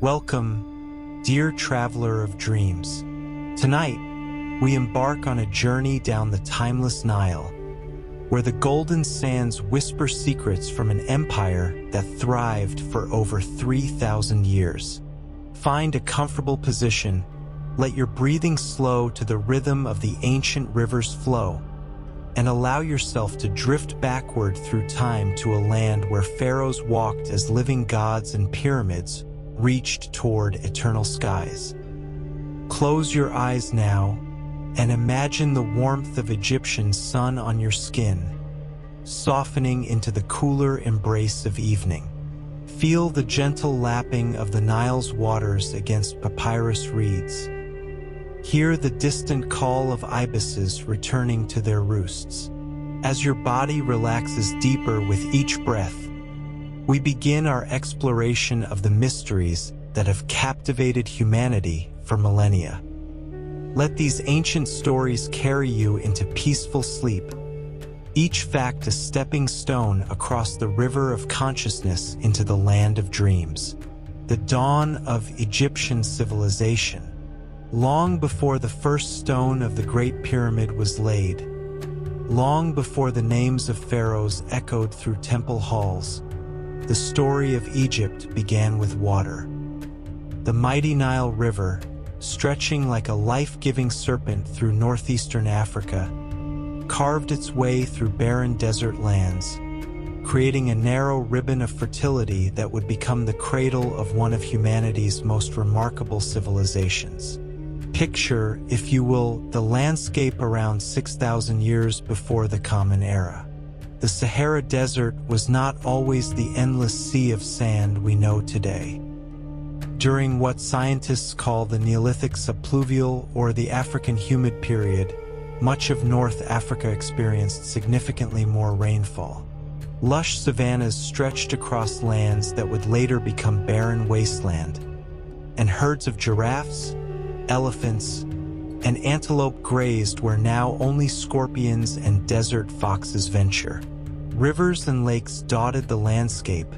Welcome, dear traveler of dreams. Tonight, we embark on a journey down the timeless Nile, where the golden sands whisper secrets from an empire that thrived for over 3,000 years. Find a comfortable position, let your breathing slow to the rhythm of the ancient river's flow, and allow yourself to drift backward through time to a land where pharaohs walked as living gods and pyramids reached toward eternal skies. Close your eyes now and imagine the warmth of Egyptian sun on your skin, softening into the cooler embrace of evening. Feel the gentle lapping of the Nile's waters against papyrus reeds. Hear the distant call of ibises returning to their roosts. As your body relaxes deeper with each breath, we begin our exploration of the mysteries that have captivated humanity for millennia. Let these ancient stories carry you into peaceful sleep, each fact a stepping stone across the river of consciousness into the land of dreams. The dawn of Egyptian civilization. Long before the first stone of the Great Pyramid was laid, long before the names of pharaohs echoed through temple halls, the story of Egypt began with water. The mighty Nile River, stretching like a life-giving serpent through northeastern Africa, carved its way through barren desert lands, creating a narrow ribbon of fertility that would become the cradle of one of humanity's most remarkable civilizations. Picture, if you will, the landscape around 6,000 years before the Common Era. The Sahara Desert was not always the endless sea of sand we know today. During what scientists call the Neolithic subpluvial or the African humid period, much of North Africa experienced significantly more rainfall. Lush savannas stretched across lands that would later become barren wasteland, and herds of giraffes, elephants, and antelope grazed where now only scorpions and desert foxes venture. Rivers and lakes dotted the landscape,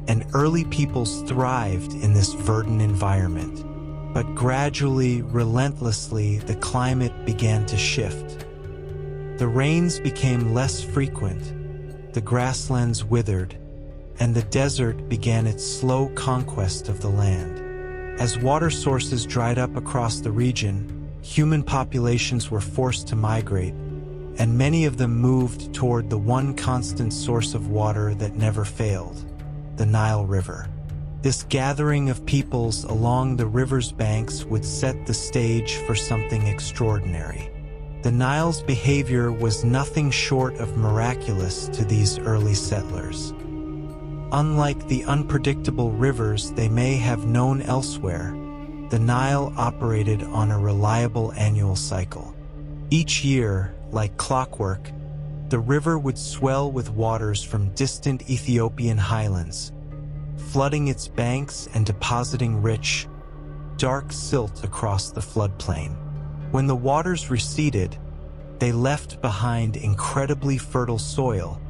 and early peoples thrived in this verdant environment. But gradually, relentlessly, the climate began to shift. The rains became less frequent, the grasslands withered, and the desert began its slow conquest of the land. As water sources dried up across the region, human populations were forced to migrate, and many of them moved toward the one constant source of water that never failed, the Nile River. This gathering of peoples along the river's banks would set the stage for something extraordinary. The Nile's behavior was nothing short of miraculous to these early settlers. Unlike the unpredictable rivers they may have known elsewhere, the Nile operated on a reliable annual cycle. Each year, like clockwork, the river would swell with waters from distant Ethiopian highlands, flooding its banks and depositing rich, dark silt across the floodplain. When the waters receded, they left behind incredibly fertile soil,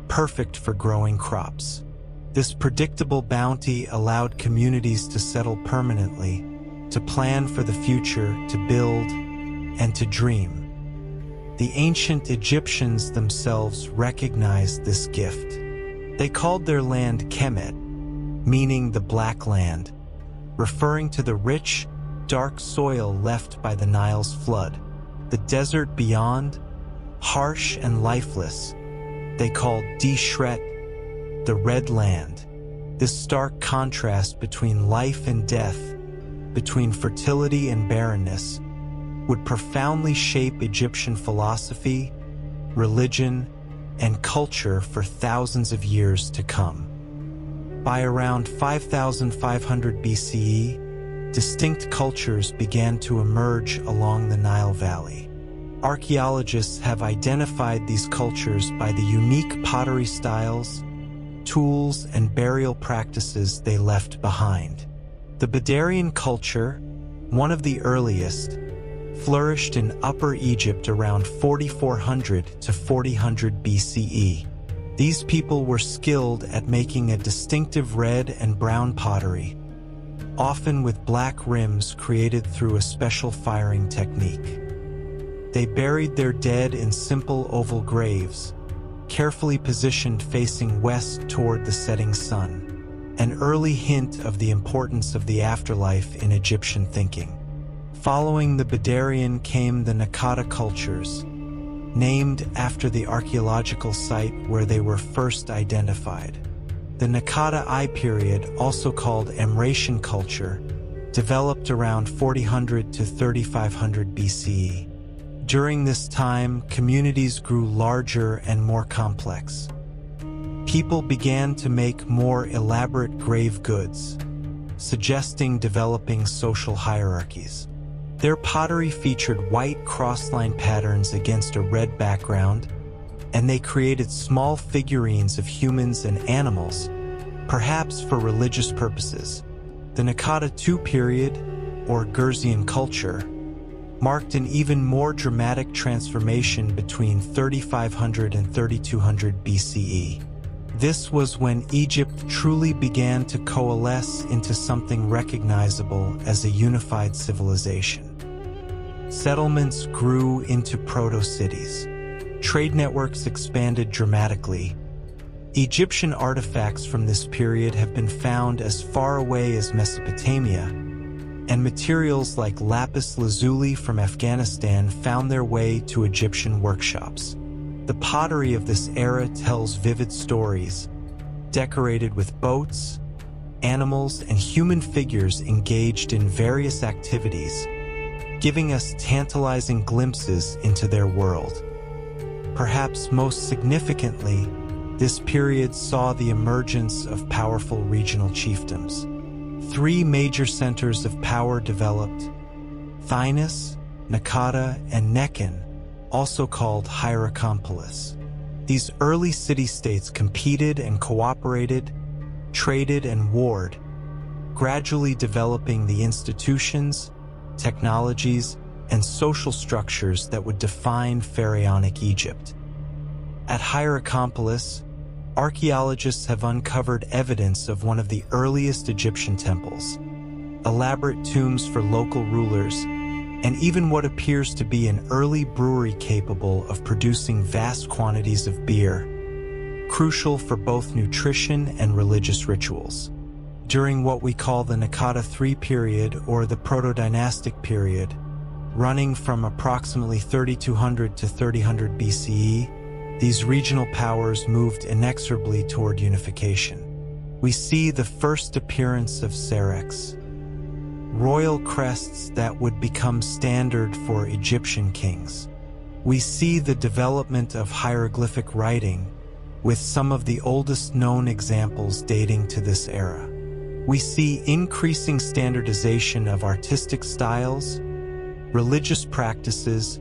perfect for growing crops. This predictable bounty allowed communities to settle permanently, to plan for the future, to build, and to dream. The ancient Egyptians themselves recognized this gift. They called their land Kemet, meaning the Black Land, referring to the rich, dark soil left by the Nile's flood. The desert beyond, harsh and lifeless, they called Deshret, the Red Land. This stark contrast between life and death, between fertility and barrenness, would profoundly shape Egyptian philosophy, religion, and culture for thousands of years to come. By around 5,500 BCE, distinct cultures began to emerge along the Nile Valley. Archaeologists have identified these cultures by the unique pottery styles, tools, and burial practices they left behind. The Bedarian culture, one of the earliest, flourished in Upper Egypt around 4400 to 4000 BCE. These people were skilled at making a distinctive red and brown pottery, often with black rims created through a special firing technique. They buried their dead in simple oval graves, carefully positioned facing west toward the setting sun, an early hint of the importance of the afterlife in Egyptian thinking. Following the Bedarian came the Naqada cultures, named after the archaeological site where they were first identified. The Naqada I period, also called Amratian culture, developed around 4000 to 3500 BCE. During this time, communities grew larger and more complex. People began to make more elaborate grave goods, suggesting developing social hierarchies. Their pottery featured white cross-line patterns against a red background, and they created small figurines of humans and animals, perhaps for religious purposes. The Naqada II period, or Gurzian culture, marked an even more dramatic transformation between 3500 and 3200 BCE. This was when Egypt truly began to coalesce into something recognizable as a unified civilization. Settlements grew into proto-cities. Trade networks expanded dramatically. Egyptian artifacts from this period have been found as far away as Mesopotamia, and materials like lapis lazuli from Afghanistan found their way to Egyptian workshops. The pottery of this era tells vivid stories, decorated with boats, animals, and human figures engaged in various activities, giving us tantalizing glimpses into their world. Perhaps most significantly, this period saw the emergence of powerful regional chiefdoms. Three major centers of power developed: Thynis, Naqada, and Nekhen, also called Hierakonpolis. These early city-states competed and cooperated, traded and warred, gradually developing the institutions, technologies, and social structures that would define pharaonic Egypt. At Hierakonpolis, archaeologists have uncovered evidence of one of the earliest Egyptian temples, elaborate tombs for local rulers, and even what appears to be an early brewery capable of producing vast quantities of beer, crucial for both nutrition and religious rituals. During what we call the Naqada III period, or the Proto-Dynastic period, running from approximately 3200 to 3000 BCE, these regional powers moved inexorably toward unification. We see the first appearance of serex, royal crests that would become standard for Egyptian kings. We see the development of hieroglyphic writing, with some of the oldest known examples dating to this era. We see increasing standardization of artistic styles, religious practices,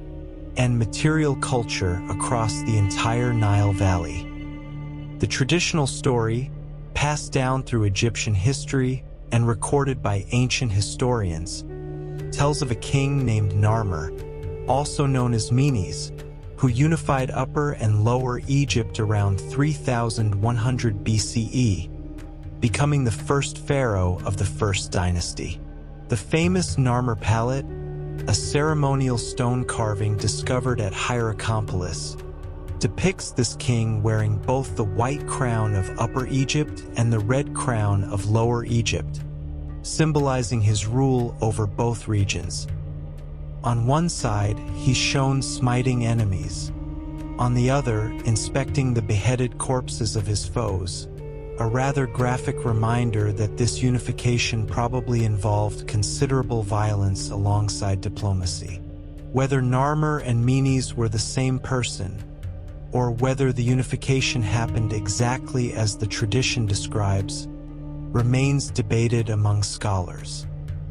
and material culture across the entire Nile Valley. The traditional story, passed down through Egyptian history and recorded by ancient historians, tells of a king named Narmer, also known as Menes, who unified Upper and Lower Egypt around 3100 BCE, becoming the first pharaoh of the First Dynasty. The famous Narmer palette, a ceremonial stone carving discovered at Hierakonpolis, depicts this king wearing both the white crown of Upper Egypt and the red crown of Lower Egypt, symbolizing his rule over both regions. On one side, he's shown smiting enemies. On the other, inspecting the beheaded corpses of his foes, a rather graphic reminder that this unification probably involved considerable violence alongside diplomacy. Whether Narmer and Menes were the same person, or whether the unification happened exactly as the tradition describes, remains debated among scholars.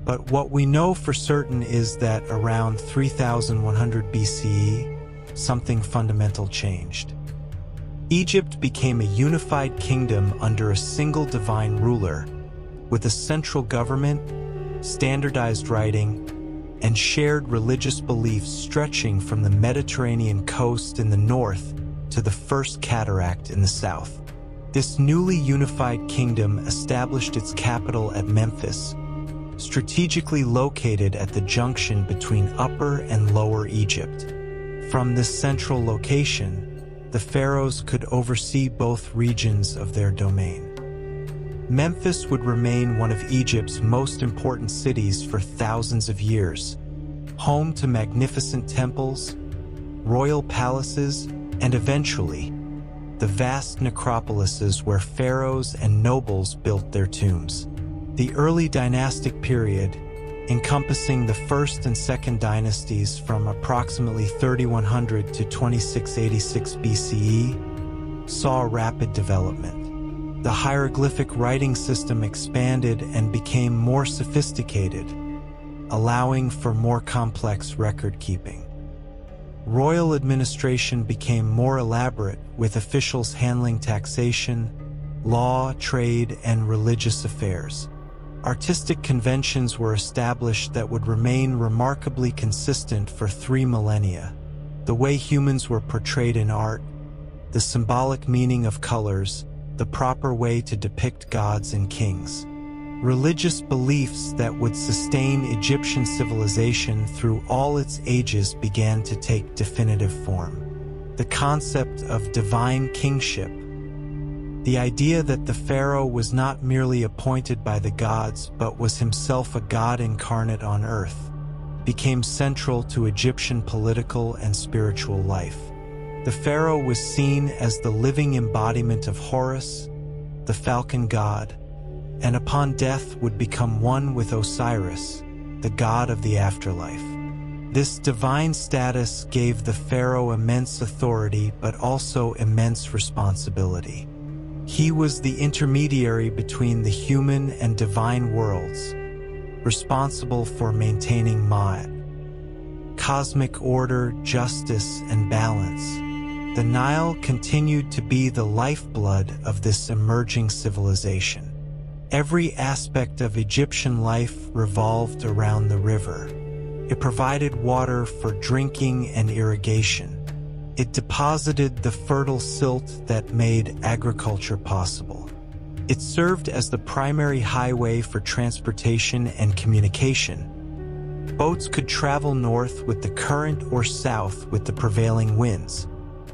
But what we know for certain is that around 3100 BCE, something fundamental changed. Egypt became a unified kingdom under a single divine ruler, with a central government, standardized writing, and shared religious beliefs stretching from the Mediterranean coast in the north to the First Cataract in the south. This newly unified kingdom established its capital at Memphis, strategically located at the junction between Upper and Lower Egypt. From this central location, the pharaohs could oversee both regions of their domain. Memphis would remain one of Egypt's most important cities for thousands of years, home to magnificent temples, royal palaces, and eventually, the vast necropolises where pharaohs and nobles built their tombs. The early dynastic period, encompassing the first and second dynasties from approximately 3100 to 2686 BCE, saw rapid development. The hieroglyphic writing system expanded and became more sophisticated, allowing for more complex record-keeping. Royal administration became more elaborate, with officials handling taxation, law, trade, and religious affairs. Artistic conventions were established that would remain remarkably consistent for 3 millennia. The way humans were portrayed in art, the symbolic meaning of colors, the proper way to depict gods and kings. Religious beliefs that would sustain Egyptian civilization through all its ages began to take definitive form. The concept of divine kingship, the idea that the pharaoh was not merely appointed by the gods but was himself a god incarnate on earth, became central to Egyptian political and spiritual life. The pharaoh was seen as the living embodiment of Horus, the falcon god, and upon death would become one with Osiris, the god of the afterlife. This divine status gave the pharaoh immense authority but also immense responsibility. He was the intermediary between the human and divine worlds, responsible for maintaining Ma'at, cosmic order, justice, and balance. The Nile continued to be the lifeblood of this emerging civilization. Every aspect of Egyptian life revolved around the river. It provided water for drinking and irrigation. It deposited the fertile silt that made agriculture possible. It served as the primary highway for transportation and communication. Boats could travel north with the current or south with the prevailing winds.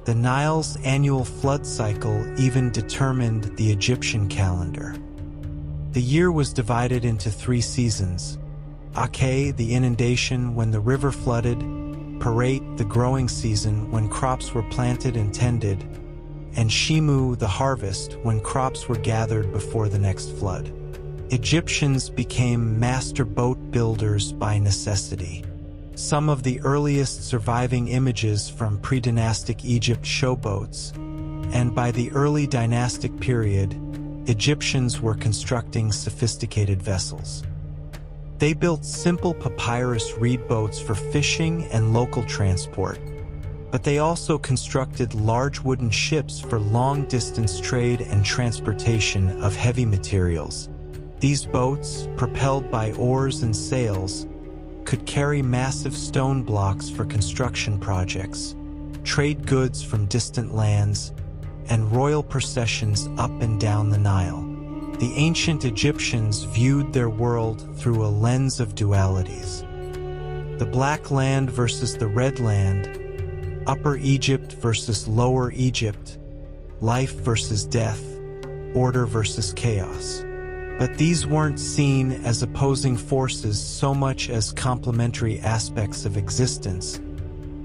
The Nile's annual flood cycle even determined the Egyptian calendar. The year was divided into 3 seasons: Ake, the inundation when the river flooded; Parait, the growing season when crops were planted and tended; and Shimu, the harvest, when crops were gathered before the next flood. Egyptians became master boat builders by necessity. Some of the earliest surviving images from pre-dynastic Egypt show boats, and by the early dynastic period, Egyptians were constructing sophisticated vessels. They built simple papyrus reed boats for fishing and local transport, but they also constructed large wooden ships for long-distance trade and transportation of heavy materials. These boats, propelled by oars and sails, could carry massive stone blocks for construction projects, trade goods from distant lands, and royal processions up and down the Nile. The ancient Egyptians viewed their world through a lens of dualities. The Black Land versus the Red Land, Upper Egypt versus Lower Egypt, life versus death, order versus chaos. But these weren't seen as opposing forces so much as complementary aspects of existence,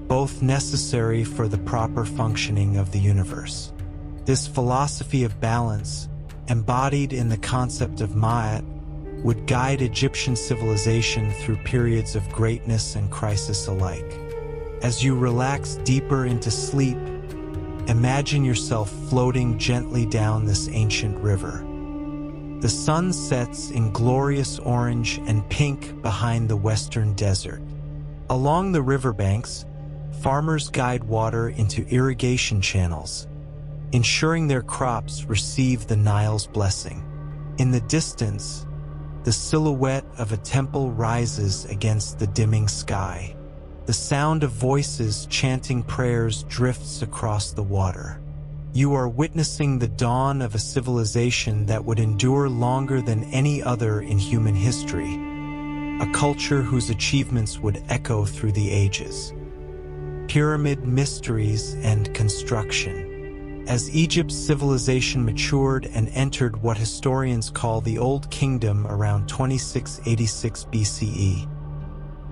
both necessary for the proper functioning of the universe. This philosophy of balance, embodied in the concept of Ma'at, would guide Egyptian civilization through periods of greatness and crisis alike. As you relax deeper into sleep, imagine yourself floating gently down this ancient river. The sun sets in glorious orange and pink behind the western desert. Along the riverbanks, farmers guide water into irrigation channels, ensuring their crops receive the Nile's blessing. In the distance, the silhouette of a temple rises against the dimming sky. The sound of voices chanting prayers drifts across the water. You are witnessing the dawn of a civilization that would endure longer than any other in human history, a culture whose achievements would echo through the ages. Pyramid mysteries and construction. As Egypt's civilization matured and entered what historians call the Old Kingdom around 2686 BCE,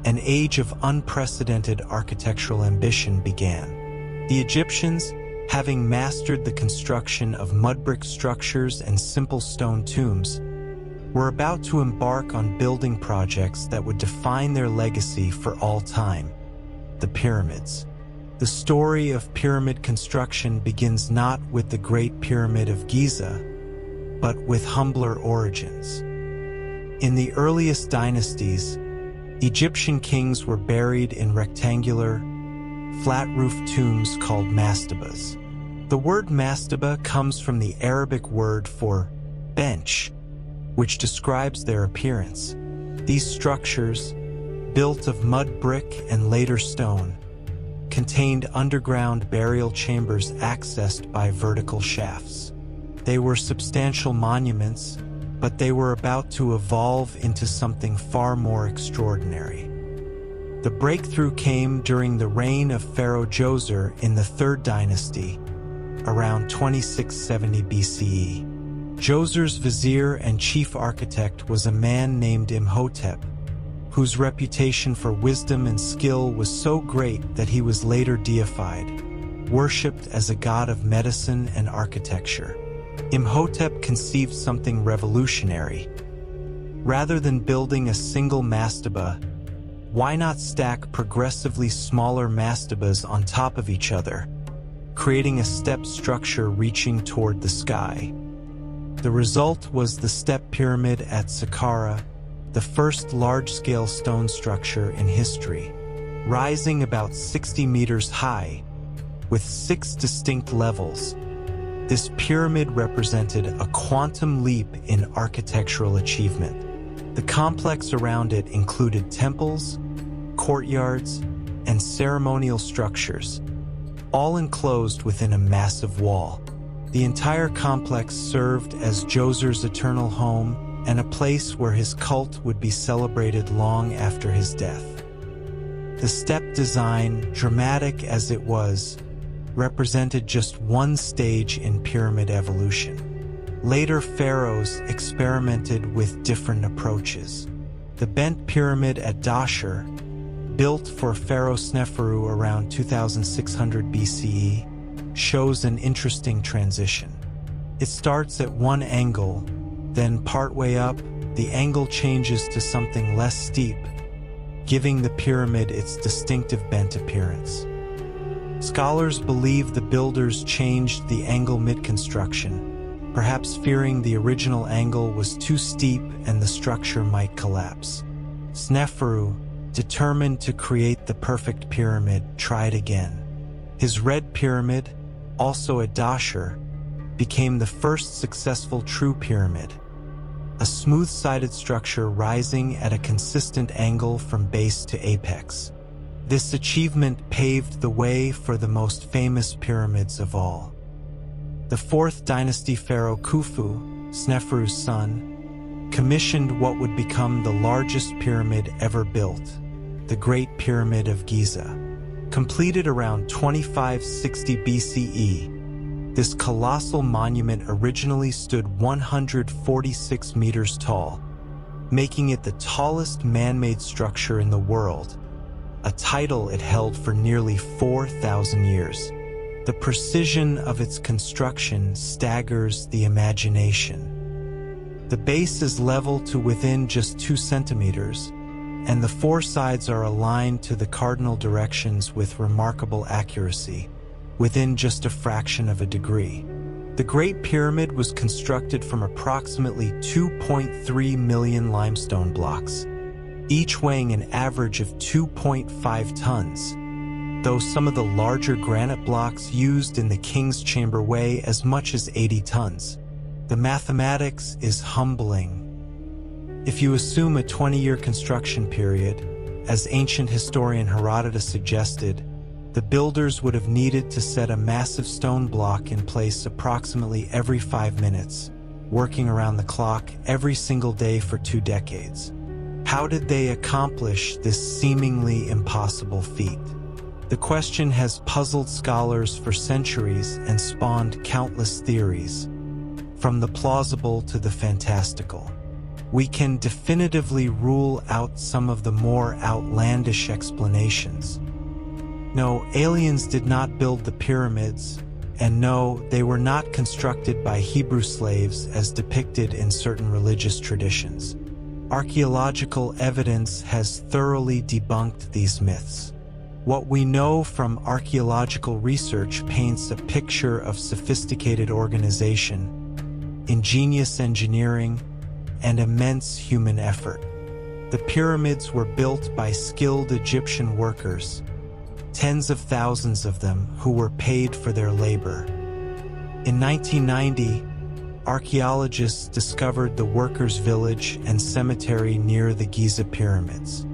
an age of unprecedented architectural ambition began. The Egyptians, having mastered the construction of mud-brick structures and simple stone tombs, were about to embark on building projects that would define their legacy for all time: the pyramids. The story of pyramid construction begins not with the Great Pyramid of Giza, but with humbler origins. In the earliest dynasties, Egyptian kings were buried in rectangular, flat-roofed tombs called mastabas. The word mastaba comes from the Arabic word for bench, which describes their appearance. These structures, built of mud brick and later stone, contained underground burial chambers accessed by vertical shafts. They were substantial monuments, but they were about to evolve into something far more extraordinary. The breakthrough came during the reign of Pharaoh Djoser in the 3rd dynasty, around 2670 BCE. Djoser's vizier and chief architect was a man named Imhotep, whose reputation for wisdom and skill was so great that he was later deified, worshipped as a god of medicine and architecture. Imhotep conceived something revolutionary. Rather than building a single mastaba, why not stack progressively smaller mastabas on top of each other, creating a step structure reaching toward the sky? The result was the step pyramid at Saqqara, the first large-scale stone structure in history, rising about 60 meters high, with 6 distinct levels. This pyramid represented a quantum leap in architectural achievement. The complex around it included temples, courtyards, and ceremonial structures, all enclosed within a massive wall. The entire complex served as Djoser's eternal home and a place where his cult would be celebrated long after his death. The step design, dramatic as it was, represented just one stage in pyramid evolution. Later pharaohs experimented with different approaches. The bent pyramid at Dashur, built for Pharaoh Sneferu around 2600 BCE, shows an interesting transition. It starts at one angle, then partway up, the angle changes to something less steep, giving the pyramid its distinctive bent appearance. Scholars believe the builders changed the angle mid-construction, perhaps fearing the original angle was too steep and the structure might collapse. Sneferu, determined to create the perfect pyramid, tried again. His red pyramid, also at Dashur, became the first successful true pyramid, a smooth-sided structure rising at a consistent angle from base to apex. This achievement paved the way for the most famous pyramids of all. The 4th dynasty pharaoh Khufu, Sneferu's son, commissioned what would become the largest pyramid ever built, the Great Pyramid of Giza. Completed around 2560 BCE, this colossal monument originally stood 146 meters tall, making it the tallest man-made structure in the world, a title it held for nearly 4,000 years. The precision of its construction staggers the imagination. The base is level to within just 2 centimeters, and the 4 sides are aligned to the cardinal directions with remarkable accuracy, within just a fraction of a degree. The Great Pyramid was constructed from approximately 2.3 million limestone blocks, each weighing an average of 2.5 tons, though some of the larger granite blocks used in the King's Chamber weigh as much as 80 tons. The mathematics is humbling. If you assume a 20-year construction period, as ancient historian Herodotus suggested, the builders would have needed to set a massive stone block in place approximately every 5 minutes, working around the clock every single day for 2 decades. How did they accomplish this seemingly impossible feat? The question has puzzled scholars for centuries and spawned countless theories, from the plausible to the fantastical. We can definitively rule out some of the more outlandish explanations. No, aliens did not build the pyramids, and no, they were not constructed by Hebrew slaves as depicted in certain religious traditions. Archaeological evidence has thoroughly debunked these myths. What we know from archaeological research paints a picture of sophisticated organization, ingenious engineering, and immense human effort. The pyramids were built by skilled Egyptian workers, tens of thousands of them who were paid for their labor. In 1990, archaeologists discovered the workers' village and cemetery near the Giza pyramids.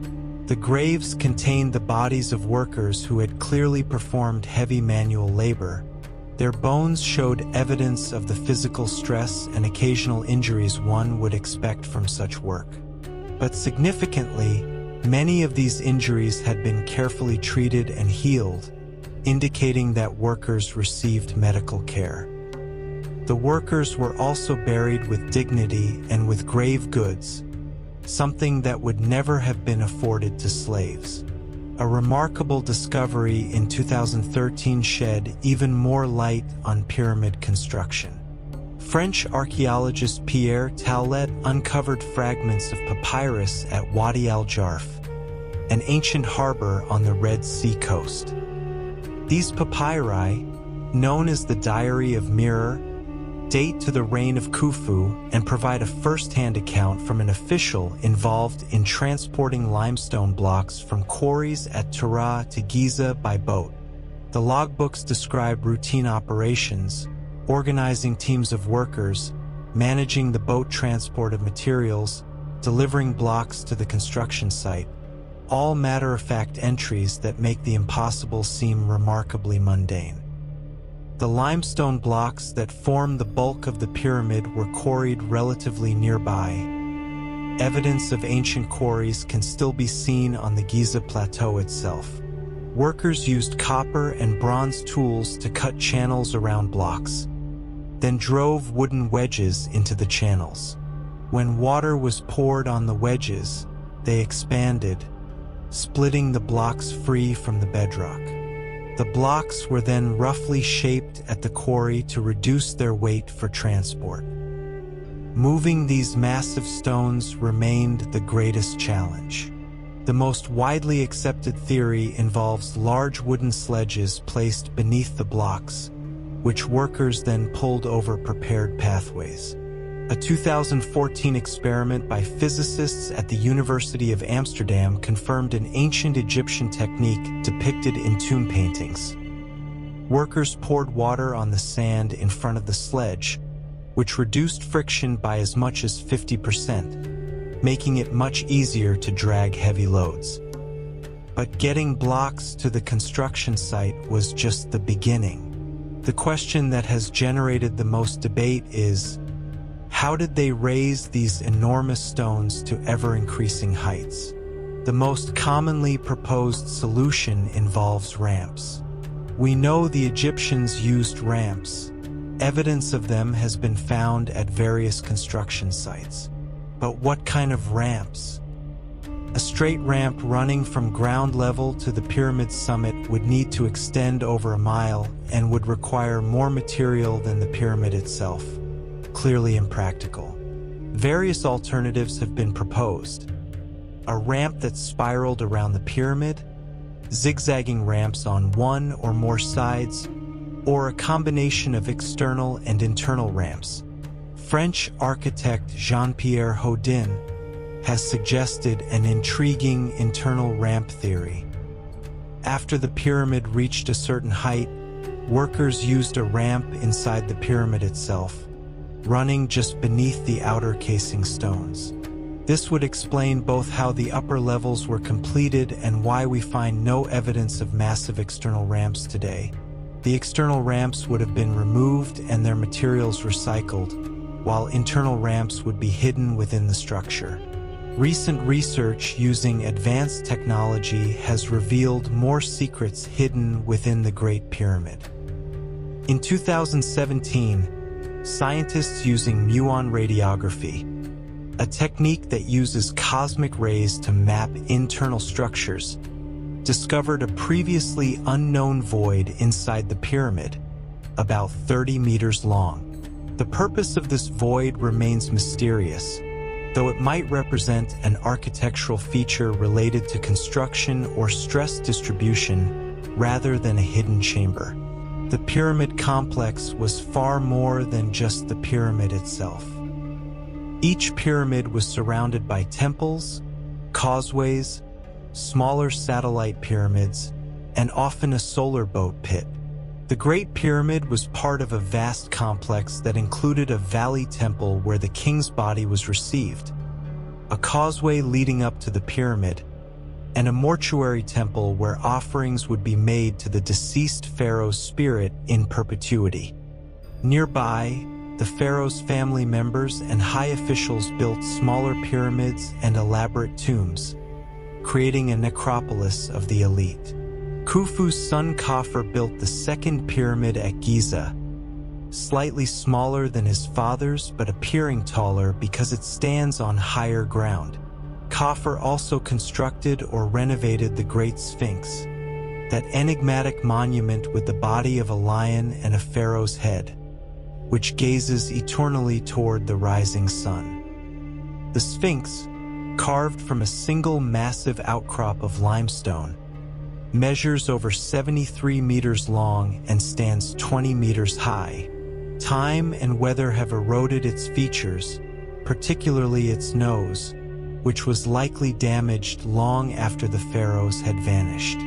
The graves contained the bodies of workers who had clearly performed heavy manual labor. Their bones showed evidence of the physical stress and occasional injuries one would expect from such work. But significantly, many of these injuries had been carefully treated and healed, indicating that workers received medical care. The workers were also buried with dignity and with grave goods, something that would never have been afforded to slaves. A remarkable discovery in 2013 shed even more light on pyramid construction. French archaeologist Pierre Taulet uncovered fragments of papyrus at Wadi al-Jarf, an ancient harbor on the Red Sea coast. These papyri, known as the Diary of Mirror, date to the reign of Khufu and provide a first-hand account from an official involved in transporting limestone blocks from quarries at Tura to Giza by boat. The logbooks describe routine operations, organizing teams of workers, managing the boat transport of materials, delivering blocks to the construction site, all matter-of-fact entries that make the impossible seem remarkably mundane. The limestone blocks that form the bulk of the pyramid were quarried relatively nearby. Evidence of ancient quarries can still be seen on the Giza Plateau itself. Workers used copper and bronze tools to cut channels around blocks, then drove wooden wedges into the channels. When water was poured on the wedges, they expanded, splitting the blocks free from the bedrock. The blocks were then roughly shaped at the quarry to reduce their weight for transport. Moving these massive stones remained the greatest challenge. The most widely accepted theory involves large wooden sledges placed beneath the blocks, which workers then pulled over prepared pathways. A 2014 experiment by physicists at the University of Amsterdam confirmed an ancient Egyptian technique depicted in tomb paintings. Workers poured water on the sand in front of the sledge, which reduced friction by as much as 50%, making it much easier to drag heavy loads. But getting blocks to the construction site was just the beginning. The question that has generated the most debate is, how did they raise these enormous stones to ever-increasing heights? The most commonly proposed solution involves ramps. We know the Egyptians used ramps. Evidence of them has been found at various construction sites. But what kind of ramps? A straight ramp running from ground level to the pyramid's summit would need to extend over a mile and would require more material than the pyramid itself. Clearly impractical. Various alternatives have been proposed. A ramp that spiraled around the pyramid, zigzagging ramps on one or more sides, or a combination of external and internal ramps. French architect Jean-Pierre Houdin has suggested an intriguing internal ramp theory. After the pyramid reached a certain height, workers used a ramp inside the pyramid itself, running just beneath the outer casing stones. This would explain both how the upper levels were completed and why we find no evidence of massive external ramps today. The external ramps would have been removed and their materials recycled, while internal ramps would be hidden within the structure. Recent research using advanced technology has revealed more secrets hidden within the Great Pyramid. In 2017, scientists using muon radiography, a technique that uses cosmic rays to map internal structures, discovered a previously unknown void inside the pyramid, about 30 meters long. The purpose of this void remains mysterious, though it might represent an architectural feature related to construction or stress distribution rather than a hidden chamber. The pyramid complex was far more than just the pyramid itself. Each pyramid was surrounded by temples, causeways, smaller satellite pyramids, and often a solar boat pit. The Great Pyramid was part of a vast complex that included a valley temple where the king's body was received, a causeway leading up to the pyramid, and a mortuary temple where offerings would be made to the deceased pharaoh's spirit in perpetuity. Nearby, the pharaoh's family members and high officials built smaller pyramids and elaborate tombs, creating a necropolis of the elite. Khufu's son Khafre built the second pyramid at Giza, slightly smaller than his father's but appearing taller because it stands on higher ground. Khafre also constructed or renovated the Great Sphinx, that enigmatic monument with the body of a lion and a pharaoh's head, which gazes eternally toward the rising sun. The Sphinx, carved from a single massive outcrop of limestone, measures over 73 meters long and stands 20 meters high. Time and weather have eroded its features, particularly its nose, which was likely damaged long after the pharaohs had vanished.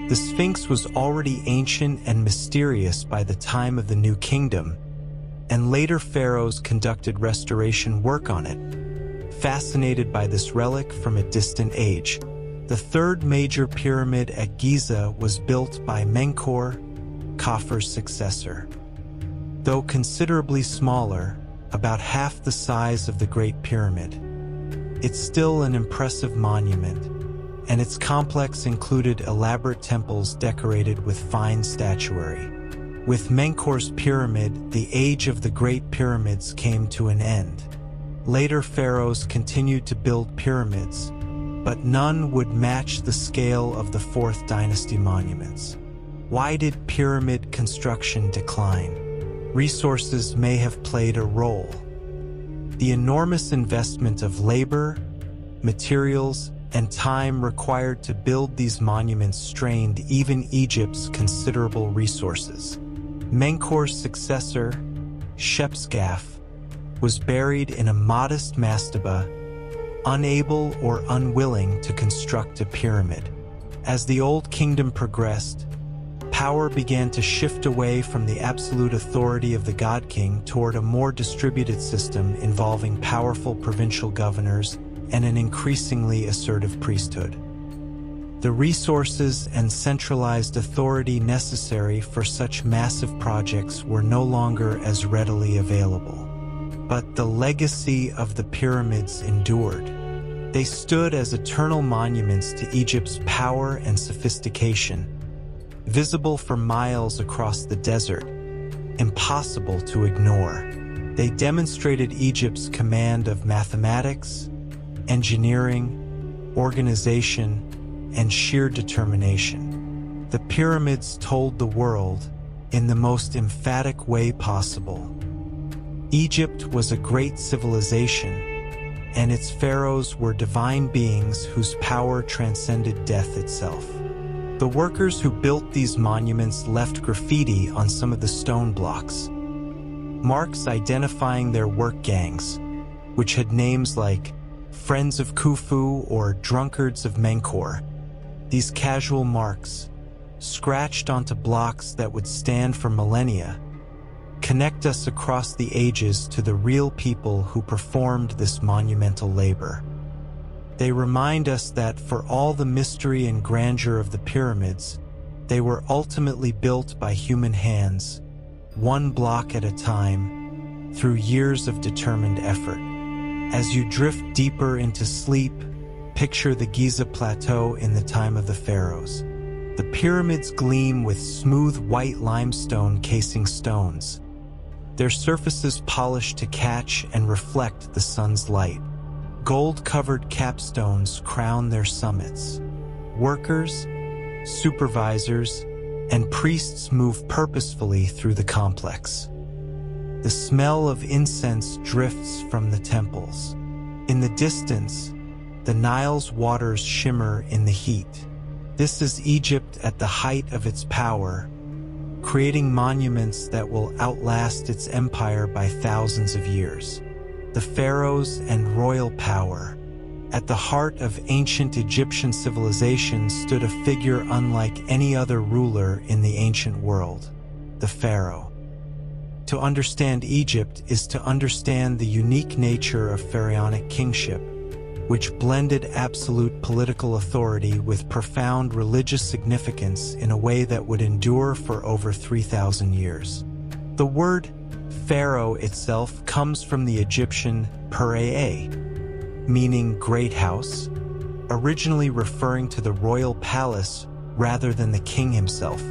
The Sphinx was already ancient and mysterious by the time of the New Kingdom, and later pharaohs conducted restoration work on it, fascinated by this relic from a distant age. The third major pyramid at Giza was built by Menkaure, Khafre's successor. Though considerably smaller, about half the size of the Great Pyramid, it's still an impressive monument, and its complex included elaborate temples decorated with fine statuary. With Menkaure's pyramid, the age of the Great Pyramids came to an end. Later pharaohs continued to build pyramids, but none would match the scale of the Fourth Dynasty monuments. Why did pyramid construction decline? Resources may have played a role. The enormous investment of labor, materials, and time required to build these monuments strained even Egypt's considerable resources. Menkaure's successor, Shepsgaf, was buried in a modest mastaba, unable or unwilling to construct a pyramid. As the Old Kingdom progressed, power began to shift away from the absolute authority of the God King toward a more distributed system involving powerful provincial governors and an increasingly assertive priesthood. The resources and centralized authority necessary for such massive projects were no longer as readily available. But the legacy of the pyramids endured. They stood as eternal monuments to Egypt's power and sophistication, visible for miles across the desert, impossible to ignore. They demonstrated Egypt's command of mathematics, engineering, organization, and sheer determination. The pyramids told the world, in the most emphatic way possible, Egypt was a great civilization, and its pharaohs were divine beings whose power transcended death itself. The workers who built these monuments left graffiti on some of the stone blocks, marks identifying their work gangs, which had names like Friends of Khufu or Drunkards of Menkaure. These casual marks, scratched onto blocks that would stand for millennia, connect us across the ages to the real people who performed this monumental labor. They remind us that for all the mystery and grandeur of the pyramids, they were ultimately built by human hands, one block at a time, through years of determined effort. As you drift deeper into sleep, picture the Giza Plateau in the time of the pharaohs. The pyramids gleam with smooth white limestone casing stones, their surfaces polished to catch and reflect the sun's light. Gold-covered capstones crown their summits. Workers, supervisors, and priests move purposefully through the complex. The smell of incense drifts from the temples. In the distance, the Nile's waters shimmer in the heat. This is Egypt at the height of its power, creating monuments that will outlast its empire by thousands of years. The pharaohs and royal power. At the heart of ancient Egyptian civilization stood a figure unlike any other ruler in the ancient world, the pharaoh. To understand Egypt is to understand the unique nature of pharaonic kingship, which blended absolute political authority with profound religious significance in a way that would endure for over 3,000 years. The word pharaoh itself comes from the Egyptian Pere, meaning great house, originally referring to the royal palace rather than the king himself.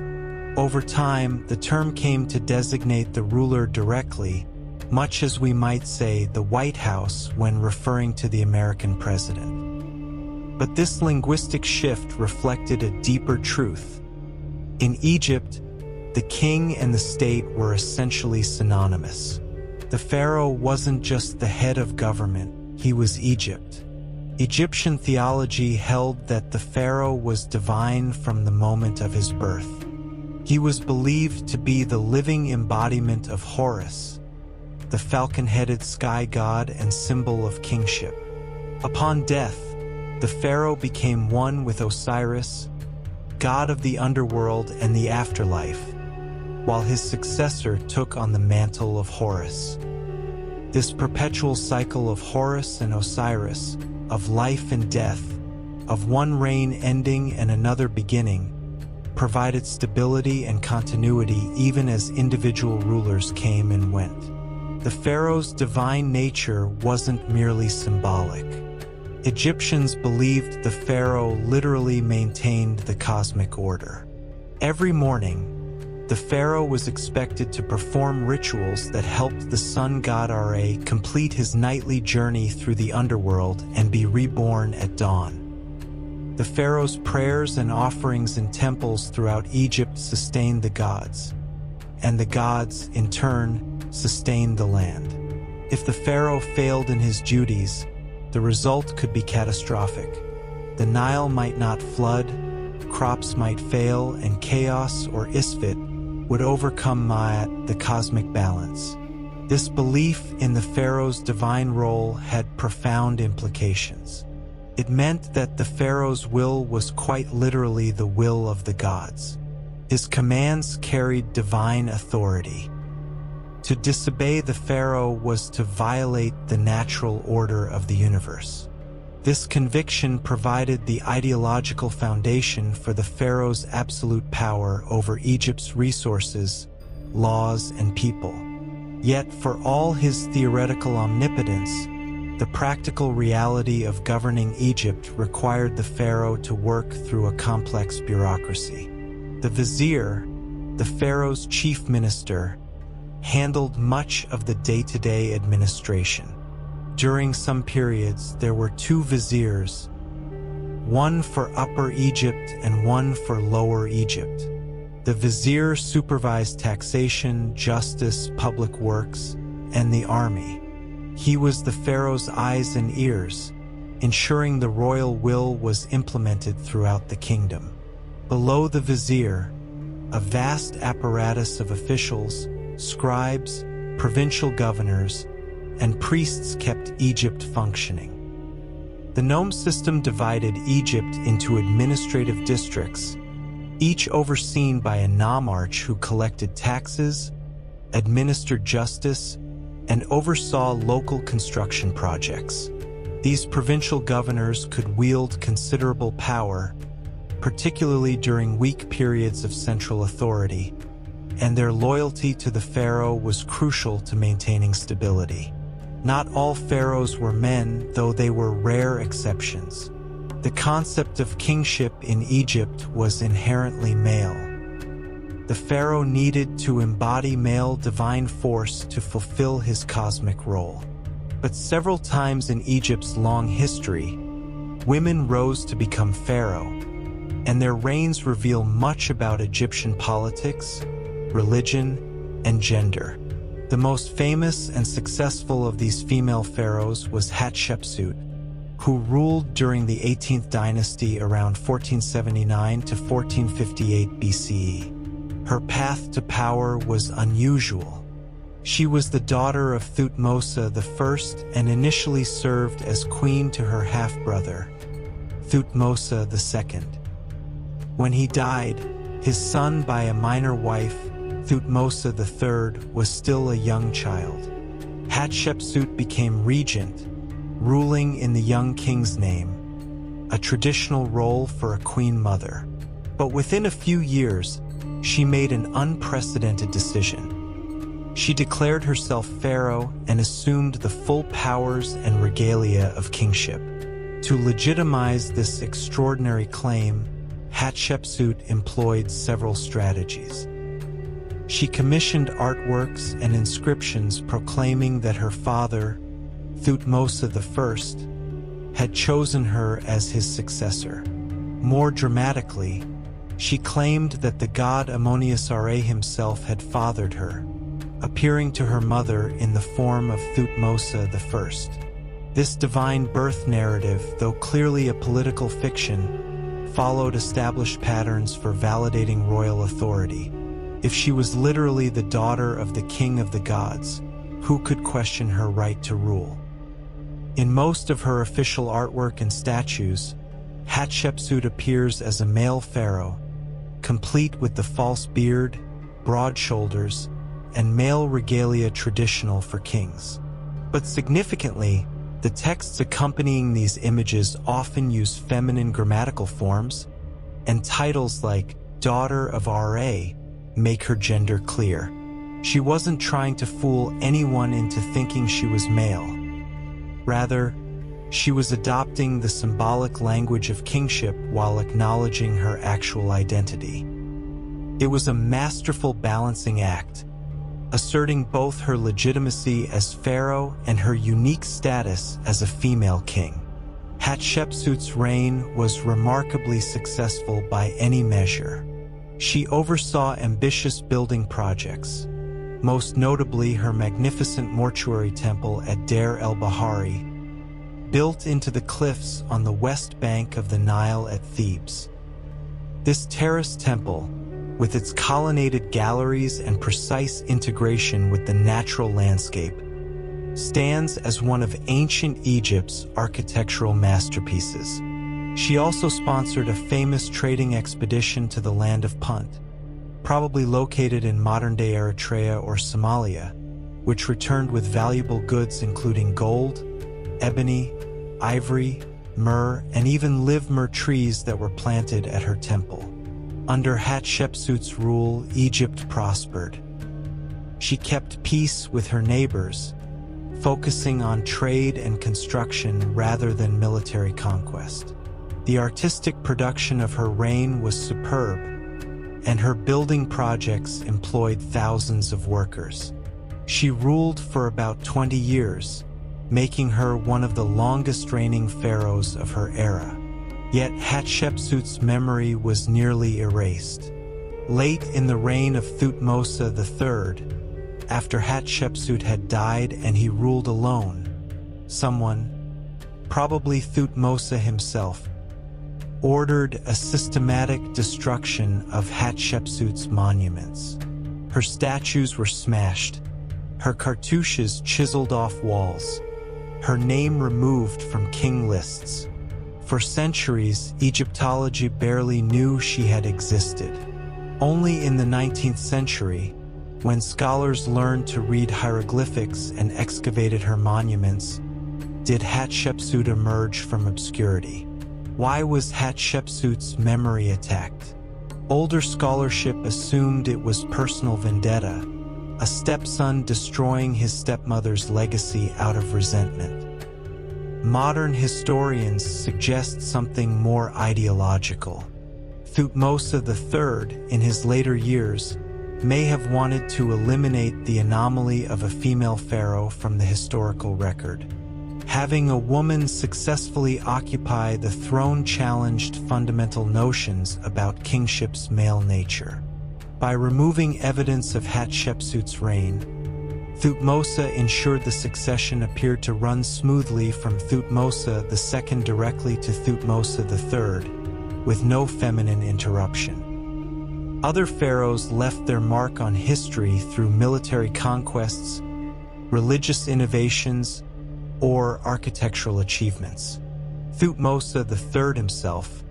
Over time, the term came to designate the ruler directly, much as we might say the White House when referring to the American president. But this linguistic shift reflected a deeper truth. In Egypt, the king and the state were essentially synonymous. The pharaoh wasn't just the head of government, he was Egypt. Egyptian theology held that the pharaoh was divine from the moment of his birth. He was believed to be the living embodiment of Horus, the falcon-headed sky god and symbol of kingship. Upon death, the pharaoh became one with Osiris, god of the underworld and the afterlife, while his successor took on the mantle of Horus. This perpetual cycle of Horus and Osiris, of life and death, of one reign ending and another beginning, provided stability and continuity even as individual rulers came and went. The pharaoh's divine nature wasn't merely symbolic. Egyptians believed the pharaoh literally maintained the cosmic order. Every morning, the pharaoh was expected to perform rituals that helped the sun god Ra complete his nightly journey through the underworld and be reborn at dawn. The pharaoh's prayers and offerings in temples throughout Egypt sustained the gods, and the gods, in turn, sustained the land. If the pharaoh failed in his duties, the result could be catastrophic. The Nile might not flood, crops might fail, and chaos or isfit would overcome Ma'at, the cosmic balance. This belief in the pharaoh's divine role had profound implications. It meant that the pharaoh's will was quite literally the will of the gods. His commands carried divine authority. To disobey the pharaoh was to violate the natural order of the universe. This conviction provided the ideological foundation for the pharaoh's absolute power over Egypt's resources, laws, and people. Yet, for all his theoretical omnipotence, the practical reality of governing Egypt required the pharaoh to work through a complex bureaucracy. The vizier, the pharaoh's chief minister, handled much of the day-to-day administration. During some periods, there were two viziers, one for Upper Egypt and one for Lower Egypt. The vizier supervised taxation, justice, public works, and the army. He was the pharaoh's eyes and ears, ensuring the royal will was implemented throughout the kingdom. Below the vizier, a vast apparatus of officials, scribes, provincial governors, and priests kept Egypt functioning. The nome system divided Egypt into administrative districts, each overseen by a nomarch who collected taxes, administered justice, and oversaw local construction projects. These provincial governors could wield considerable power, particularly during weak periods of central authority, and their loyalty to the pharaoh was crucial to maintaining stability. Not all pharaohs were men, though they were rare exceptions. The concept of kingship in Egypt was inherently male. The pharaoh needed to embody male divine force to fulfill his cosmic role. But several times in Egypt's long history, women rose to become pharaoh, and their reigns reveal much about Egyptian politics, religion, and gender. The most famous and successful of these female pharaohs was Hatshepsut, who ruled during the 18th dynasty around 1479 to 1458 BCE. Her path to power was unusual. She was the daughter of Thutmose I and initially served as queen to her half-brother, Thutmose II. When he died, his son by a minor wife, Thutmose III, was still a young child. Hatshepsut became regent, ruling in the young king's name, a traditional role for a queen mother. But within a few years, she made an unprecedented decision. She declared herself pharaoh and assumed the full powers and regalia of kingship. To legitimize this extraordinary claim, Hatshepsut employed several strategies. She commissioned artworks and inscriptions proclaiming that her father, Thutmose I, had chosen her as his successor. More dramatically, she claimed that the god Ammonius-Ra himself had fathered her, appearing to her mother in the form of Thutmose I. This divine birth narrative, though clearly a political fiction, followed established patterns for validating royal authority. If she was literally the daughter of the king of the gods, who could question her right to rule? In most of her official artwork and statues, Hatshepsut appears as a male pharaoh, complete with the false beard, broad shoulders, and male regalia traditional for kings. But significantly, the texts accompanying these images often use feminine grammatical forms, and titles like Daughter of Ra make her gender clear. She wasn't trying to fool anyone into thinking she was male. Rather, she was adopting the symbolic language of kingship while acknowledging her actual identity. It was a masterful balancing act, asserting both her legitimacy as pharaoh and her unique status as a female king. Hatshepsut's reign was remarkably successful by any measure. She oversaw ambitious building projects, most notably her magnificent mortuary temple at Deir el-Bahari, built into the cliffs on the west bank of the Nile at Thebes. This terraced temple, with its colonnaded galleries and precise integration with the natural landscape, stands as one of ancient Egypt's architectural masterpieces. She also sponsored a famous trading expedition to the land of Punt, probably located in modern-day Eritrea or Somalia, which returned with valuable goods including gold, ebony, ivory, myrrh, and even live myrrh trees that were planted at her temple. Under Hatshepsut's rule, Egypt prospered. She kept peace with her neighbors, focusing on trade and construction rather than military conquest. The artistic production of her reign was superb, and her building projects employed thousands of workers. She ruled for about 20 years, making her one of the longest-reigning pharaohs of her era. Yet Hatshepsut's memory was nearly erased. Late in the reign of Thutmose III, after Hatshepsut had died and he ruled alone, someone, probably Thutmose himself, ordered a systematic destruction of Hatshepsut's monuments. Her statues were smashed, her cartouches chiseled off walls, her name removed from king lists. For centuries, Egyptology barely knew she had existed. Only in the 19th century, when scholars learned to read hieroglyphics and excavated her monuments, did Hatshepsut emerge from obscurity. Why was Hatshepsut's memory attacked? Older scholarship assumed it was personal vendetta, a stepson destroying his stepmother's legacy out of resentment. Modern historians suggest something more ideological. Thutmose III, in his later years, may have wanted to eliminate the anomaly of a female pharaoh from the historical record. Having a woman successfully occupy the throne challenged fundamental notions about kingship's male nature. By removing evidence of Hatshepsut's reign, Thutmose ensured the succession appeared to run smoothly from Thutmose II directly to Thutmose III, with no feminine interruption. Other pharaohs left their mark on history through military conquests, religious innovations, or architectural achievements. Thutmose III himself,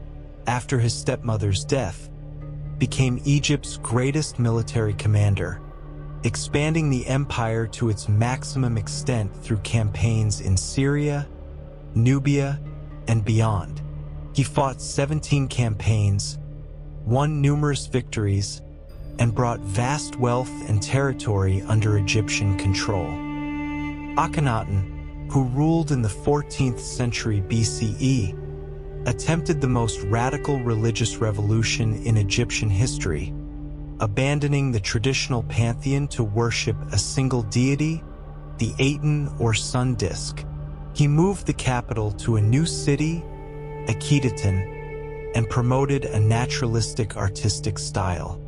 after his stepmother's death, became Egypt's greatest military commander, expanding the empire to its maximum extent through campaigns in Syria, Nubia, and beyond. He fought 17 campaigns, won numerous victories, and brought vast wealth and territory under Egyptian control. Akhenaten, who ruled in the 14th century BCE, attempted the most radical religious revolution in Egyptian history, abandoning the traditional pantheon to worship a single deity, the Aten or sun disk. He moved the capital to a new city, Akhetaten, and promoted a naturalistic artistic style.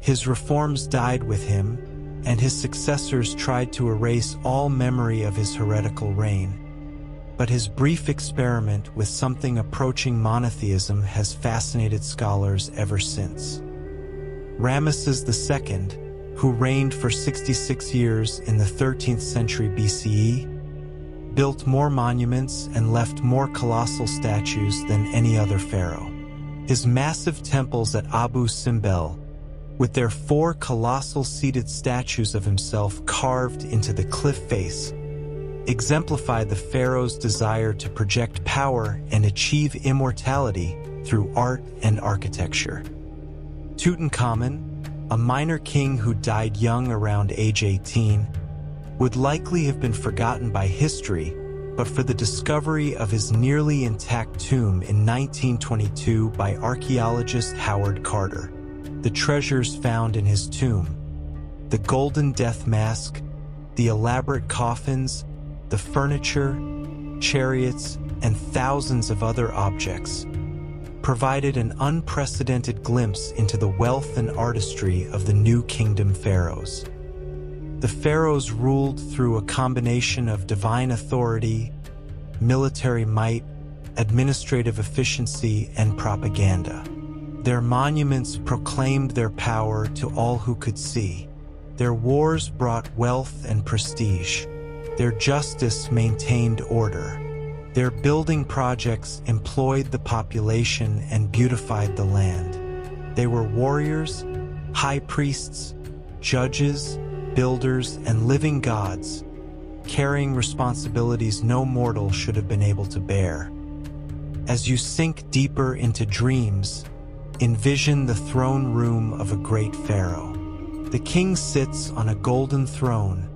His reforms died with him, and his successors tried to erase all memory of his heretical reign. But his brief experiment with something approaching monotheism has fascinated scholars ever since. Ramesses II, who reigned for 66 years in the 13th century BCE, built more monuments and left more colossal statues than any other pharaoh. His massive temples at Abu Simbel, with their 4 colossal seated statues of himself carved into the cliff face, exemplified the pharaoh's desire to project power and achieve immortality through art and architecture. Tutankhamun, a minor king who died young around age 18, would likely have been forgotten by history but for the discovery of his nearly intact tomb in 1922 by archaeologist Howard Carter. The treasures found in his tomb, the golden death mask, the elaborate coffins, the furniture, chariots, and thousands of other objects, provided an unprecedented glimpse into the wealth and artistry of the New Kingdom pharaohs. The pharaohs ruled through a combination of divine authority, military might, administrative efficiency, and propaganda. Their monuments proclaimed their power to all who could see. Their wars brought wealth and prestige. Their justice maintained order. Their building projects employed the population and beautified the land. They were warriors, high priests, judges, builders, and living gods, carrying responsibilities no mortal should have been able to bear. As you sink deeper into dreams, envision the throne room of a great pharaoh. The king sits on a golden throne,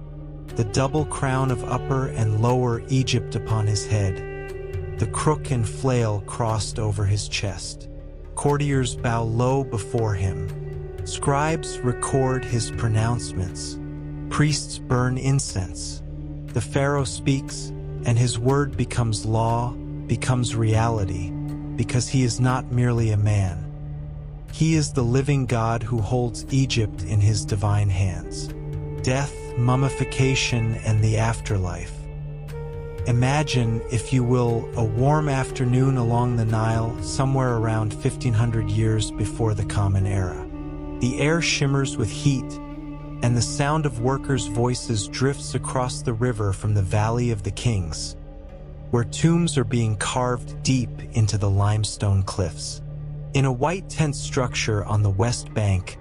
the double crown of Upper and Lower Egypt upon his head, the crook and flail crossed over his chest. Courtiers bow low before him. Scribes record his pronouncements. Priests burn incense. The pharaoh speaks, and his word becomes law, becomes reality, because he is not merely a man. He is the living God who holds Egypt in his divine hands. Death, mummification, and the afterlife. Imagine, if you will, a warm afternoon along the Nile somewhere around 1500 years before the Common Era. The air shimmers with heat, and the sound of workers' voices drifts across the river from the Valley of the Kings, where tombs are being carved deep into the limestone cliffs. In a white tent structure on the west bank,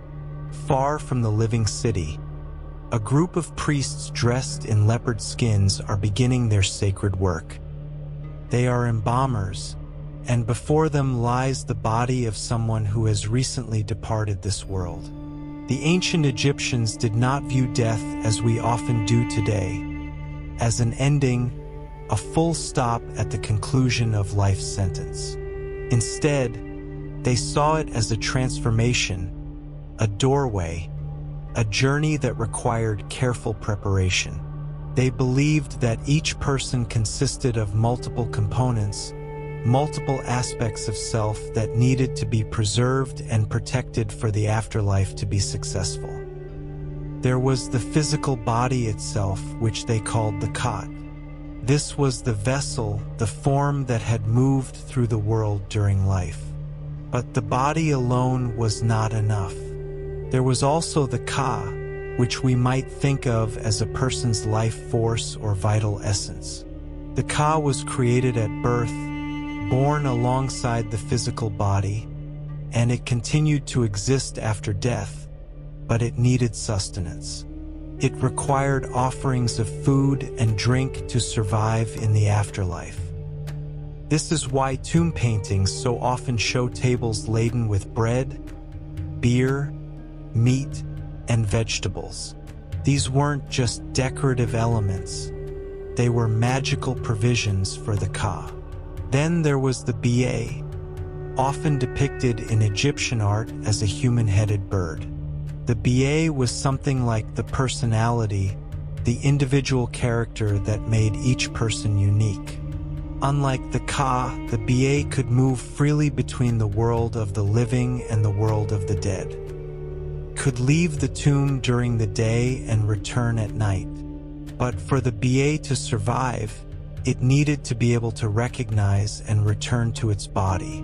far from the living city, a group of priests dressed in leopard skins are beginning their sacred work. They are embalmers, and before them lies the body of someone who has recently departed this world. The ancient Egyptians did not view death as we often do today, as an ending, a full stop at the conclusion of life's sentence. Instead, they saw it as a transformation, a doorway, a journey that required careful preparation. They believed that each person consisted of multiple components, multiple aspects of self that needed to be preserved and protected for the afterlife to be successful. There was the physical body itself, which they called the Khat. This was the vessel, the form that had moved through the world during life. But the body alone was not enough. There was also the Ka, which we might think of as a person's life force or vital essence. The Ka was created at birth, born alongside the physical body, and it continued to exist after death, but it needed sustenance. It required offerings of food and drink to survive in the afterlife. This is why tomb paintings so often show tables laden with bread, beer, meat, and vegetables. These weren't just decorative elements, they were magical provisions for the Ka. Then there was the Ba, often depicted in Egyptian art as a human-headed bird. The Ba was something like the personality, the individual character that made each person unique. Unlike the Ka, the Ba could move freely between the world of the living and the world of the dead. Could leave the tomb during the day and return at night. But for the Ba to survive, it needed to be able to recognize and return to its body.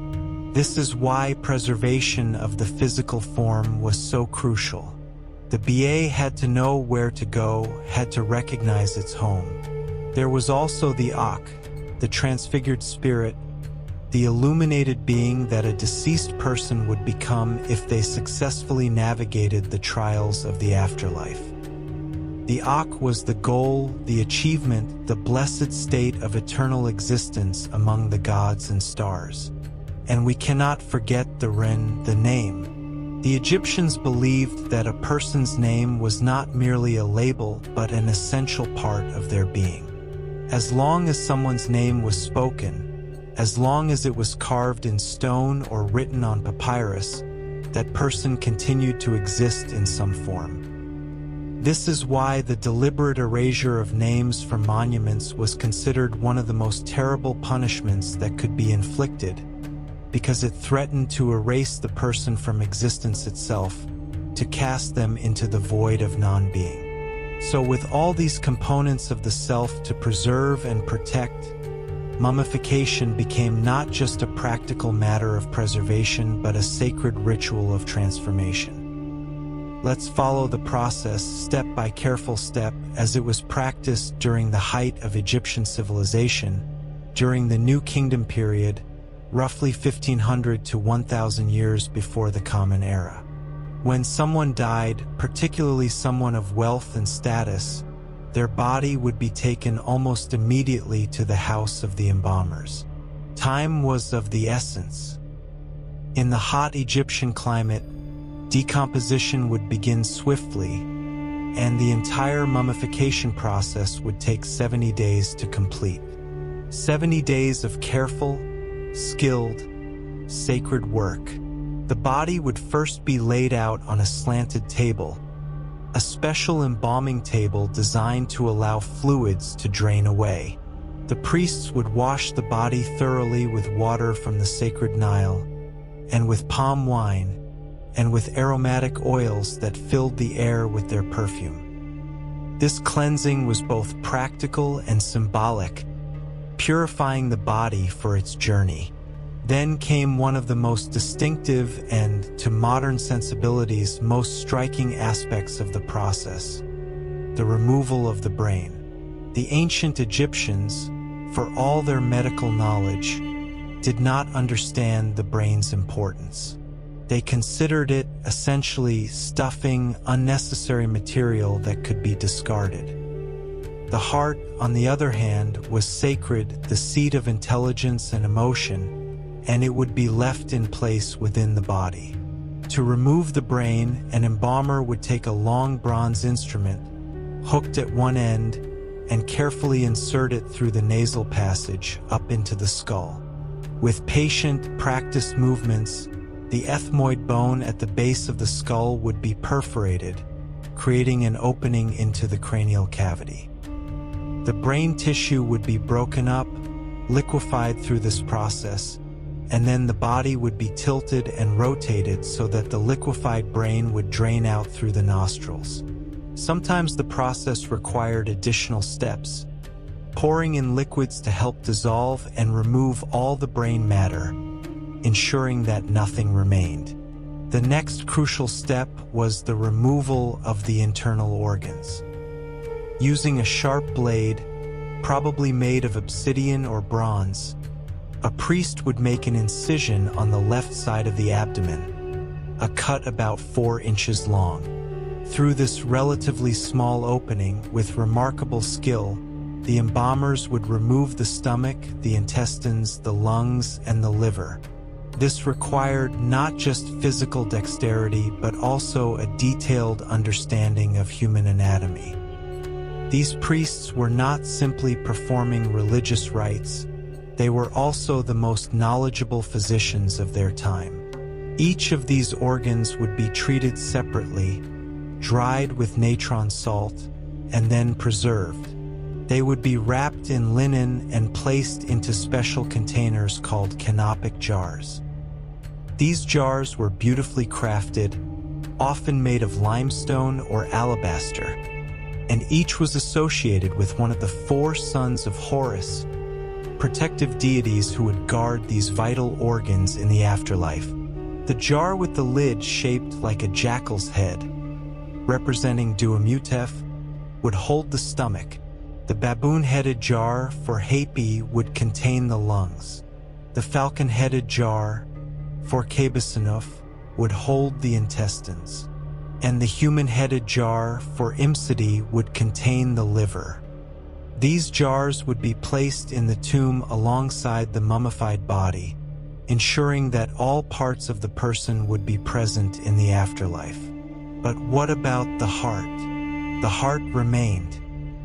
This is why preservation of the physical form was so crucial. The Ba had to know where to go, had to recognize its home. There was also the Ak, the transfigured spirit, the illuminated being that a deceased person would become if they successfully navigated the trials of the afterlife. The Ak was the goal, the achievement, the blessed state of eternal existence among the gods and stars. And we cannot forget the Ren, the name. The Egyptians believed that a person's name was not merely a label but an essential part of their being. As long as someone's name was spoken, as long as it was carved in stone or written on papyrus, that person continued to exist in some form. This is why the deliberate erasure of names from monuments was considered one of the most terrible punishments that could be inflicted, because it threatened to erase the person from existence itself, to cast them into the void of non-being. So with all these components of the self to preserve and protect, mummification became not just a practical matter of preservation but a sacred ritual of transformation. Let's follow the process step by careful step as it was practiced during the height of Egyptian civilization, during the New Kingdom period, roughly 1500 to 1000 years before the Common Era. When someone died, particularly someone of wealth and status, their body would be taken almost immediately to the house of the embalmers. Time was of the essence. In the hot Egyptian climate, decomposition would begin swiftly, and the entire mummification process would take 70 days to complete. 70 days of careful, skilled, sacred work. The body would first be laid out on a slanted table, a special embalming table designed to allow fluids to drain away. The priests would wash the body thoroughly with water from the sacred Nile, and with palm wine, and with aromatic oils that filled the air with their perfume. This cleansing was both practical and symbolic, purifying the body for its journey. Then came one of the most distinctive and, to modern sensibilities, most striking aspects of the process: the removal of the brain. The ancient Egyptians, for all their medical knowledge, did not understand the brain's importance. They considered it essentially stuffing, unnecessary material that could be discarded. The heart, on the other hand, was sacred, the seat of intelligence and emotion, and it would be left in place within the body. To remove the brain, an embalmer would take a long bronze instrument, hooked at one end, and carefully insert it through the nasal passage up into the skull. With patient, practiced movements, the ethmoid bone at the base of the skull would be perforated, creating an opening into the cranial cavity. The brain tissue would be broken up, liquefied through this process, and then the body would be tilted and rotated so that the liquefied brain would drain out through the nostrils. Sometimes the process required additional steps, pouring in liquids to help dissolve and remove all the brain matter, ensuring that nothing remained. The next crucial step was the removal of the internal organs. Using a sharp blade, probably made of obsidian or bronze, a priest would make an incision on the left side of the abdomen, a cut about 4 inches long. Through this relatively small opening, with remarkable skill, the embalmers would remove the stomach, the intestines, the lungs, and the liver. This required not just physical dexterity, but also a detailed understanding of human anatomy. These priests were not simply performing religious rites, they were also the most knowledgeable physicians of their time. Each of these organs would be treated separately, dried with natron salt, and then preserved. They would be wrapped in linen and placed into special containers called canopic jars. These jars were beautifully crafted, often made of limestone or alabaster, and each was associated with one of the 4 sons of Horus, protective deities who would guard these vital organs in the afterlife. The jar with the lid shaped like a jackal's head, representing Duamutef, would hold the stomach. The baboon-headed jar for Hapi would contain the lungs. The falcon-headed jar for Kabesanuf would hold the intestines. And the human-headed jar for Imsidi would contain the liver. These jars would be placed in the tomb alongside the mummified body, ensuring that all parts of the person would be present in the afterlife. But what about the heart? The heart remained.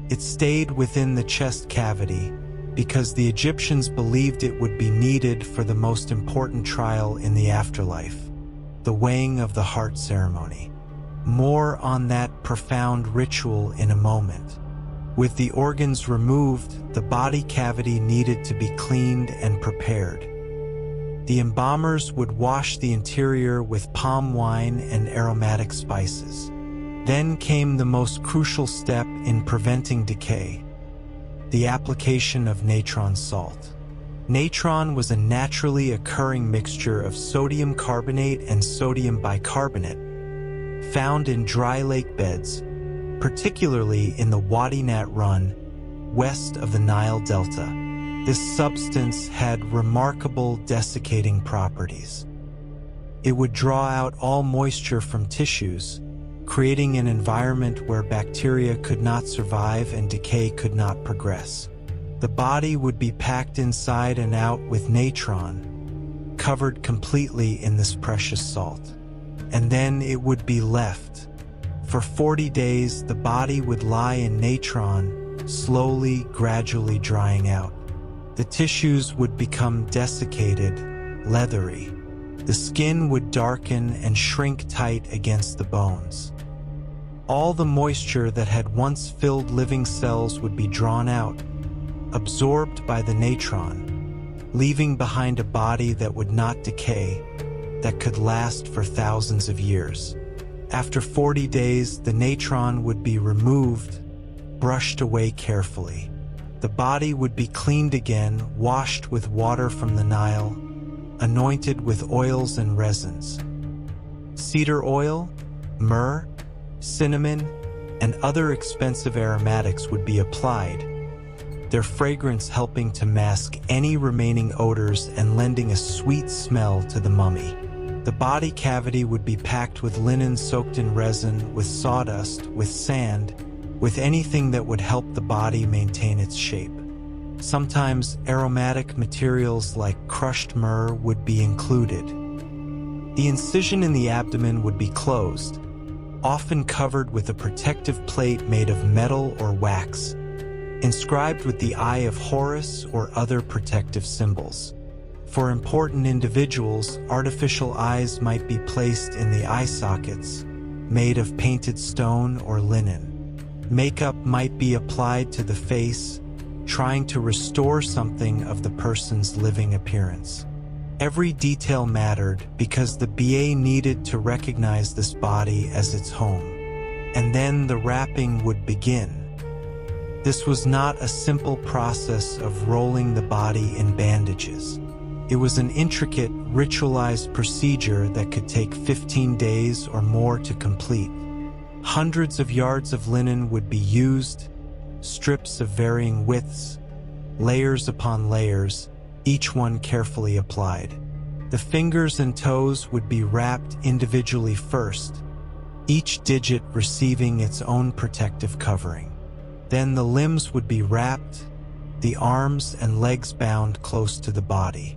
It stayed within the chest cavity because the Egyptians believed it would be needed for the most important trial in the afterlife, the weighing of the heart ceremony. More on that profound ritual in a moment. With the organs removed, the body cavity needed to be cleaned and prepared. The embalmers would wash the interior with palm wine and aromatic spices. Then came the most crucial step in preventing decay: the application of natron salt. Natron was a naturally occurring mixture of sodium carbonate and sodium bicarbonate, found in dry lake beds, particularly in the Wadi Nat Run, west of the Nile Delta. This substance had remarkable desiccating properties. It would draw out all moisture from tissues, creating an environment where bacteria could not survive and decay could not progress. The body would be packed inside and out with natron, covered completely in this precious salt. And then it would be left. For 40 days, the body would lie in natron, slowly, gradually drying out. The tissues would become desiccated, leathery. The skin would darken and shrink tight against the bones. All the moisture that had once filled living cells would be drawn out, absorbed by the natron, leaving behind a body that would not decay, that could last for thousands of years. After 40 days, the natron would be removed, brushed away carefully. The body would be cleaned again, washed with water from the Nile, anointed with oils and resins. Cedar oil, myrrh, cinnamon, and other expensive aromatics would be applied, their fragrance helping to mask any remaining odors and lending a sweet smell to the mummy. The body cavity would be packed with linen soaked in resin, with sawdust, with sand, with anything that would help the body maintain its shape. Sometimes aromatic materials like crushed myrrh would be included. The incision in the abdomen would be closed, often covered with a protective plate made of metal or wax, inscribed with the Eye of Horus or other protective symbols. For important individuals, artificial eyes might be placed in the eye sockets, made of painted stone or linen. Makeup might be applied to the face, trying to restore something of the person's living appearance. Every detail mattered because the BA needed to recognize this body as its home. And then the wrapping would begin. This was not a simple process of rolling the body in bandages. It was an intricate, ritualized procedure that could take 15 days or more to complete. Hundreds of yards of linen would be used, strips of varying widths, layers upon layers, each one carefully applied. The fingers and toes would be wrapped individually first, each digit receiving its own protective covering. Then the limbs would be wrapped, the arms and legs bound close to the body.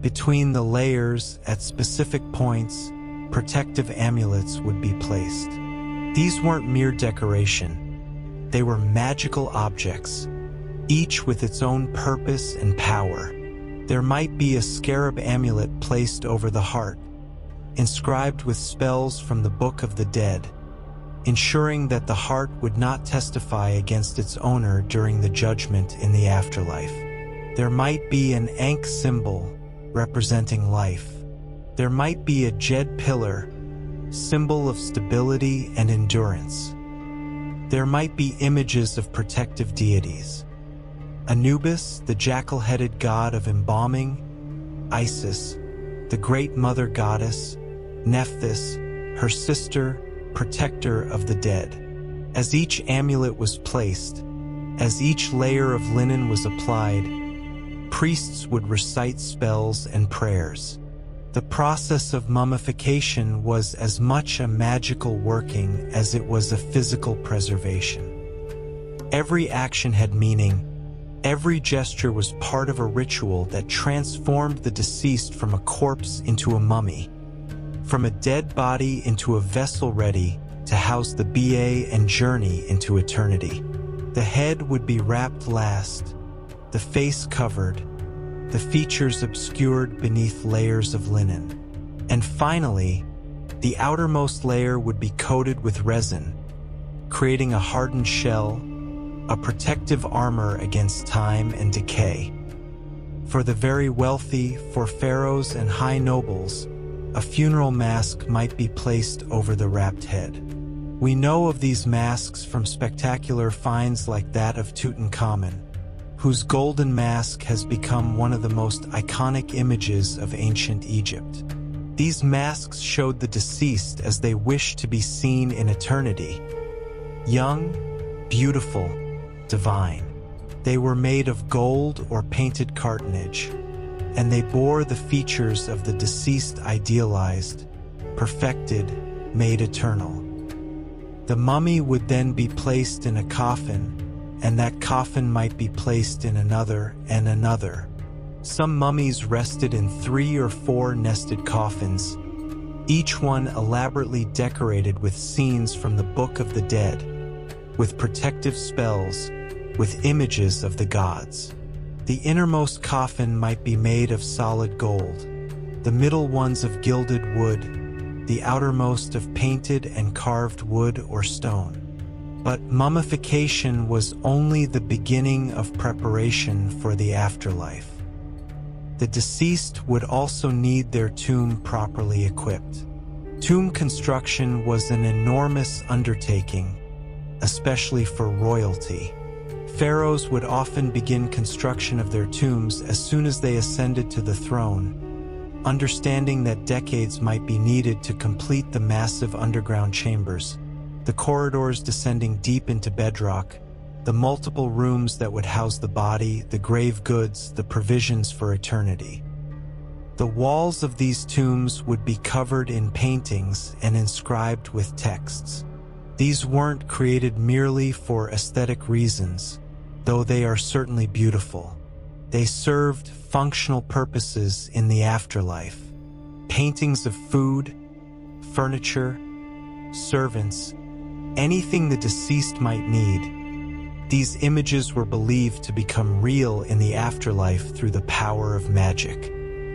Between the layers, at specific points, protective amulets would be placed. These weren't mere decoration. They were magical objects, each with its own purpose and power. There might be a scarab amulet placed over the heart, inscribed with spells from the Book of the Dead, ensuring that the heart would not testify against its owner during the judgment in the afterlife. There might be an Ankh symbol representing life. There might be a Jed pillar, symbol of stability and endurance. There might be images of protective deities. Anubis, the jackal-headed god of embalming, Isis, the great mother goddess, Nephthys, her sister, protector of the dead. As each amulet was placed, as each layer of linen was applied, priests would recite spells and prayers. The process of mummification was as much a magical working as it was a physical preservation. Every action had meaning. Every gesture was part of a ritual that transformed the deceased from a corpse into a mummy, from a dead body into a vessel ready to house the BA and journey into eternity. The head would be wrapped last, the face covered, the features obscured beneath layers of linen. And finally, the outermost layer would be coated with resin, creating a hardened shell, a protective armor against time and decay. For the very wealthy, for pharaohs and high nobles, a funeral mask might be placed over the wrapped head. We know of these masks from spectacular finds like that of Tutankhamun, whose golden mask has become one of the most iconic images of ancient Egypt. These masks showed the deceased as they wished to be seen in eternity. Young, beautiful, divine. They were made of gold or painted cartonnage, and they bore the features of the deceased idealized, perfected, made eternal. The mummy would then be placed in a coffin, and that coffin might be placed in another and another. Some mummies rested in 3 or 4 nested coffins, each one elaborately decorated with scenes from the Book of the Dead, with protective spells, with images of the gods. The innermost coffin might be made of solid gold, the middle ones of gilded wood, the outermost of painted and carved wood or stone. But mummification was only the beginning of preparation for the afterlife. The deceased would also need their tomb properly equipped. Tomb construction was an enormous undertaking, especially for royalty. Pharaohs would often begin construction of their tombs as soon as they ascended to the throne, understanding that decades might be needed to complete the massive underground chambers, the corridors descending deep into bedrock, the multiple rooms that would house the body, the grave goods, the provisions for eternity. The walls of these tombs would be covered in paintings and inscribed with texts. These weren't created merely for aesthetic reasons, though they are certainly beautiful. They served functional purposes in the afterlife. paintings of food, furniture, servants, anything the deceased might need. These images were believed to become real in the afterlife through the power of magic.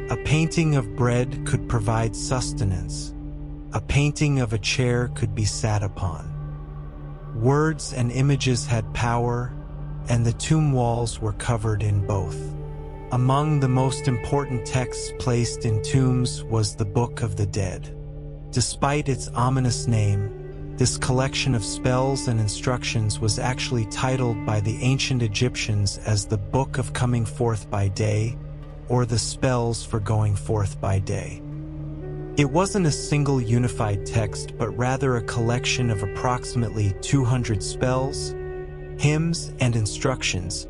A painting of bread could provide sustenance. A painting of a chair could be sat upon. Words and images had power, and the tomb walls were covered in both. Among the most important texts placed in tombs was the Book of the Dead. Despite its ominous name, this collection of spells and instructions was actually titled by the ancient Egyptians as the Book of Coming Forth by Day, or the Spells for Going Forth by Day. It wasn't a single unified text, but rather a collection of approximately 200 spells, hymns, and instructions,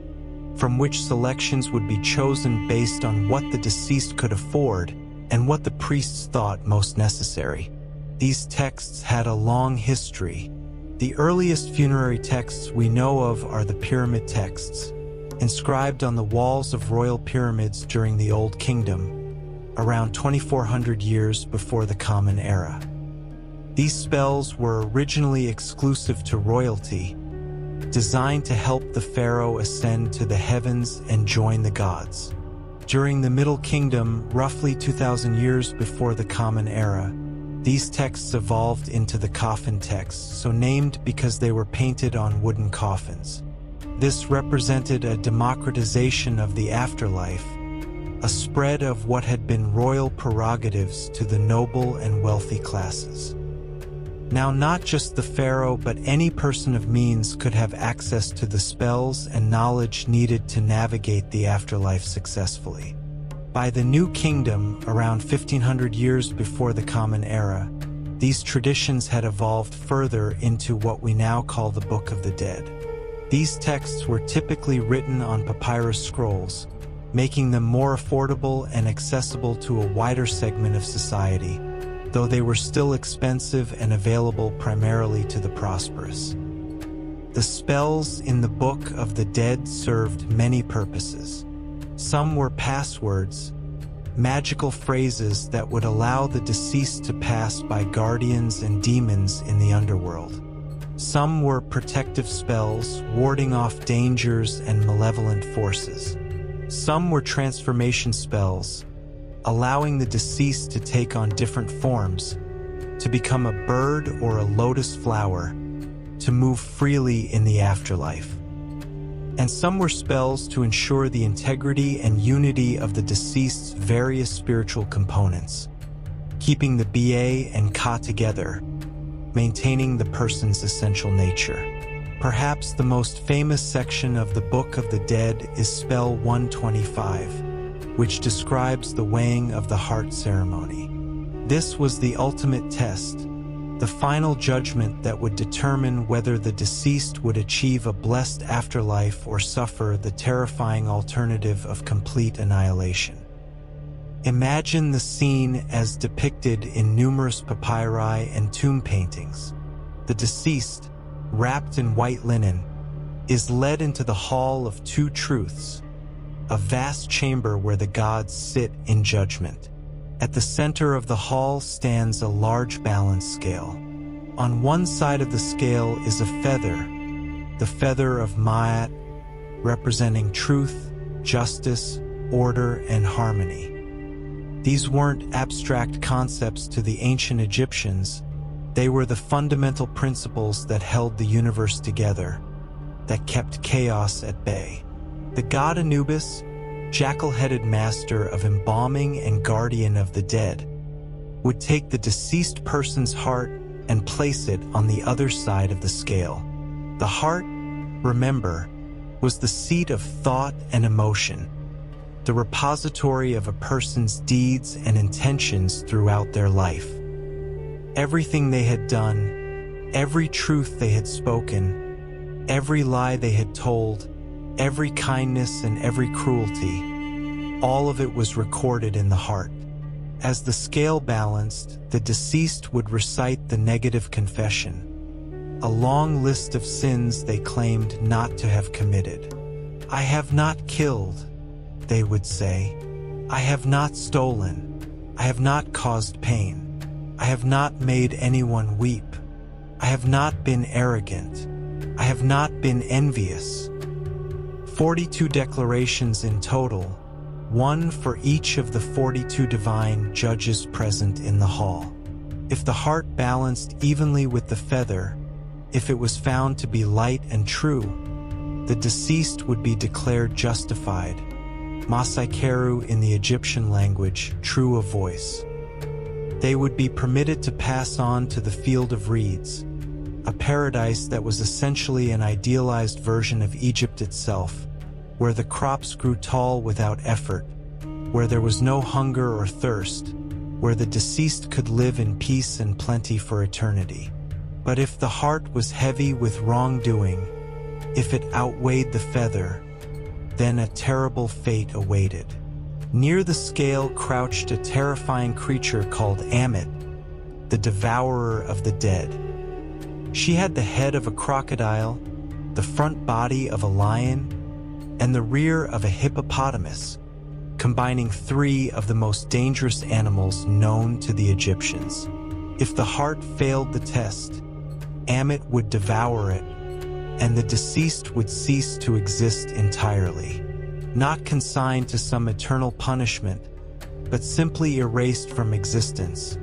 from which selections would be chosen based on what the deceased could afford and what the priests thought most necessary. These texts had a long history. The earliest funerary texts we know of are the pyramid texts, inscribed on the walls of royal pyramids during the Old Kingdom, around 2400 years before the Common Era. These spells were originally exclusive to royalty, designed to help the pharaoh ascend to the heavens and join the gods. During the Middle Kingdom, roughly 2000 years before the Common Era, these texts evolved into the coffin texts, so named because they were painted on wooden coffins. This represented a democratization of the afterlife, a spread of what had been royal prerogatives to the noble and wealthy classes. Now, not just the pharaoh, but any person of means could have access to the spells and knowledge needed to navigate the afterlife successfully. By the New Kingdom, around 1500 years before the Common Era, these traditions had evolved further into what we now call the Book of the Dead. These texts were typically written on papyrus scrolls, making them more affordable and accessible to a wider segment of society, though they were still expensive and available primarily to the prosperous. The spells in the Book of the Dead served many purposes. Some were passwords, magical phrases that would allow the deceased to pass by guardians and demons in the underworld. Some were protective spells, warding off dangers and malevolent forces. Some were transformation spells, allowing the deceased to take on different forms, to become a bird or a lotus flower, to move freely in the afterlife. And some were spells to ensure the integrity and unity of the deceased's various spiritual components, keeping the Ba and Ka together, maintaining the person's essential nature. Perhaps the most famous section of the Book of the Dead is spell 125, which describes the weighing of the heart ceremony. This was the ultimate test, the final judgment that would determine whether the deceased would achieve a blessed afterlife or suffer the terrifying alternative of complete annihilation. Imagine the scene as depicted in numerous papyri and tomb paintings. The deceased, wrapped in white linen, is led into the Hall of Two Truths, a vast chamber where the gods sit in judgment. At the center of the hall stands a large balance scale. On one side of the scale is a feather, the feather of Ma'at, representing truth, justice, order, and harmony. These weren't abstract concepts to the ancient Egyptians. They were the fundamental principles that held the universe together, that kept chaos at bay. The god Anubis, jackal-headed master of embalming and guardian of the dead, would take the deceased person's heart and place it on the other side of the scale. The heart, remember, was the seat of thought and emotion, the repository of a person's deeds and intentions throughout their life. Everything they had done, every truth they had spoken, every lie they had told, every kindness and every cruelty, all of it was recorded in the heart. As the scale balanced, the deceased would recite the negative confession, a long list of sins they claimed not to have committed. "I have not killed," they would say. "I have not stolen. I have not caused pain. I have not made anyone weep. I have not been arrogant. I have not been envious. 42 declarations in total, one for each of the 42 divine judges present in the hall. If the heart balanced evenly with the feather, if it was found to be light and true, the deceased would be declared justified, Masaikeru in the Egyptian language, true of voice. They would be permitted to pass on to the field of reeds, a paradise that was essentially an idealized version of Egypt itself, where the crops grew tall without effort, where there was no hunger or thirst, where the deceased could live in peace and plenty for eternity. But if the heart was heavy with wrongdoing, if it outweighed the feather, then a terrible fate awaited. Near the scale crouched a terrifying creature called Amit, the devourer of the dead. She had the head of a crocodile, the front body of a lion, and the rear of a hippopotamus, combining three of the most dangerous animals known to the Egyptians. If the heart failed the test, Amit would devour it, and the deceased would cease to exist entirely, not consigned to some eternal punishment, but simply erased from existence,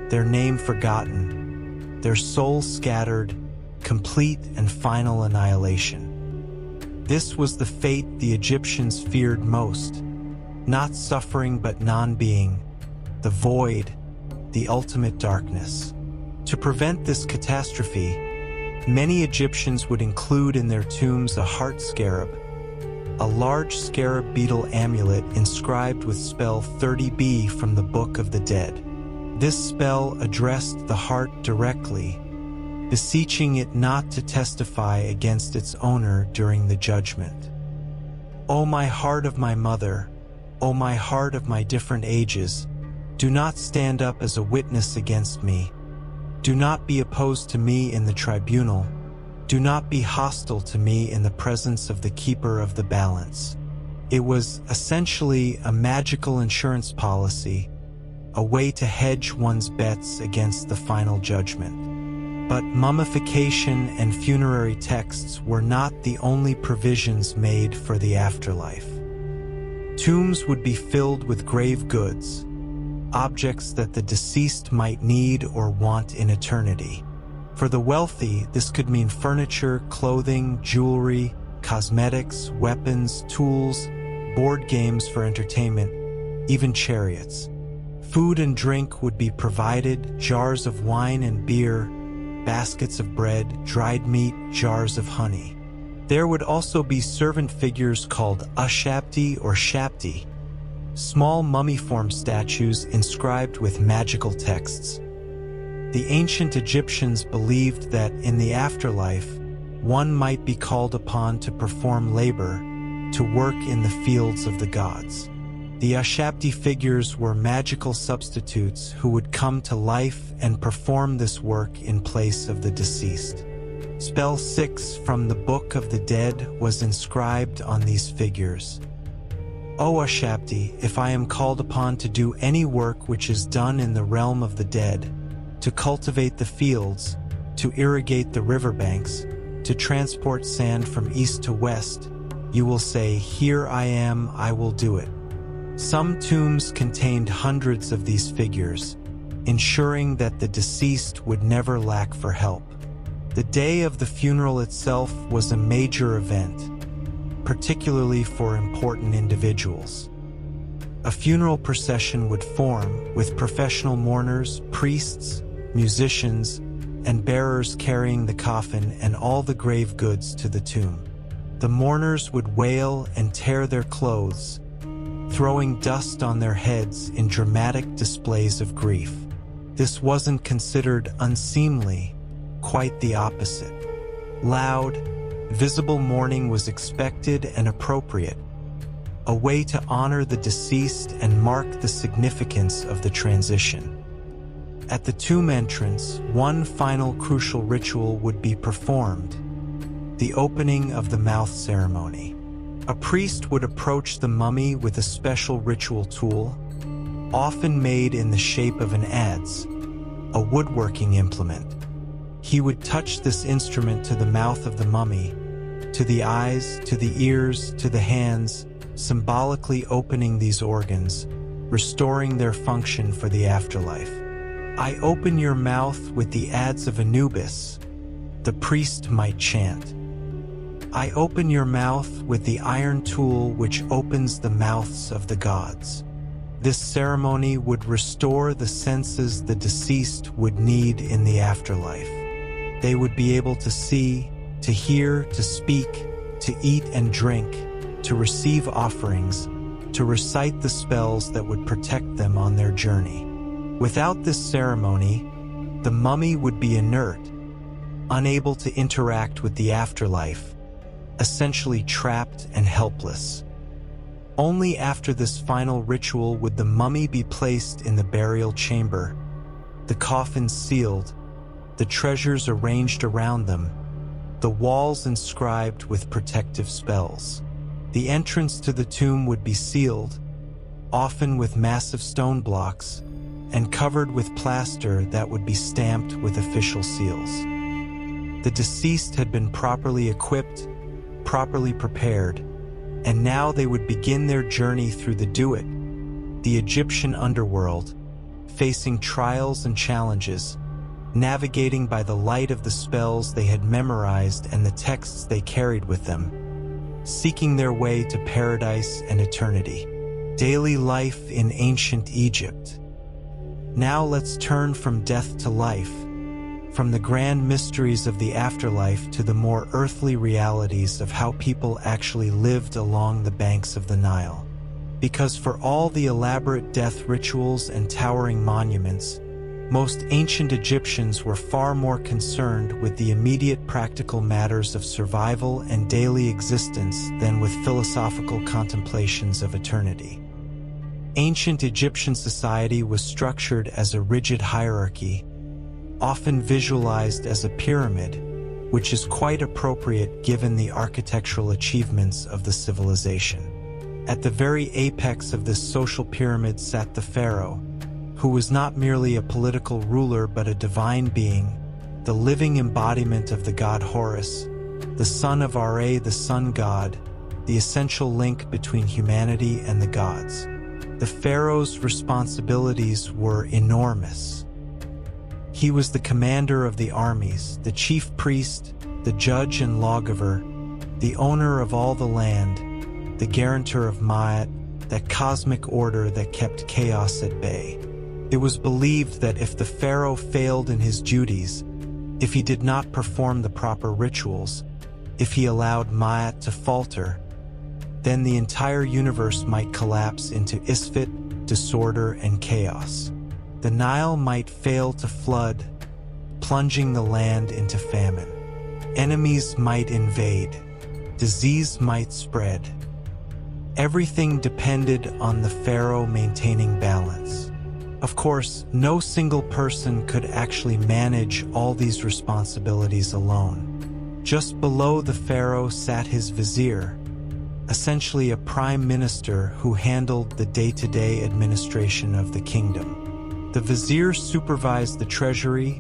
their name forgotten, their soul scattered, complete and final annihilation. This was the fate the Egyptians feared most, not suffering but non-being, the void, the ultimate darkness. To prevent this catastrophe, many Egyptians would include in their tombs a heart scarab, a large scarab beetle amulet inscribed with spell 30b from the Book of the Dead. This spell addressed the heart directly, beseeching it not to testify against its owner during the judgment. O my heart of my mother, O my heart of my different ages, do not stand up as a witness against me. Do not be opposed to me in the tribunal. Do not be hostile to me in the presence of the keeper of the balance. It was essentially a magical insurance policy, a way to hedge one's bets against the final judgment. But mummification and funerary texts were not the only provisions made for the afterlife. Tombs would be filled with grave goods, objects that the deceased might need or want in eternity. For the wealthy, this could mean furniture, clothing, jewelry, cosmetics, weapons, tools, board games for entertainment, even chariots. Food and drink would be provided, jars of wine and beer, baskets of bread, dried meat, jars of honey. There would also be servant figures called Ushabti or Shapti, small mummy-form statues inscribed with magical texts. The ancient Egyptians believed that in the afterlife, one might be called upon to perform labor, to work in the fields of the gods. The Ushabti figures were magical substitutes who would come to life and perform this work in place of the deceased. Spell 6 from the Book of the Dead was inscribed on these figures. O Ushabti, if I am called upon to do any work which is done in the realm of the dead, to cultivate the fields, to irrigate the riverbanks, to transport sand from east to west, you will say, "Here I am, I will do it." Some tombs contained hundreds of these figures, ensuring that the deceased would never lack for help. The day of the funeral itself was a major event, particularly for important individuals. A funeral procession would form, with professional mourners, priests, musicians, and bearers carrying the coffin and all the grave goods to the tomb. The mourners would wail and tear their clothes, throwing dust on their heads in dramatic displays of grief. This wasn't considered unseemly, quite the opposite. Loud, visible mourning was expected and appropriate, a way to honor the deceased and mark the significance of the transition. At the tomb entrance, one final crucial ritual would be performed, the opening of the mouth ceremony. A priest would approach the mummy with a special ritual tool, often made in the shape of an adze, a woodworking implement. He would touch this instrument to the mouth of the mummy, to the eyes, to the ears, to the hands, symbolically opening these organs, restoring their function for the afterlife. "I open your mouth with the adze of Anubis," the priest might chant. "I open your mouth with the iron tool which opens the mouths of the gods." This ceremony would restore the senses the deceased would need in the afterlife. They would be able to see, to hear, to speak, to eat and drink, to receive offerings, to recite the spells that would protect them on their journey. Without this ceremony, the mummy would be inert, unable to interact with the afterlife, essentially trapped and helpless. Only after this final ritual would the mummy be placed in the burial chamber, the coffin sealed, the treasures arranged around them, the walls inscribed with protective spells. The entrance to the tomb would be sealed, often with massive stone blocks, and covered with plaster that would be stamped with official seals. The deceased had been properly equipped, properly prepared, and now they would begin their journey through the Duat, the Egyptian underworld, facing trials and challenges, navigating by the light of the spells they had memorized and the texts they carried with them, seeking their way to paradise and eternity. Daily life in ancient Egypt. Now let's turn from death to life, from the grand mysteries of the afterlife to the more earthly realities of how people actually lived along the banks of the Nile. Because for all the elaborate death rituals and towering monuments, most ancient Egyptians were far more concerned with the immediate practical matters of survival and daily existence than with philosophical contemplations of eternity. Ancient Egyptian society was structured as a rigid hierarchy, often visualized as a pyramid, which is quite appropriate given the architectural achievements of the civilization. At the very apex of this social pyramid sat the pharaoh, who was not merely a political ruler but a divine being, the living embodiment of the god Horus, the son of Ra, the sun god, the essential link between humanity and the gods. The pharaoh's responsibilities were enormous. He was the commander of the armies, the chief priest, the judge and lawgiver, the owner of all the land, the guarantor of Ma'at, that cosmic order that kept chaos at bay. It was believed that if the pharaoh failed in his duties, if he did not perform the proper rituals, if he allowed Ma'at to falter, then the entire universe might collapse into isfit, disorder, and chaos. The Nile might fail to flood, plunging the land into famine. Enemies might invade. Disease might spread. Everything depended on the pharaoh maintaining balance. Of course, no single person could actually manage all these responsibilities alone. Just below the pharaoh sat his vizier, essentially a prime minister who handled the day-to-day administration of the kingdom. The vizier supervised the treasury,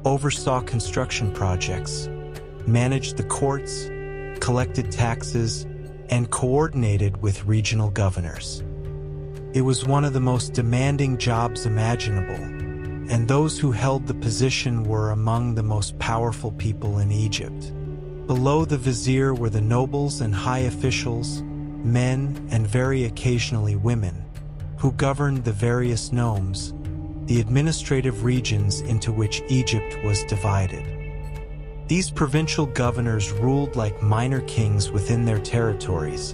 oversaw construction projects, managed the courts, collected taxes, and coordinated with regional governors. It was one of the most demanding jobs imaginable, and those who held the position were among the most powerful people in Egypt. Below the vizier were the nobles and high officials, men and very occasionally women, who governed the various nomes, the administrative regions into which Egypt was divided. These provincial governors ruled like minor kings within their territories,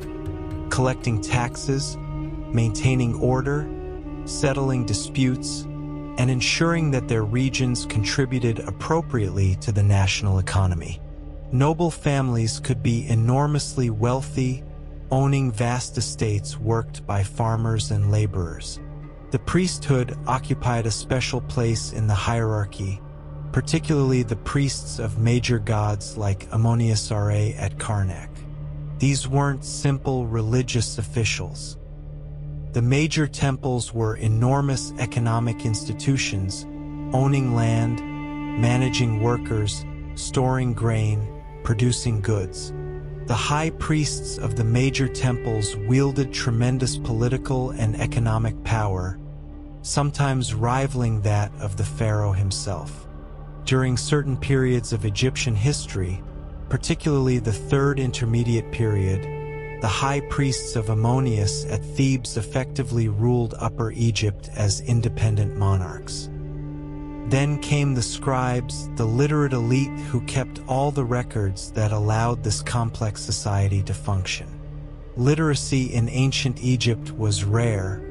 collecting taxes, maintaining order, settling disputes, and ensuring that their regions contributed appropriately to the national economy. Noble families could be enormously wealthy, owning vast estates worked by farmers and laborers. The priesthood occupied a special place in the hierarchy, particularly the priests of major gods like Ammonius-Ra at Karnak. These weren't simple religious officials. The major temples were enormous economic institutions, owning land, managing workers, storing grain, producing goods. The high priests of the major temples wielded tremendous political and economic power, sometimes rivaling that of the pharaoh himself. During certain periods of Egyptian history, particularly the Third Intermediate Period, the high priests of Ammonius at Thebes effectively ruled Upper Egypt as independent monarchs. Then came the scribes, the literate elite who kept all the records that allowed this complex society to function. Literacy in ancient Egypt was rare,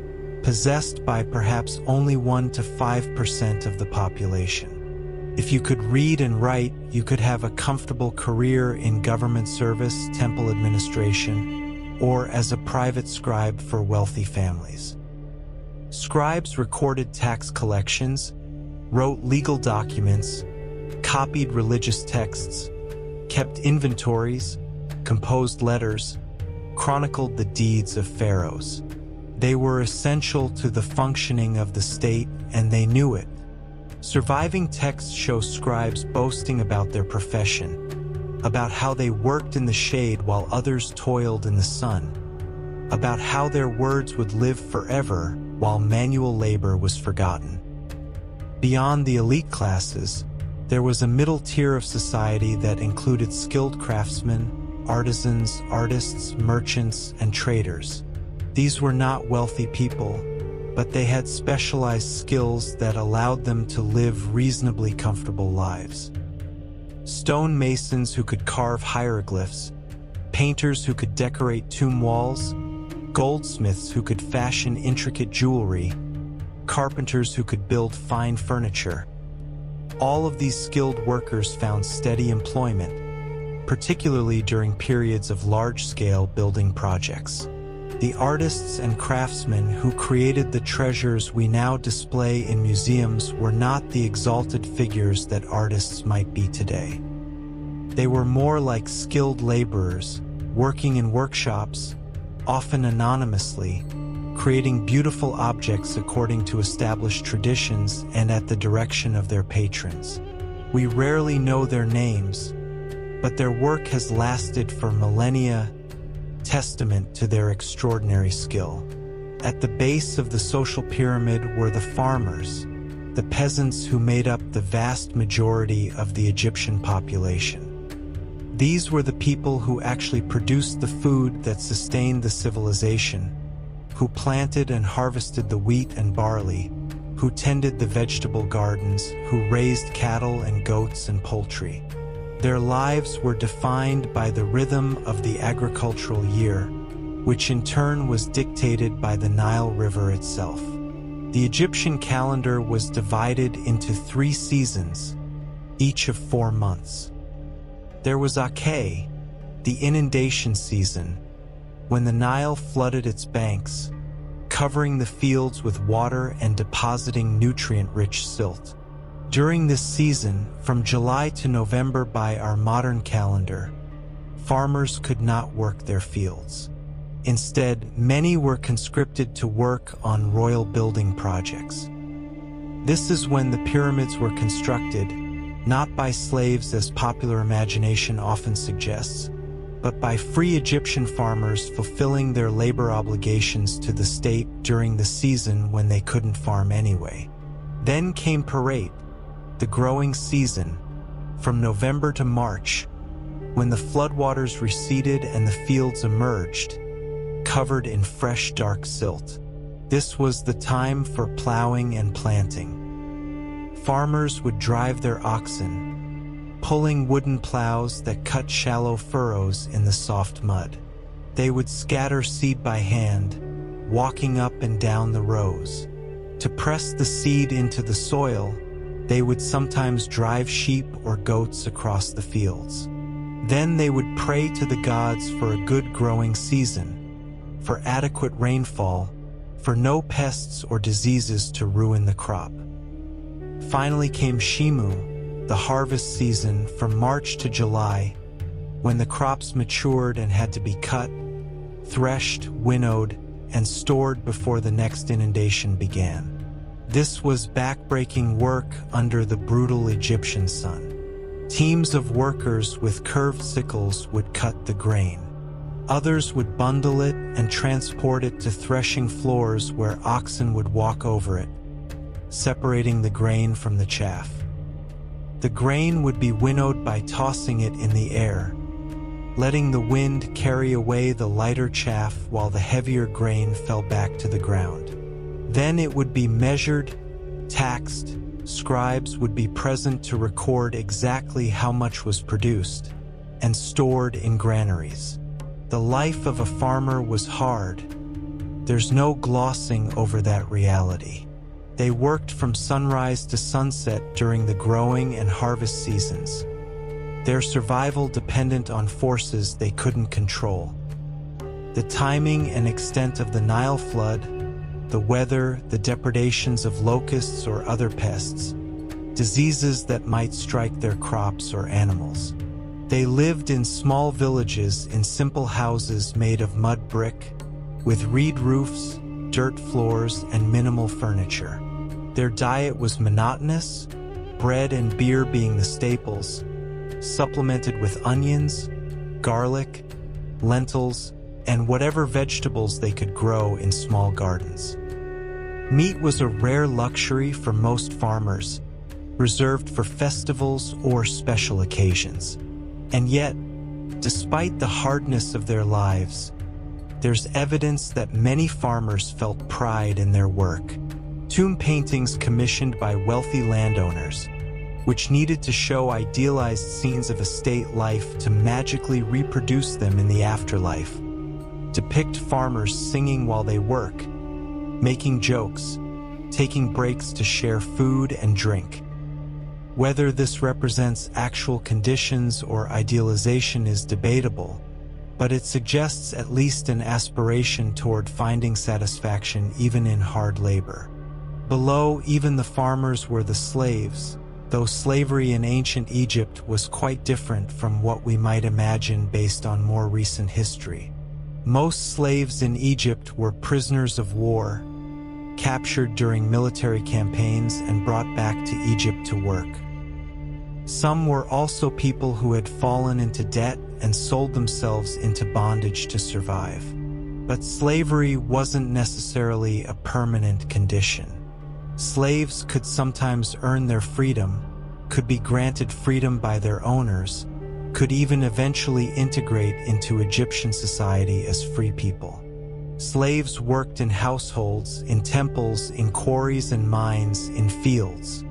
possessed by perhaps only 1 to 5% of the population. If you could read and write, you could have a comfortable career in government service, temple administration, or as a private scribe for wealthy families. Scribes recorded tax collections, wrote legal documents, copied religious texts, kept inventories, composed letters, chronicled the deeds of pharaohs. They were essential to the functioning of the state, and they knew it. Surviving texts show scribes boasting about their profession, about how they worked in the shade while others toiled in the sun, about how their words would live forever while manual labor was forgotten. Beyond the elite classes, there was a middle tier of society that included skilled craftsmen, artisans, artists, merchants, and traders. These were not wealthy people, but they had specialized skills that allowed them to live reasonably comfortable lives. Stone masons who could carve hieroglyphs, painters who could decorate tomb walls, goldsmiths who could fashion intricate jewelry, carpenters who could build fine furniture. All of these skilled workers found steady employment, particularly during periods of large-scale building projects. The artists and craftsmen who created the treasures we now display in museums were not the exalted figures that artists might be today. They were more like skilled laborers, working in workshops, often anonymously, creating beautiful objects according to established traditions and at the direction of their patrons. We rarely know their names, but their work has lasted for millennia, testament to their extraordinary skill. At the base of the social pyramid were the farmers, the peasants who made up the vast majority of the Egyptian population. These were the people who actually produced the food that sustained the civilization, who planted and harvested the wheat and barley, who tended the vegetable gardens, who raised cattle and goats and poultry. Their lives were defined by the rhythm of the agricultural year, which in turn was dictated by the Nile River itself. The Egyptian calendar was divided into 3 seasons, each of 4 months. There was Ake, the inundation season, when the Nile flooded its banks, covering the fields with water and depositing nutrient-rich silt. During this season, from July to November by our modern calendar, farmers could not work their fields. Instead, many were conscripted to work on royal building projects. This is when the pyramids were constructed, not by slaves as popular imagination often suggests, but by free Egyptian farmers fulfilling their labor obligations to the state during the season when they couldn't farm anyway. Then came Parade, the growing season, from November to March, when the floodwaters receded and the fields emerged, covered in fresh dark silt. This was the time for plowing and planting. Farmers would drive their oxen, pulling wooden plows that cut shallow furrows in the soft mud. They would scatter seed by hand, walking up and down the rows. To press the seed into the soil, they would sometimes drive sheep or goats across the fields. Then they would pray to the gods for a good growing season, for adequate rainfall, for no pests or diseases to ruin the crop. Finally came Shimu, the harvest season from March to July, when the crops matured and had to be cut, threshed, winnowed, and stored before the next inundation began. This was backbreaking work under the brutal Egyptian sun. Teams of workers with curved sickles would cut the grain. Others would bundle it and transport it to threshing floors where oxen would walk over it, separating the grain from the chaff. The grain would be winnowed by tossing it in the air, letting the wind carry away the lighter chaff while the heavier grain fell back to the ground. Then it would be measured, taxed. Scribes would be present to record exactly how much was produced, and stored in granaries. The life of a farmer was hard. There's no glossing over that reality. They worked from sunrise to sunset during the growing and harvest seasons. Their survival depended on forces they couldn't control. The timing and extent of the Nile flood, the weather, the depredations of locusts or other pests, diseases that might strike their crops or animals. They lived in small villages in simple houses made of mud brick, with reed roofs, dirt floors, and minimal furniture. Their diet was monotonous, bread and beer being the staples, supplemented with onions, garlic, lentils, and whatever vegetables they could grow in small gardens. Meat was a rare luxury for most farmers, reserved for festivals or special occasions. And yet, despite the hardness of their lives, there's evidence that many farmers felt pride in their work. Tomb paintings commissioned by wealthy landowners, which needed to show idealized scenes of estate life to magically reproduce them in the afterlife, depict farmers singing while they work, making jokes, taking breaks to share food and drink. Whether this represents actual conditions or idealization is debatable, but it suggests at least an aspiration toward finding satisfaction even in hard labor. Below, even the farmers were the slaves, though slavery in ancient Egypt was quite different from what we might imagine based on more recent history. Most slaves in Egypt were prisoners of war, captured during military campaigns and brought back to Egypt to work. Some were also people who had fallen into debt and sold themselves into bondage to survive. But slavery wasn't necessarily a permanent condition. Slaves could sometimes earn their freedom, could be granted freedom by their owners, could even eventually integrate into Egyptian society as free people. Slaves worked in households, in temples, in quarries and mines, in fields.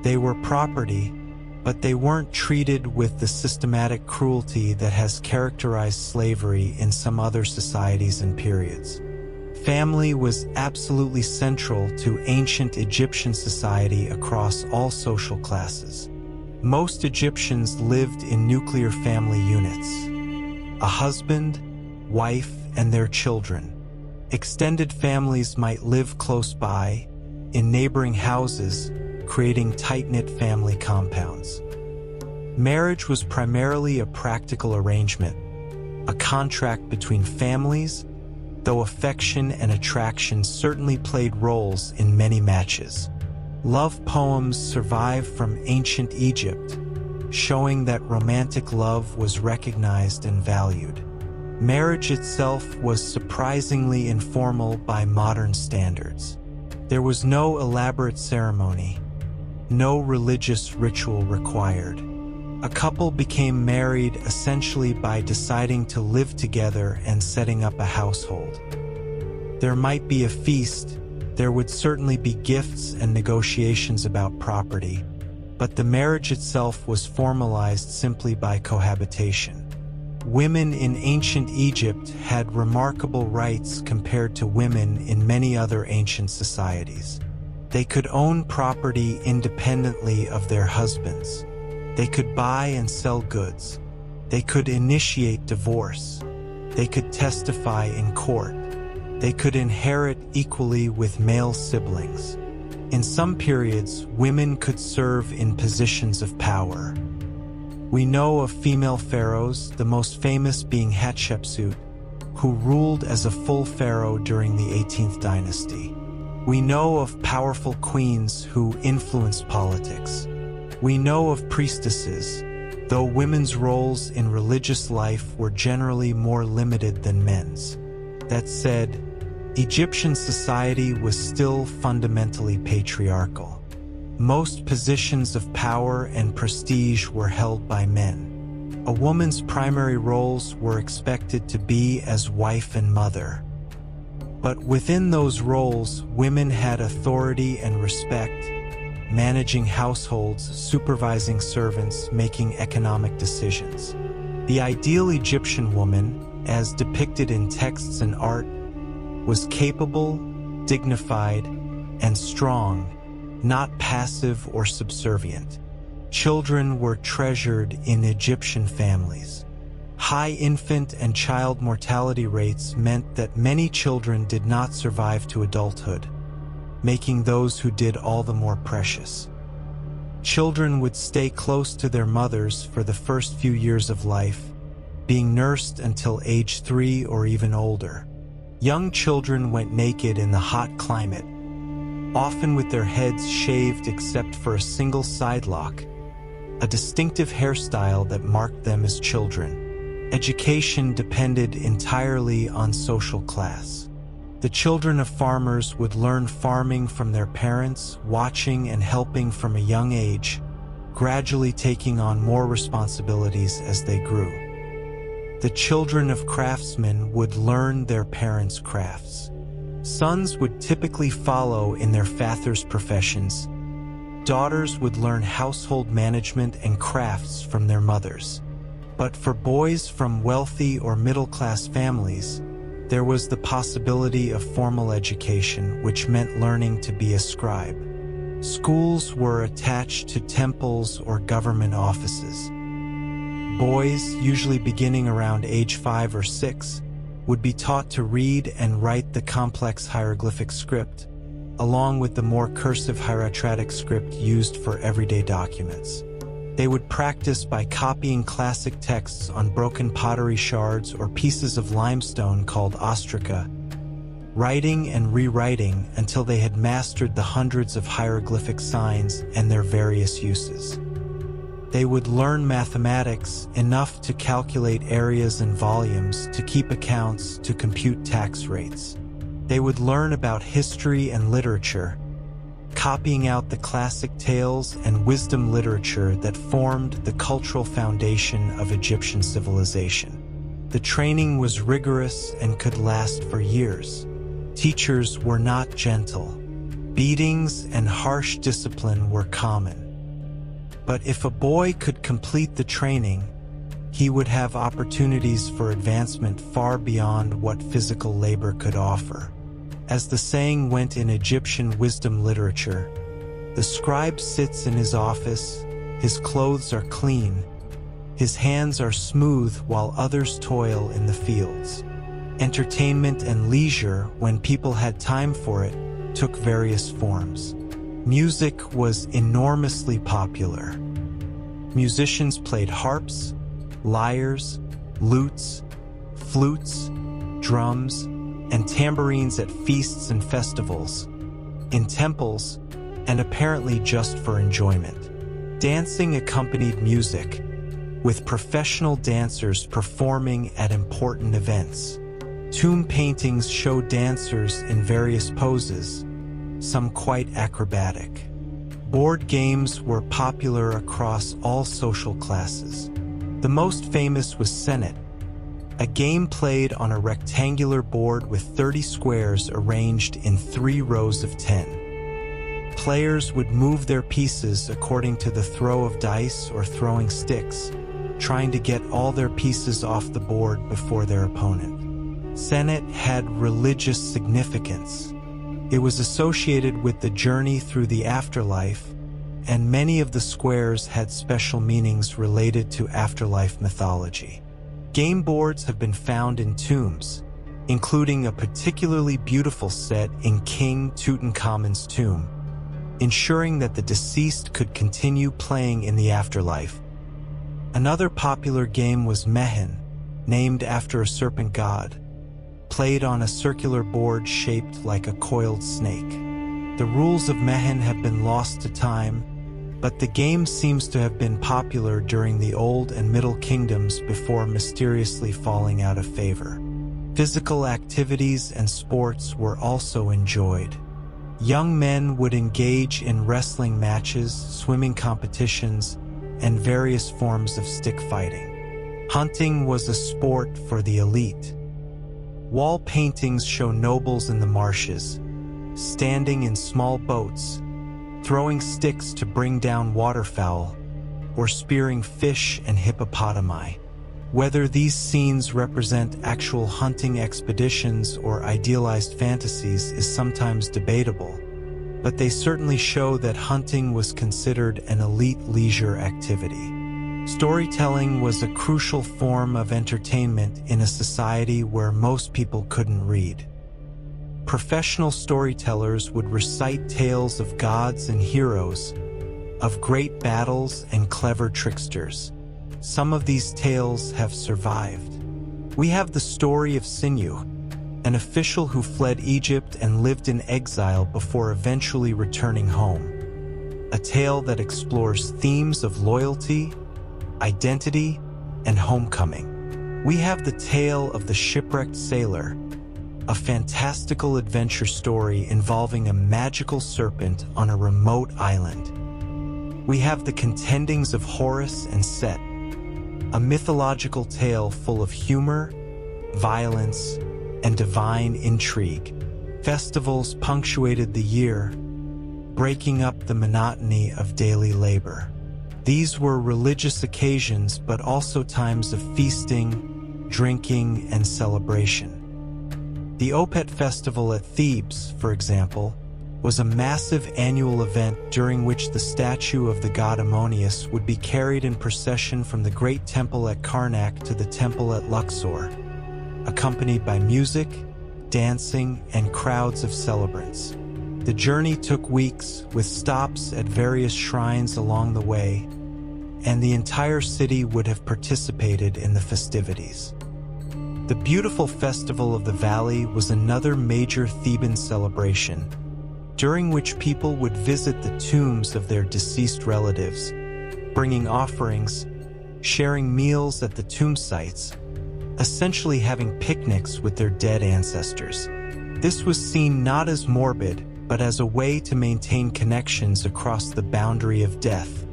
They were property, but they weren't treated with the systematic cruelty that has characterized slavery in some other societies and periods. Family was absolutely central to ancient Egyptian society across all social classes. Most Egyptians lived in nuclear family units: a husband, wife, and their children. Extended families might live close by, in neighboring houses, creating tight-knit family compounds. Marriage was primarily a practical arrangement, a contract between families, though affection and attraction certainly played roles in many matches. Love poems survive from ancient Egypt, showing that romantic love was recognized and valued. Marriage itself was surprisingly informal by modern standards. There was no elaborate ceremony, no religious ritual required. A couple became married essentially by deciding to live together and setting up a household. There might be a feast, there would certainly be gifts and negotiations about property, but the marriage itself was formalized simply by cohabitation. Women in ancient Egypt had remarkable rights compared to women in many other ancient societies. They could own property independently of their husbands. They could buy and sell goods. They could initiate divorce. They could testify in court. They could inherit equally with male siblings. In some periods, women could serve in positions of power. We know of female pharaohs, the most famous being Hatshepsut, who ruled as a full pharaoh during the 18th dynasty. We know of powerful queens who influenced politics. We know of priestesses, though women's roles in religious life were generally more limited than men's. That said, Egyptian society was still fundamentally patriarchal. Most positions of power and prestige were held by men. A woman's primary roles were expected to be as wife and mother. But within those roles, women had authority and respect, managing households, supervising servants, making economic decisions. The ideal Egyptian woman, as depicted in texts and art, was capable, dignified, and strong, not passive or subservient. Children were treasured in Egyptian families. High infant and child mortality rates meant that many children did not survive to adulthood, making those who did all the more precious. Children would stay close to their mothers for the first few years of life, being nursed until age 3 or even older. Young children went naked in the hot climate, often with their heads shaved except for a single sidelock, a distinctive hairstyle that marked them as children. Education depended entirely on social class. The children of farmers would learn farming from their parents, watching and helping from a young age, gradually taking on more responsibilities as they grew. The children of craftsmen would learn their parents' crafts. Sons would typically follow in their fathers' professions. Daughters would learn household management and crafts from their mothers. But for boys from wealthy or middle-class families, there was the possibility of formal education, which meant learning to be a scribe. Schools were attached to temples or government offices. Boys, usually beginning around age 5 or 6, would be taught to read and write the complex hieroglyphic script, along with the more cursive hieratic script used for everyday documents. They would practice by copying classic texts on broken pottery shards or pieces of limestone called ostraca, writing and rewriting until they had mastered the hundreds of hieroglyphic signs and their various uses. They would learn mathematics, enough to calculate areas and volumes, to keep accounts, to compute tax rates. They would learn about history and literature, copying out the classic tales and wisdom literature that formed the cultural foundation of Egyptian civilization. The training was rigorous and could last for years. Teachers were not gentle. Beatings and harsh discipline were common. But if a boy could complete the training, he would have opportunities for advancement far beyond what physical labor could offer. As the saying went in Egyptian wisdom literature, the scribe sits in his office, his clothes are clean, his hands are smooth while others toil in the fields. Entertainment and leisure, when people had time for it, took various forms. Music was enormously popular. Musicians played harps, lyres, lutes, flutes, drums, and tambourines at feasts and festivals, in temples, and apparently just for enjoyment. Dancing accompanied music, with professional dancers performing at important events. Tomb paintings show dancers in various poses, some quite acrobatic. Board games were popular across all social classes. The most famous was Senet, a game played on a rectangular board with 30 squares arranged in 3 rows of 10. Players would move their pieces according to the throw of dice or throwing sticks, trying to get all their pieces off the board before their opponent. Senet had religious significance. It was associated with the journey through the afterlife, and many of the squares had special meanings related to afterlife mythology. Game boards have been found in tombs, including a particularly beautiful set in King Tutankhamun's tomb, ensuring that the deceased could continue playing in the afterlife. Another popular game was Mehen, named after a serpent god. played on a circular board shaped like a coiled snake. The rules of Mehen have been lost to time, but the game seems to have been popular during the Old and Middle Kingdoms before mysteriously falling out of favor. Physical activities and sports were also enjoyed. Young men would engage in wrestling matches, swimming competitions, and various forms of stick fighting. Hunting was a sport for the elite. Wall paintings show nobles in the marshes, standing in small boats, throwing sticks to bring down waterfowl, or spearing fish and hippopotami. Whether these scenes represent actual hunting expeditions or idealized fantasies is sometimes debatable, but they certainly show that hunting was considered an elite leisure activity. Storytelling was a crucial form of entertainment in a society where most people couldn't read. Professional storytellers would recite tales of gods and heroes, of great battles and clever tricksters. Some of these tales have survived. We have the story of Sinew, an official who fled Egypt and lived in exile before eventually returning home. A tale that explores themes of loyalty, identity, and homecoming. We have the tale of the shipwrecked sailor, a fantastical adventure story involving a magical serpent on a remote island. We have the contendings of Horus and Set, a mythological tale full of humor, violence, and divine intrigue. Festivals punctuated the year, breaking up the monotony of daily labor. These were religious occasions, but also times of feasting, drinking, and celebration. The Opet festival at Thebes, for example, was a massive annual event during which the statue of the god Ammonius would be carried in procession from the great temple at Karnak to the temple at Luxor, accompanied by music, dancing, and crowds of celebrants. The journey took weeks, with stops at various shrines along the way, and the entire city would have participated in the festivities. The beautiful festival of the valley was another major Theban celebration, during which people would visit the tombs of their deceased relatives, bringing offerings, sharing meals at the tomb sites, essentially having picnics with their dead ancestors. This was seen not as morbid, but as a way to maintain connections across the boundary of death,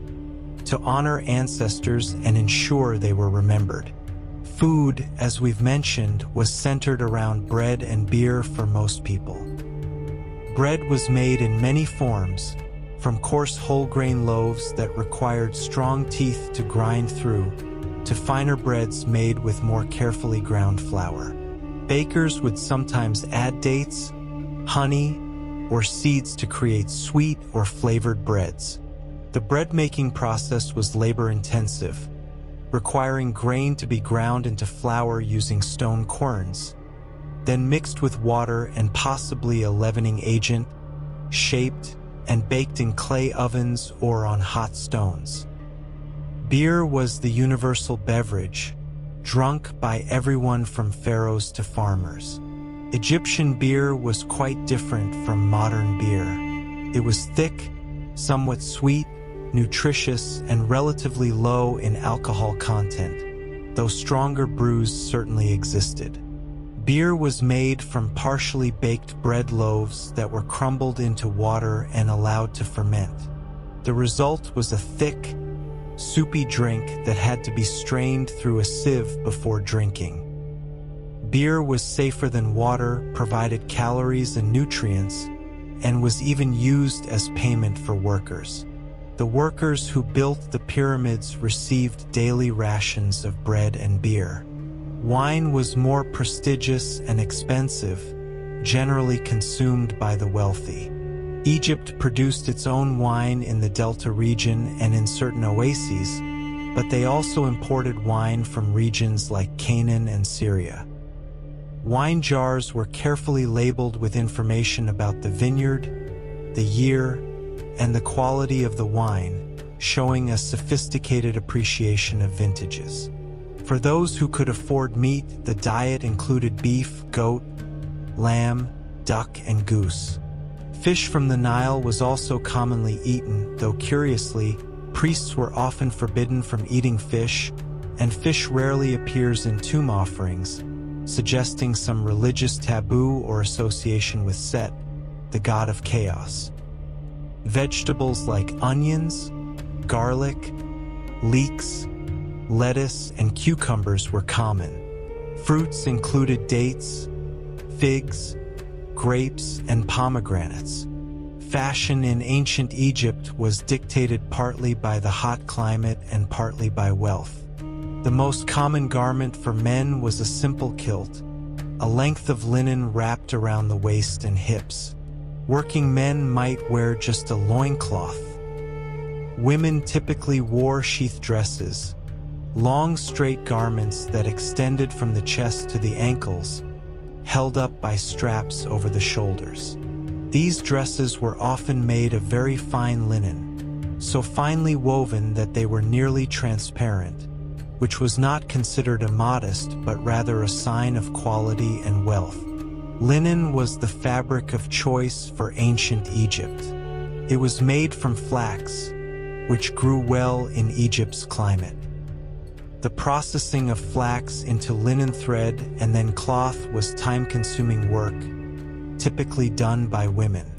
to honor ancestors and ensure they were remembered. Food, as we've mentioned, was centered around bread and beer for most people. Bread was made in many forms, from coarse whole-grain loaves that required strong teeth to grind through, to finer breads made with more carefully ground flour. Bakers would sometimes add dates, honey, or seeds to create sweet or flavored breads. The bread-making process was labor-intensive, requiring grain to be ground into flour using stone querns, then mixed with water and possibly a leavening agent, shaped and baked in clay ovens or on hot stones. Beer was the universal beverage, drunk by everyone from pharaohs to farmers. Egyptian beer was quite different from modern beer. It was thick, somewhat sweet, nutritious, and relatively low in alcohol content, though stronger brews certainly existed. Beer was made from partially baked bread loaves that were crumbled into water and allowed to ferment. The result was a thick, soupy drink that had to be strained through a sieve before drinking. Beer was safer than water, provided calories and nutrients, and was even used as payment for workers. The workers who built the pyramids received daily rations of bread and beer. Wine was more prestigious and expensive, generally consumed by the wealthy. Egypt produced its own wine in the Delta region and in certain oases, but they also imported wine from regions like Canaan and Syria. Wine jars were carefully labeled with information about the vineyard, the year, and the quality of the wine, showing a sophisticated appreciation of vintages. For those who could afford meat, the diet included beef, goat, lamb, duck, and goose. Fish from the Nile was also commonly eaten, though curiously, priests were often forbidden from eating fish, and fish rarely appears in tomb offerings, suggesting some religious taboo or association with Set, the god of chaos. Vegetables like onions, garlic, leeks, lettuce, and cucumbers were common. Fruits included dates, figs, grapes, and pomegranates. Fashion in ancient Egypt was dictated partly by the hot climate and partly by wealth. The most common garment for men was a simple kilt, a length of linen wrapped around the waist and hips. Working men might wear just a loincloth. Women typically wore sheath dresses, long straight garments that extended from the chest to the ankles, held up by straps over the shoulders. These dresses were often made of very fine linen, so finely woven that they were nearly transparent, which was not considered immodest but rather a sign of quality and wealth. Linen was the fabric of choice for ancient Egypt. It was made from flax, which grew well in Egypt's climate. The processing of flax into linen thread and then cloth was time-consuming work, typically done by women.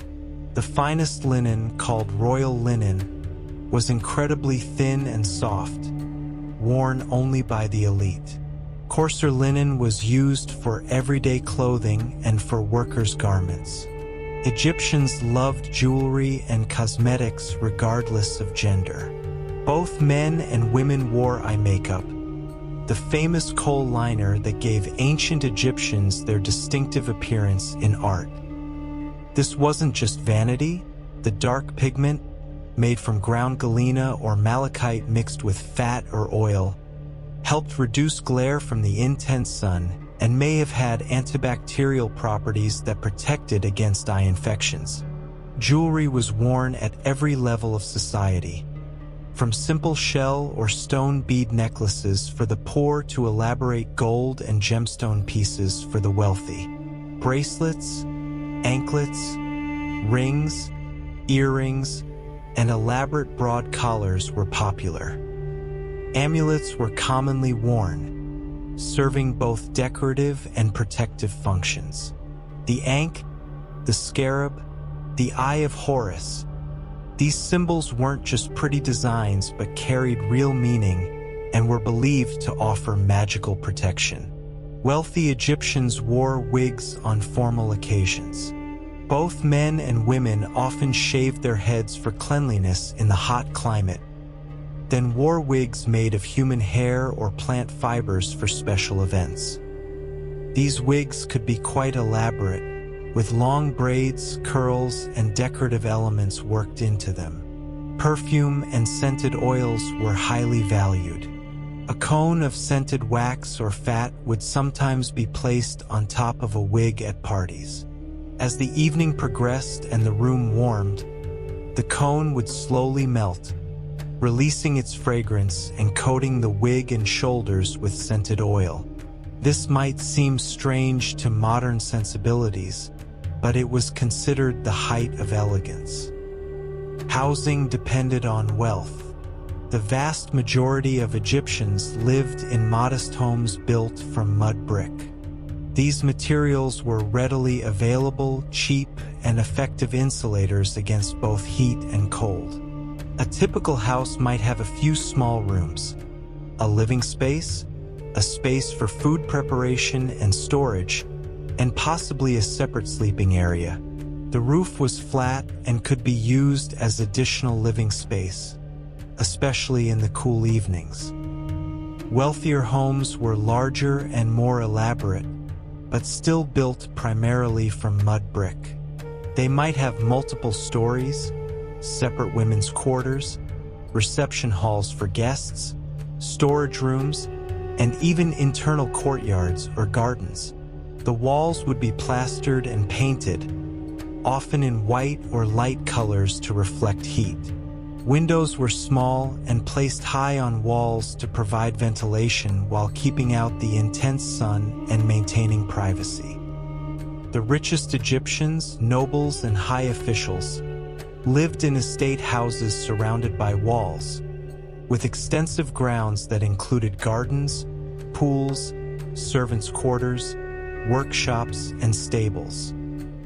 The finest linen, called royal linen, was incredibly thin and soft, worn only by the elite. Coarser linen was used for everyday clothing and for workers' garments. Egyptians loved jewelry and cosmetics regardless of gender. Both men and women wore eye makeup, the famous kohl liner that gave ancient Egyptians their distinctive appearance in art. This wasn't just vanity. The dark pigment, made from ground galena or malachite mixed with fat or oil, helped reduce glare from the intense sun and may have had antibacterial properties that protected against eye infections. Jewelry was worn at every level of society, from simple shell or stone bead necklaces for the poor to elaborate gold and gemstone pieces for the wealthy. Bracelets, anklets, rings, earrings, and elaborate broad collars were popular. Amulets were commonly worn, serving both decorative and protective functions. The ankh, the scarab, the Eye of Horus. These symbols weren't just pretty designs but carried real meaning and were believed to offer magical protection. Wealthy Egyptians wore wigs on formal occasions. Both men and women often shaved their heads for cleanliness in the hot climate, then wore wigs made of human hair or plant fibers for special events. These wigs could be quite elaborate, with long braids, curls, and decorative elements worked into them. Perfume and scented oils were highly valued. A cone of scented wax or fat would sometimes be placed on top of a wig at parties. As the evening progressed and the room warmed, the cone would slowly melt, releasing its fragrance and coating the wig and shoulders with scented oil. This might seem strange to modern sensibilities, but it was considered the height of elegance. Housing depended on wealth. The vast majority of Egyptians lived in modest homes built from mud brick. These materials were readily available, cheap, and effective insulators against both heat and cold. A typical house might have a few small rooms, a living space, a space for food preparation and storage, and possibly a separate sleeping area. The roof was flat and could be used as additional living space, especially in the cool evenings. Wealthier homes were larger and more elaborate, but still built primarily from mud brick. They might have multiple stories, separate women's quarters, reception halls for guests, storage rooms, and even internal courtyards or gardens. The walls would be plastered and painted, often in white or light colors to reflect heat. Windows were small and placed high on walls to provide ventilation while keeping out the intense sun and maintaining privacy. The richest Egyptians, nobles, and high officials lived in estate houses surrounded by walls, with extensive grounds that included gardens, pools, servants' quarters, workshops, and stables.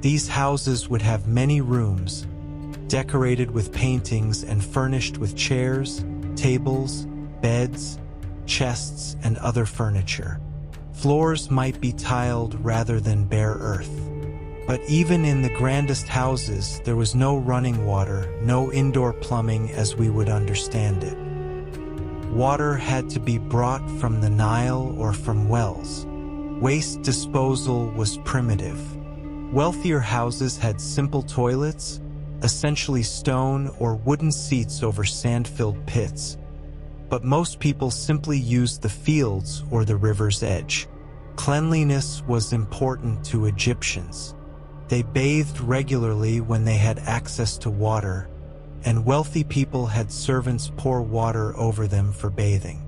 These houses would have many rooms, decorated with paintings and furnished with chairs, tables, beds, chests, and other furniture. Floors might be tiled rather than bare earth. But even in the grandest houses, there was no running water, no indoor plumbing as we would understand it. Water had to be brought from the Nile or from wells. Waste disposal was primitive. Wealthier houses had simple toilets, essentially stone or wooden seats over sand-filled pits. But most people simply used the fields or the river's edge. Cleanliness was important to Egyptians. They bathed regularly when they had access to water, and wealthy people had servants pour water over them for bathing.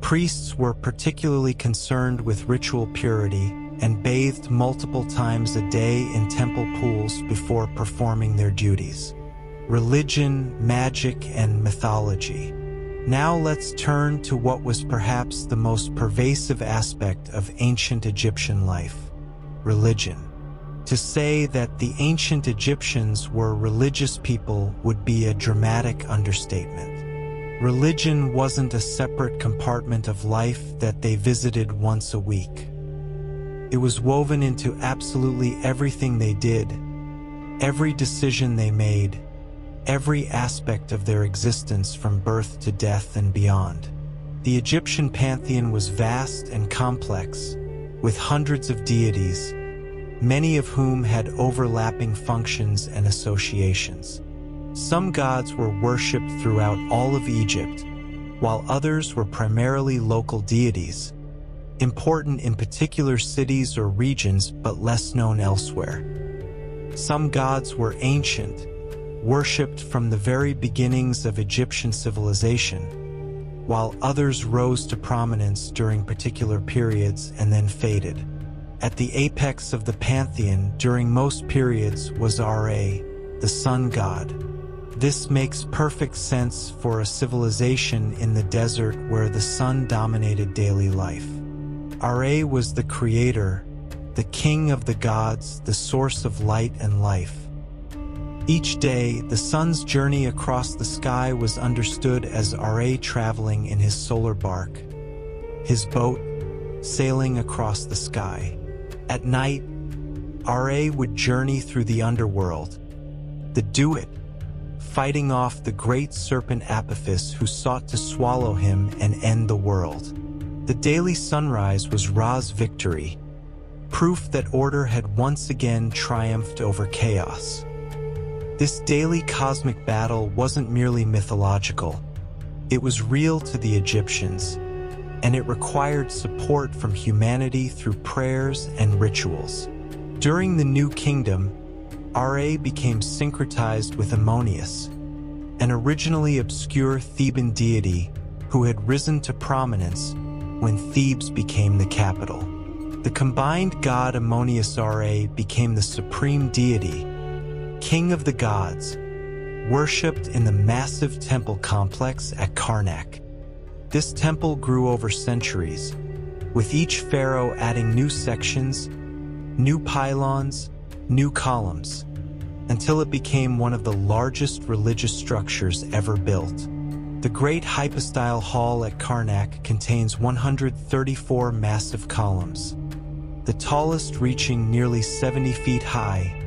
Priests were particularly concerned with ritual purity and bathed multiple times a day in temple pools before performing their duties. Religion, magic, and mythology. Now let's turn to what was perhaps the most pervasive aspect of ancient Egyptian life: religion. To say that the ancient Egyptians were religious people would be a dramatic understatement. Religion wasn't a separate compartment of life that they visited once a week. It was woven into absolutely everything they did, every decision they made, every aspect of their existence from birth to death and beyond. The Egyptian pantheon was vast and complex, with hundreds of deities, many of whom had overlapping functions and associations. Some gods were worshipped throughout all of Egypt, while others were primarily local deities, important in particular cities or regions but less known elsewhere. Some gods were ancient, worshipped from the very beginnings of Egyptian civilization, while others rose to prominence during particular periods and then faded. At the apex of the pantheon during most periods was Ra, the sun god. This makes perfect sense for a civilization in the desert where the sun dominated daily life. Ra was the creator, the king of the gods, the source of light and life. Each day, the sun's journey across the sky was understood as Ra traveling in his solar bark, his boat sailing across the sky. At night, Ra would journey through the underworld, the Duat, fighting off the great serpent Apophis who sought to swallow him and end the world. The daily sunrise was Ra's victory, proof that order had once again triumphed over chaos. This daily cosmic battle wasn't merely mythological. It was real to the Egyptians, and it required support from humanity through prayers and rituals. During the New Kingdom, Ra became syncretized with Ammonius, an originally obscure Theban deity who had risen to prominence when Thebes became the capital. The combined god Ammonius Ra became the supreme deity, king of the gods, worshipped in the massive temple complex at Karnak. This temple grew over centuries, with each pharaoh adding new sections, new pylons, new columns, until it became one of the largest religious structures ever built. The Great Hypostyle Hall at Karnak contains 134 massive columns, the tallest reaching nearly 70 feet high,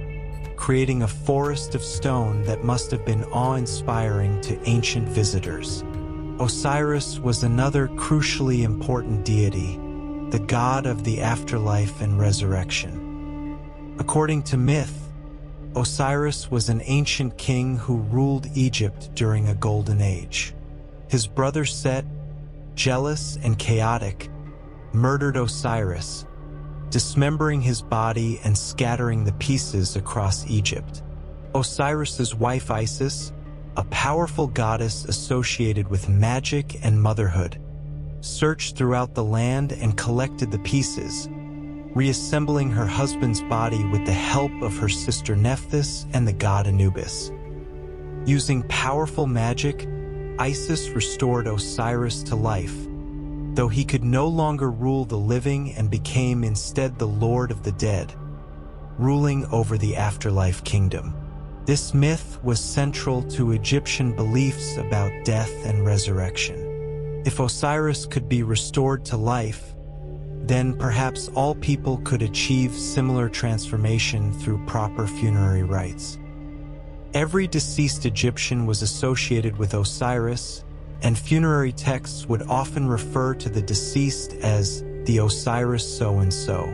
creating a forest of stone that must have been awe-inspiring to ancient visitors. Osiris was another crucially important deity, the god of the afterlife and resurrection. According to myth, Osiris was an ancient king who ruled Egypt during a golden age. His brother Set, jealous and chaotic, murdered Osiris, dismembering his body and scattering the pieces across Egypt. Osiris's wife Isis, a powerful goddess associated with magic and motherhood, searched throughout the land and collected the pieces, reassembling her husband's body with the help of her sister Nephthys and the god Anubis. Using powerful magic, Isis restored Osiris to life, though he could no longer rule the living and became instead the Lord of the Dead, ruling over the afterlife kingdom. This myth was central to Egyptian beliefs about death and resurrection. If Osiris could be restored to life, then perhaps all people could achieve similar transformation through proper funerary rites. Every deceased Egyptian was associated with Osiris, and funerary texts would often refer to the deceased as the Osiris so-and-so,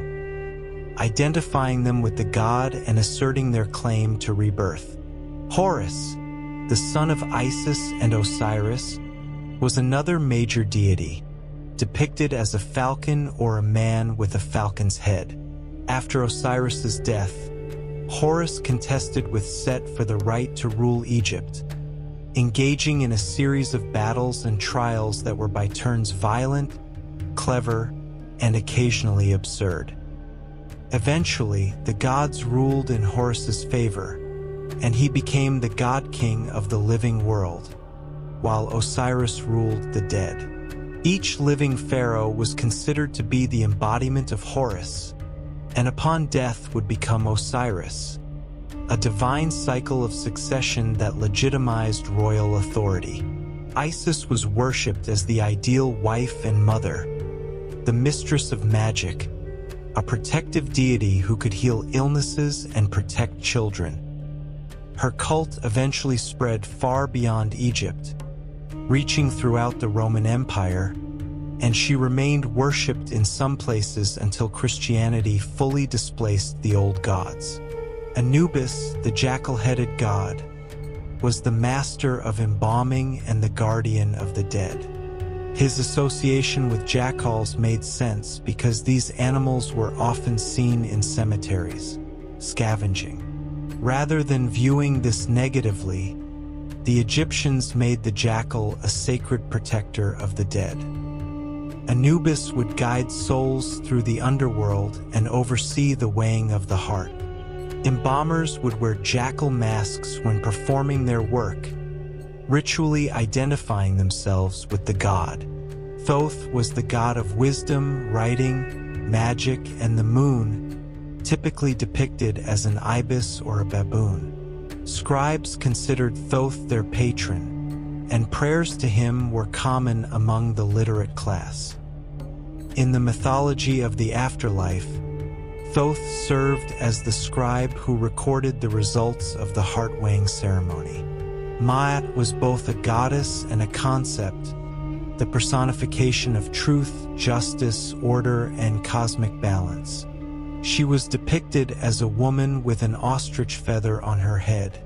identifying them with the god and asserting their claim to rebirth. Horus, the son of Isis and Osiris, was another major deity, depicted as a falcon or a man with a falcon's head. After Osiris's death, Horus contested with Set for the right to rule Egypt, engaging in a series of battles and trials that were by turns violent, clever, and occasionally absurd. Eventually, the gods ruled in Horus's favor, and he became the god-king of the living world, while Osiris ruled the dead. Each living pharaoh was considered to be the embodiment of Horus, and upon death would become Osiris, a divine cycle of succession that legitimized royal authority. Isis was worshipped as the ideal wife and mother, the mistress of magic, a protective deity who could heal illnesses and protect children. Her cult eventually spread far beyond Egypt, reaching throughout the Roman Empire, and she remained worshipped in some places until Christianity fully displaced the old gods. Anubis, the jackal-headed god, was the master of embalming and the guardian of the dead. His association with jackals made sense because these animals were often seen in cemeteries, scavenging. Rather than viewing this negatively, the Egyptians made the jackal a sacred protector of the dead. Anubis would guide souls through the underworld and oversee the weighing of the heart. Embalmers would wear jackal masks when performing their work, ritually identifying themselves with the god. Thoth was the god of wisdom, writing, magic, and the moon, typically depicted as an ibis or a baboon. Scribes considered Thoth their patron, and prayers to him were common among the literate class. In the mythology of the afterlife, Thoth served as the scribe who recorded the results of the heart-weighing ceremony. Ma'at was both a goddess and a concept, the personification of truth, justice, order, and cosmic balance. She was depicted as a woman with an ostrich feather on her head,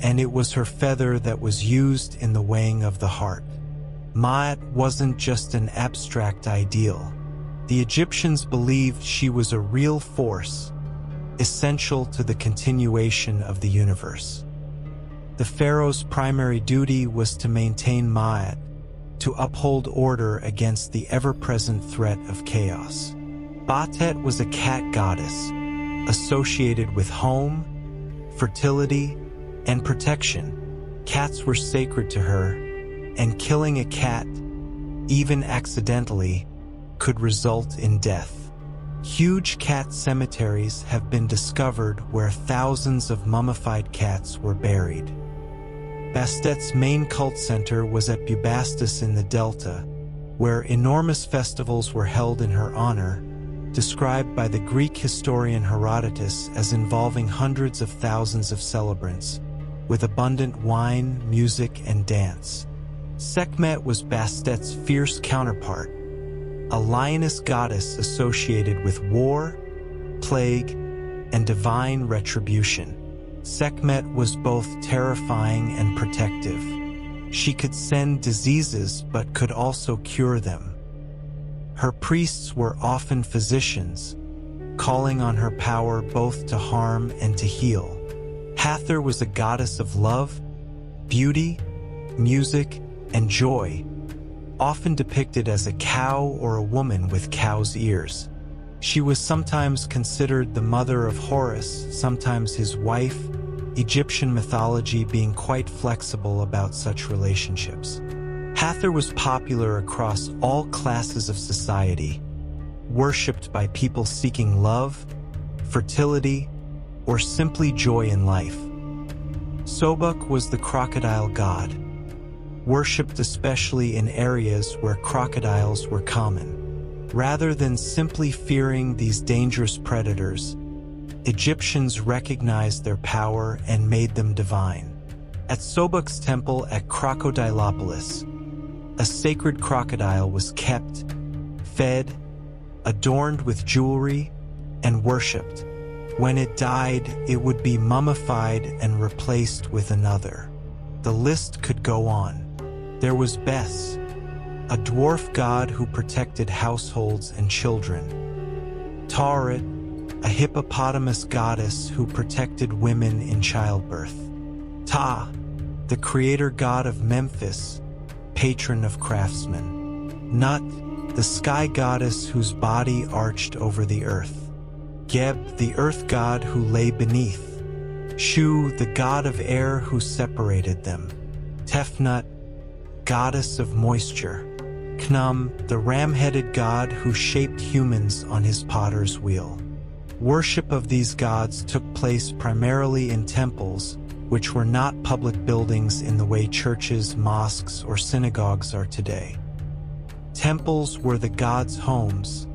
and it was her feather that was used in the weighing of the heart. Ma'at wasn't just an abstract ideal. The Egyptians believed she was a real force, essential to the continuation of the universe. The pharaoh's primary duty was to maintain Ma'at, to uphold order against the ever-present threat of chaos. Batet was a cat goddess, associated with home, fertility, and protection. Cats were sacred to her, and killing a cat, even accidentally, could result in death. Huge cat cemeteries have been discovered where thousands of mummified cats were buried. Bastet's main cult center was at Bubastis in the Delta, where enormous festivals were held in her honor, described by the Greek historian Herodotus as involving hundreds of thousands of celebrants, with abundant wine, music, and dance. Sekhmet was Bastet's fierce counterpart, a lioness goddess associated with war, plague, and divine retribution. Sekhmet was both terrifying and protective. She could send diseases but could also cure them. Her priests were often physicians, calling on her power both to harm and to heal. Hathor was a goddess of love, beauty, music, and joy, often depicted as a cow or a woman with cow's ears. She was sometimes considered the mother of Horus, sometimes his wife, Egyptian mythology being quite flexible about such relationships. Hathor was popular across all classes of society, worshipped by people seeking love, fertility, or simply joy in life. Sobuk was the crocodile god, worshipped especially in areas where crocodiles were common. Rather than simply fearing these dangerous predators, Egyptians recognized their power and made them divine. At Sobuk's temple at Crocodilopolis, a sacred crocodile was kept, fed, adorned with jewelry, and worshipped. When it died, it would be mummified and replaced with another. The list could go on. There was Bes, a dwarf god who protected households and children. Tauret, a hippopotamus goddess who protected women in childbirth. Ta, the creator god of Memphis, patron of craftsmen. Nut, the sky goddess whose body arched over the earth. Geb, the earth god who lay beneath. Shu, the god of air who separated them. Tefnut, goddess of moisture. Knum, the ram-headed god who shaped humans on his potter's wheel. Worship of these gods took place primarily in temples, which were not public buildings in the way churches, mosques, or synagogues are today. Temples were the gods' homes,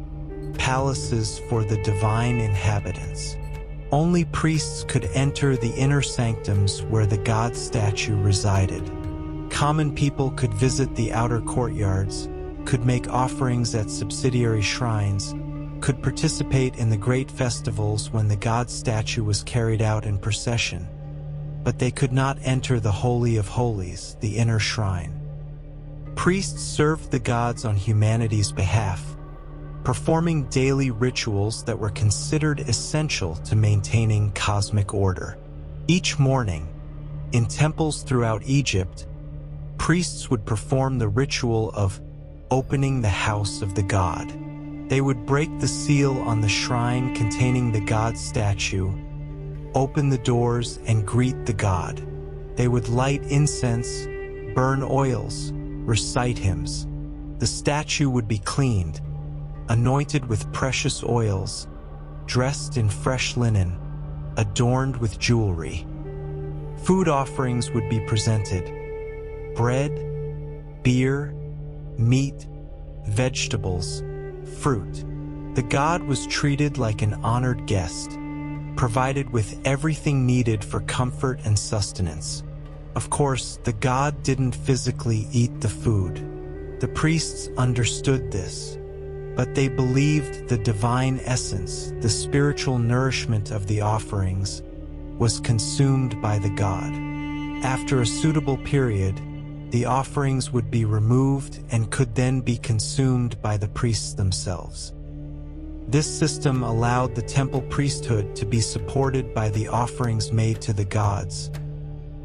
palaces for the divine inhabitants. Only priests could enter the inner sanctums where the god statue resided. Common people could visit the outer courtyards, could make offerings at subsidiary shrines, could participate in the great festivals when the god statue was carried out in procession, but they could not enter the Holy of Holies, the inner shrine. Priests served the gods on humanity's behalf, performing daily rituals that were considered essential to maintaining cosmic order. Each morning, in temples throughout Egypt, priests would perform the ritual of opening the house of the god. They would break the seal on the shrine containing the god statue, open the doors, and greet the god. They would light incense, burn oils, recite hymns. The statue would be cleaned, anointed with precious oils, dressed in fresh linen, adorned with jewelry. Food offerings would be presented: bread, beer, meat, vegetables, fruit. The god was treated like an honored guest, provided with everything needed for comfort and sustenance. Of course, the god didn't physically eat the food. The priests understood this, but they believed the divine essence, the spiritual nourishment of the offerings, was consumed by the god. After a suitable period, the offerings would be removed and could then be consumed by the priests themselves. This system allowed the temple priesthood to be supported by the offerings made to the gods,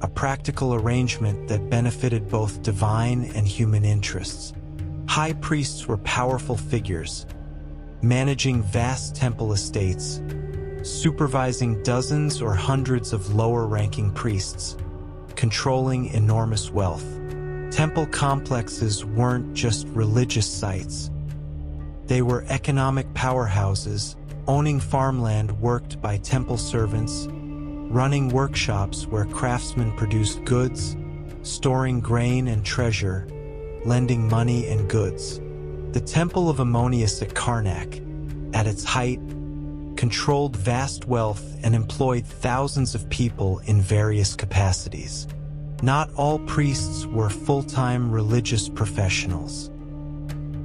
a practical arrangement that benefited both divine and human interests. High priests were powerful figures, managing vast temple estates, supervising dozens or hundreds of lower-ranking priests, controlling enormous wealth. Temple complexes weren't just religious sites. They were economic powerhouses, owning farmland worked by temple servants, running workshops where craftsmen produced goods, storing grain and treasure, lending money and goods. The Temple of Ammonius at Karnak, at its height, controlled vast wealth and employed thousands of people in various capacities. Not all priests were full-time religious professionals.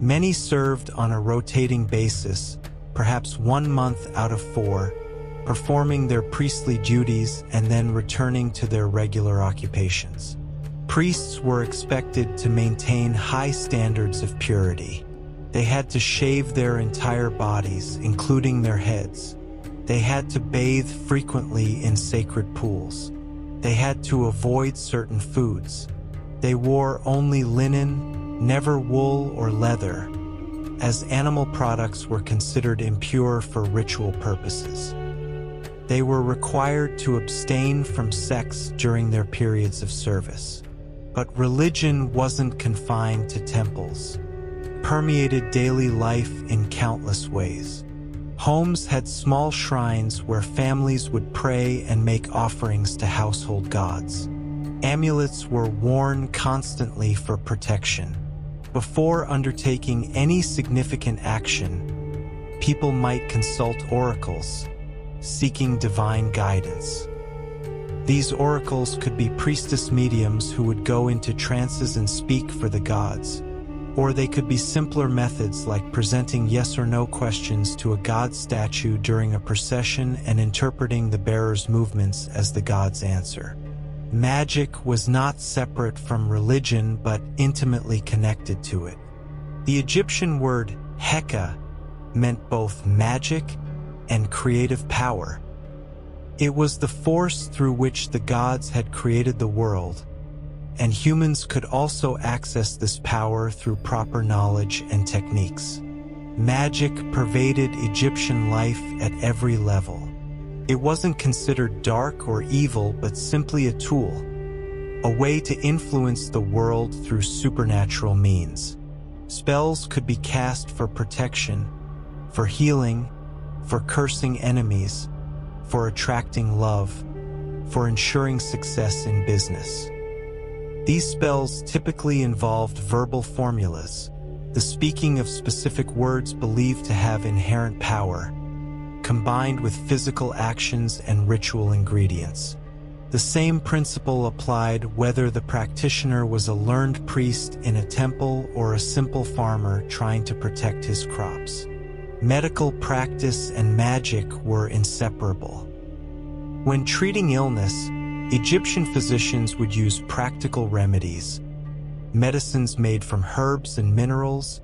Many served on a rotating basis, perhaps 1 month out of 4, performing their priestly duties and then returning to their regular occupations. Priests were expected to maintain high standards of purity. They had to shave their entire bodies, including their heads. They had to bathe frequently in sacred pools. They had to avoid certain foods. They wore only linen, never wool or leather. as animal products were considered impure for ritual purposes. They were required to abstain from sex during their periods of service. But religion wasn't confined to temples. It permeated daily life in countless ways. Homes had small shrines where families would pray and make offerings to household gods. Amulets were worn constantly for protection. Before undertaking any significant action, people might consult oracles, seeking divine guidance. These oracles could be priestess mediums who would go into trances and speak for the gods, or they could be simpler methods like presenting yes or no questions to a god statue during a procession and interpreting the bearer's movements as the god's answer. Magic was not separate from religion but intimately connected to it. The Egyptian word Heka meant both magic and creative power. It was the force through which the gods had created the world, and humans could also access this power through proper knowledge and techniques. Magic pervaded Egyptian life at every level. It wasn't considered dark or evil, but simply a tool, a way to influence the world through supernatural means. Spells could be cast for protection, for healing, for cursing enemies, for attracting love, for ensuring success in business. These spells typically involved verbal formulas, the speaking of specific words believed to have inherent power, combined with physical actions and ritual ingredients. The same principle applied whether the practitioner was a learned priest in a temple or a simple farmer trying to protect his crops. Medical practice and magic were inseparable. When treating illness, Egyptian physicians would use practical remedies, medicines made from herbs and minerals,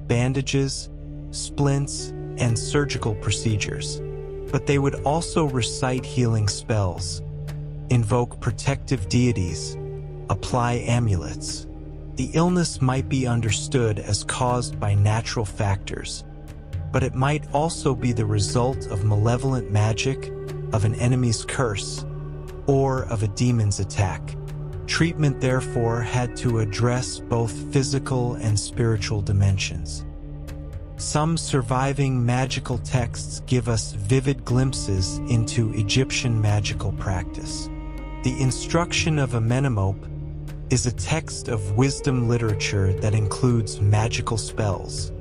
bandages, splints, and surgical procedures. But they would also recite healing spells, invoke protective deities, apply amulets. The illness might be understood as caused by natural factors, but it might also be the result of malevolent magic, of an enemy's curse, or of a demon's attack. Treatment, therefore, had to address both physical and spiritual dimensions. Some surviving magical texts give us vivid glimpses into Egyptian magical practice. The Instruction of Amenemope is a text of wisdom literature that includes magical spells.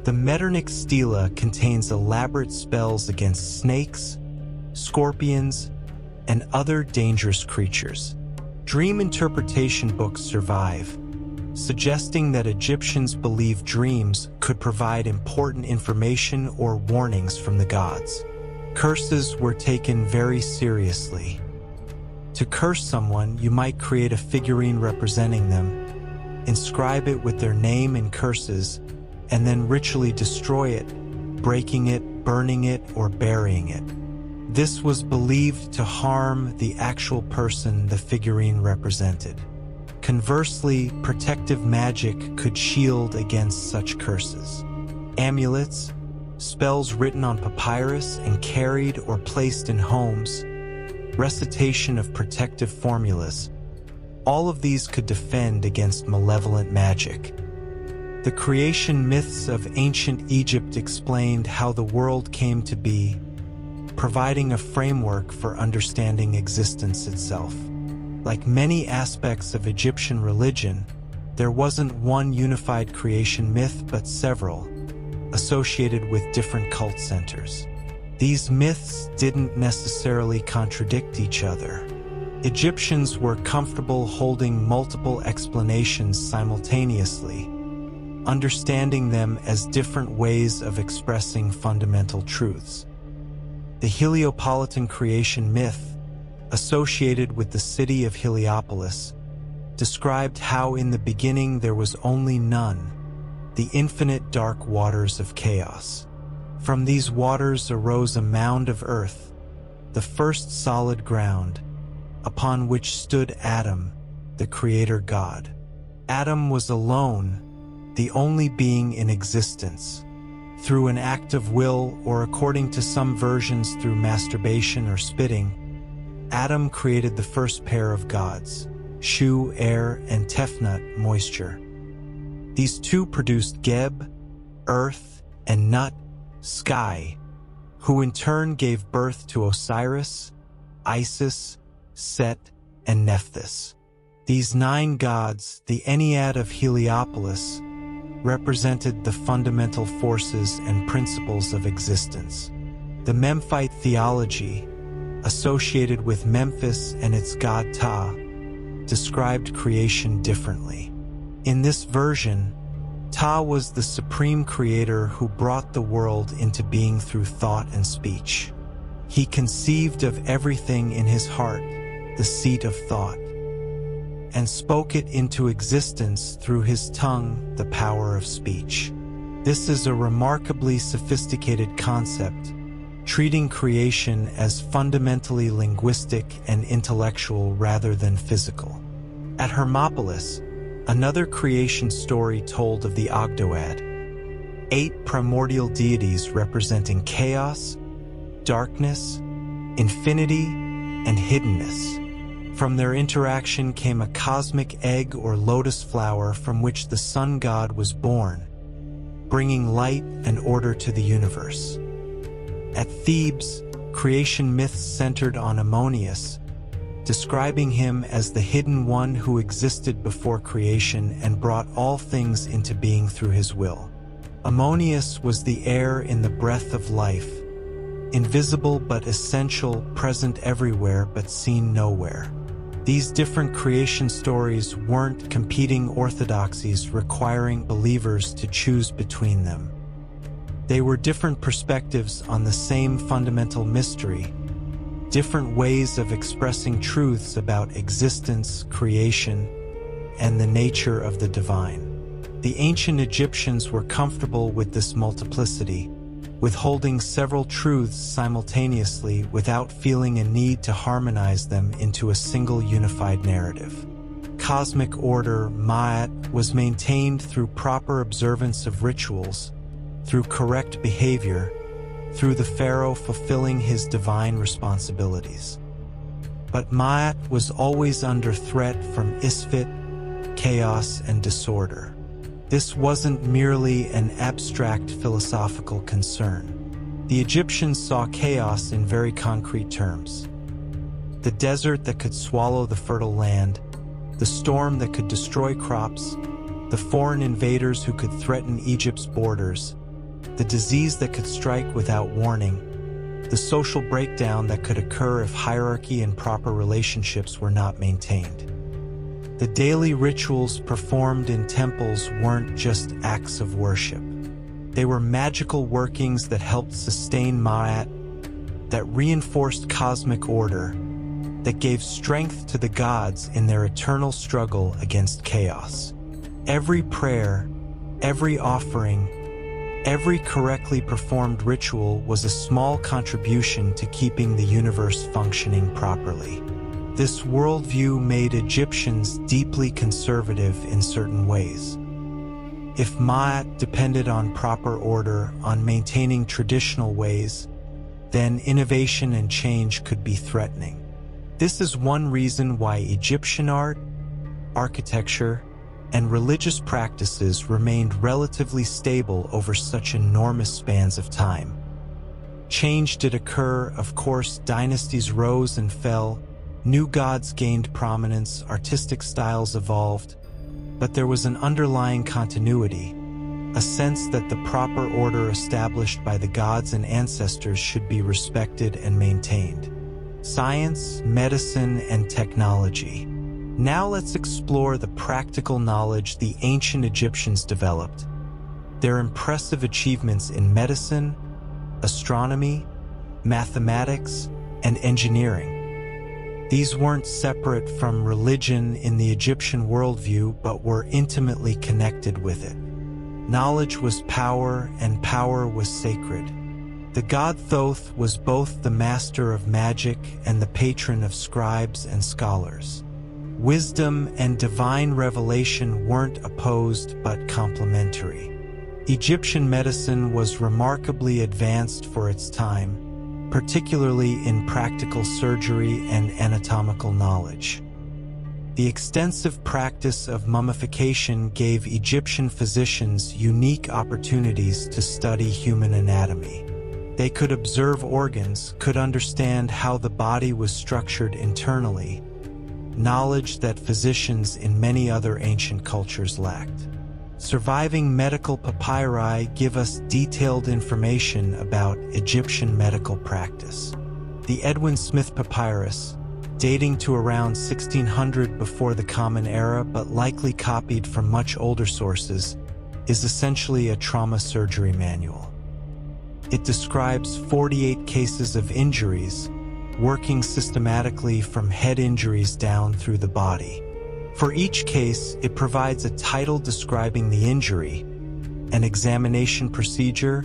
The Metternich Stela contains elaborate spells against snakes, scorpions, and other dangerous creatures. Dream interpretation books survive, suggesting that Egyptians believed dreams could provide important information or warnings from the gods. Curses were taken very seriously. To curse someone, you might create a figurine representing them, inscribe it with their name and curses, and then ritually destroy it, breaking it, burning it, or burying it. This was believed to harm the actual person the figurine represented. Conversely, protective magic could shield against such curses. Amulets, spells written on papyrus and carried or placed in homes, recitation of protective formulas, all of these could defend against malevolent magic. The creation myths of ancient Egypt explained how the world came to be, providing a framework for understanding existence itself. Like many aspects of Egyptian religion, there wasn't one unified creation myth but several, associated with different cult centers. These myths didn't necessarily contradict each other. Egyptians were comfortable holding multiple explanations simultaneously, understanding them as different ways of expressing fundamental truths. The Heliopolitan creation myth, associated with the city of Heliopolis, described how in the beginning there was only none, the infinite dark waters of chaos. From these waters arose a mound of earth, the first solid ground, upon which stood Adam, the creator God. Adam was alone, the only being in existence. Through an act of will, or according to some versions through masturbation or spitting, Adam created the first pair of gods, Shu, air, and Tefnut, moisture. These two produced Geb, earth, and Nut, sky, who in turn gave birth to Osiris, Isis, Set, and Nephthys. These 9 gods, the Ennead of Heliopolis, represented the fundamental forces and principles of existence. The Memphite theology, associated with Memphis and its god Ptah, described creation differently. In this version, Ptah was the supreme creator who brought the world into being through thought and speech. He conceived of everything in his heart, the seat of thought, and spoke it into existence through his tongue, the power of speech. This is a remarkably sophisticated concept, treating creation as fundamentally linguistic and intellectual rather than physical. At Hermopolis, another creation story told of the Ogdoad, 8 primordial deities representing chaos, darkness, infinity, and hiddenness. From their interaction came a cosmic egg or lotus flower from which the sun god was born, bringing light and order to the universe. At Thebes, creation myths centered on Ammonius, describing him as the hidden one who existed before creation and brought all things into being through his will. Ammonius was the air in the breath of life, invisible but essential, present everywhere but seen nowhere. These different creation stories weren't competing orthodoxies requiring believers to choose between them. They were different perspectives on the same fundamental mystery, different ways of expressing truths about existence, creation, and the nature of the divine. The ancient Egyptians were comfortable with this multiplicity, withholding several truths simultaneously without feeling a need to harmonize them into a single unified narrative. Cosmic order, Ma'at, was maintained through proper observance of rituals, through correct behavior, through the pharaoh fulfilling his divine responsibilities. But Ma'at was always under threat from Isfit, chaos, and disorder. This wasn't merely an abstract philosophical concern. The Egyptians saw chaos in very concrete terms. The desert that could swallow the fertile land, the storm that could destroy crops, the foreign invaders who could threaten Egypt's borders, the disease that could strike without warning, the social breakdown that could occur if hierarchy and proper relationships were not maintained. The daily rituals performed in temples weren't just acts of worship. They were magical workings that helped sustain Ma'at, that reinforced cosmic order, that gave strength to the gods in their eternal struggle against chaos. Every prayer, every offering, every correctly performed ritual was a small contribution to keeping the universe functioning properly. This worldview made Egyptians deeply conservative in certain ways. If Ma'at depended on proper order, on maintaining traditional ways, then innovation and change could be threatening. This is one reason why Egyptian art, architecture, and religious practices remained relatively stable over such enormous spans of time. Change did occur, of course, dynasties rose and fell, new gods gained prominence, artistic styles evolved, but there was an underlying continuity, a sense that the proper order established by the gods and ancestors should be respected and maintained. Science, medicine, and technology. Now let's explore the practical knowledge the ancient Egyptians developed, their impressive achievements in medicine, astronomy, mathematics, and engineering. These weren't separate from religion in the Egyptian worldview, but were intimately connected with it. Knowledge was power, and power was sacred. The god Thoth was both the master of magic and the patron of scribes and scholars. Wisdom and divine revelation weren't opposed but complementary. Egyptian medicine was remarkably advanced for its time, particularly in practical surgery and anatomical knowledge. The extensive practice of mummification gave Egyptian physicians unique opportunities to study human anatomy. They could observe organs, could understand how the body was structured internally, knowledge that physicians in many other ancient cultures lacked. Surviving medical papyri give us detailed information about Egyptian medical practice. The Edwin Smith Papyrus, dating to around 1600 before the Common Era but likely copied from much older sources, is essentially a trauma surgery manual. It describes 48 cases of injuries, working systematically from head injuries down through the body. For each case, it provides a title describing the injury, an examination procedure,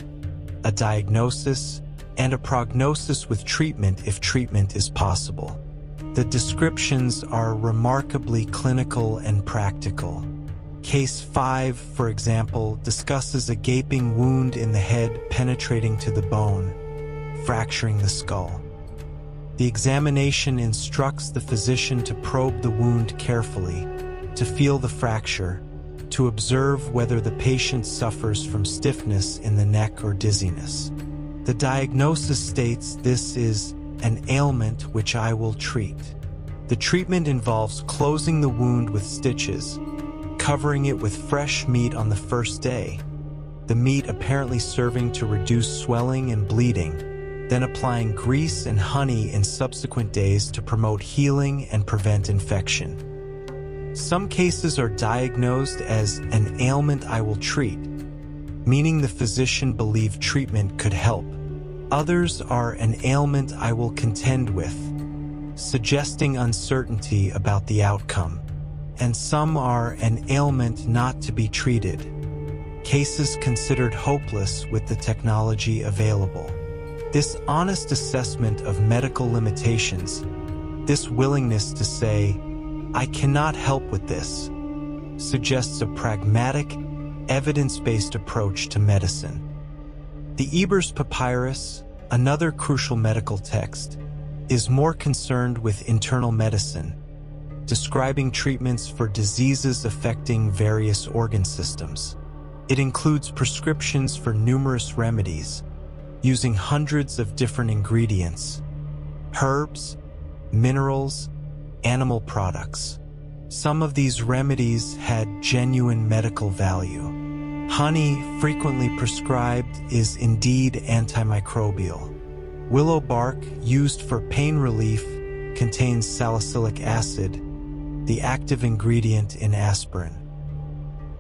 a diagnosis, and a prognosis with treatment if treatment is possible. The descriptions are remarkably clinical and practical. Case 5, for example, discusses a gaping wound in the head penetrating to the bone, fracturing the skull. The examination instructs the physician to probe the wound carefully, to feel the fracture, to observe whether the patient suffers from stiffness in the neck or dizziness. The diagnosis states this is an ailment which I will treat. The treatment involves closing the wound with stitches, covering it with fresh meat on the first day, the meat apparently serving to reduce swelling and bleeding, then applying grease and honey in subsequent days to promote healing and prevent infection. Some cases are diagnosed as an ailment I will treat, meaning the physician believed treatment could help. Others are an ailment I will contend with, suggesting uncertainty about the outcome. And some are an ailment not to be treated, cases considered hopeless with the technology available. This honest assessment of medical limitations, this willingness to say, I cannot help with this, suggests a pragmatic, evidence-based approach to medicine. The Ebers Papyrus, another crucial medical text, is more concerned with internal medicine, describing treatments for diseases affecting various organ systems. It includes prescriptions for numerous remedies, using hundreds of different ingredients, herbs, minerals, animal products. Some of these remedies had genuine medical value. Honey, frequently prescribed, is indeed antimicrobial. Willow bark, used for pain relief, contains salicylic acid, the active ingredient in aspirin.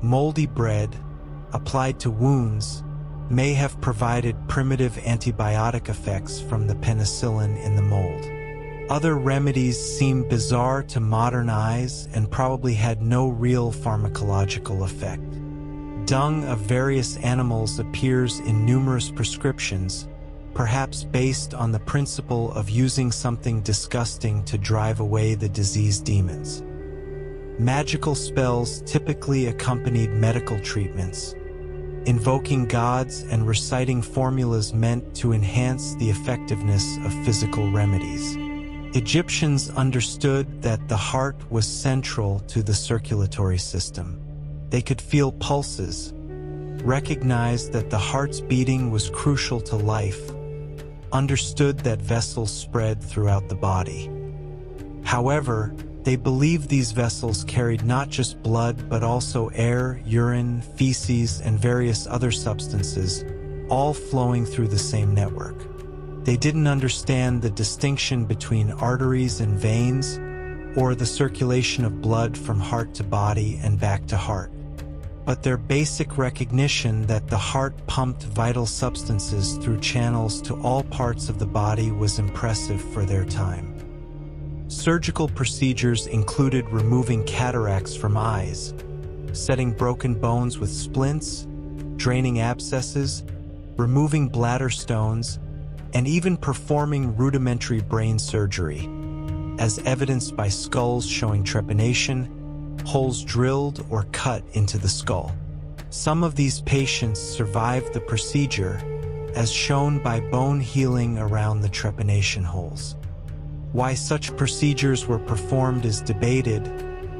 Moldy bread, applied to wounds, may have provided primitive antibiotic effects from the penicillin in the mold. Other remedies seem bizarre to modern eyes and probably had no real pharmacological effect. Dung of various animals appears in numerous prescriptions, perhaps based on the principle of using something disgusting to drive away the disease demons. Magical spells typically accompanied medical treatments, invoking gods and reciting formulas meant to enhance the effectiveness of physical remedies. Egyptians understood that the heart was central to the circulatory system. They could feel pulses, recognized that the heart's beating was crucial to life, understood that vessels spread throughout the body. However, they believed these vessels carried not just blood but also air, urine, feces, and various other substances, all flowing through the same network. They didn't understand the distinction between arteries and veins, or the circulation of blood from heart to body and back to heart. But their basic recognition that the heart pumped vital substances through channels to all parts of the body was impressive for their time. Surgical procedures included removing cataracts from eyes, setting broken bones with splints, draining abscesses, removing bladder stones, and even performing rudimentary brain surgery. as evidenced by skulls showing trepanation, holes drilled or cut into the skull. Some of these patients survived the procedure, as shown by bone healing around the trepanation holes. Why such procedures were performed is debated,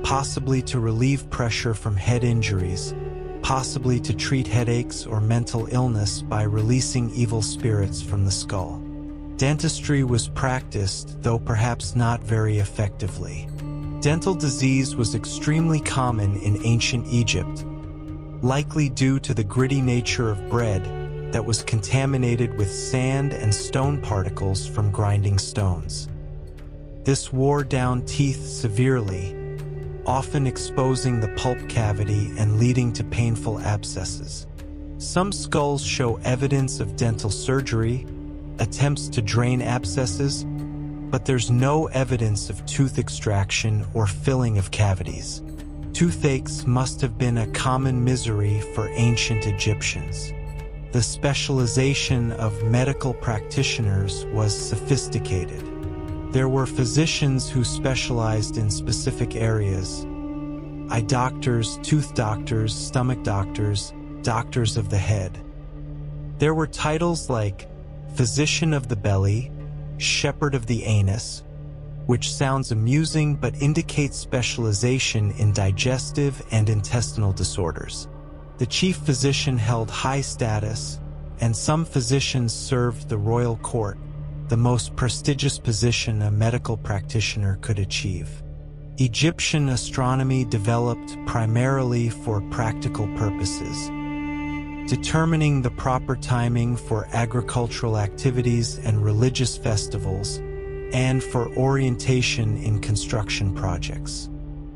possibly to relieve pressure from head injuries, possibly to treat headaches or mental illness by releasing evil spirits from the skull. Dentistry was practiced, though perhaps not very effectively. Dental disease was extremely common in ancient Egypt, likely due to the gritty nature of bread that was contaminated with sand and stone particles from grinding stones. This wore down teeth severely, often exposing the pulp cavity and leading to painful abscesses. Some skulls show evidence of dental surgery, attempts to drain abscesses, but there's no evidence of tooth extraction or filling of cavities. Toothaches must have been a common misery for ancient Egyptians. The specialization of medical practitioners was sophisticated. There were physicians who specialized in specific areas: eye doctors, tooth doctors, stomach doctors, doctors of the head. There were titles like physician of the belly, shepherd of the anus, which sounds amusing but indicates specialization in digestive and intestinal disorders. The chief physician held high status, and some physicians served the royal court, the most prestigious position a medical practitioner could achieve. Egyptian astronomy developed primarily for practical purposes, determining the proper timing for agricultural activities and religious festivals, and for orientation in construction projects.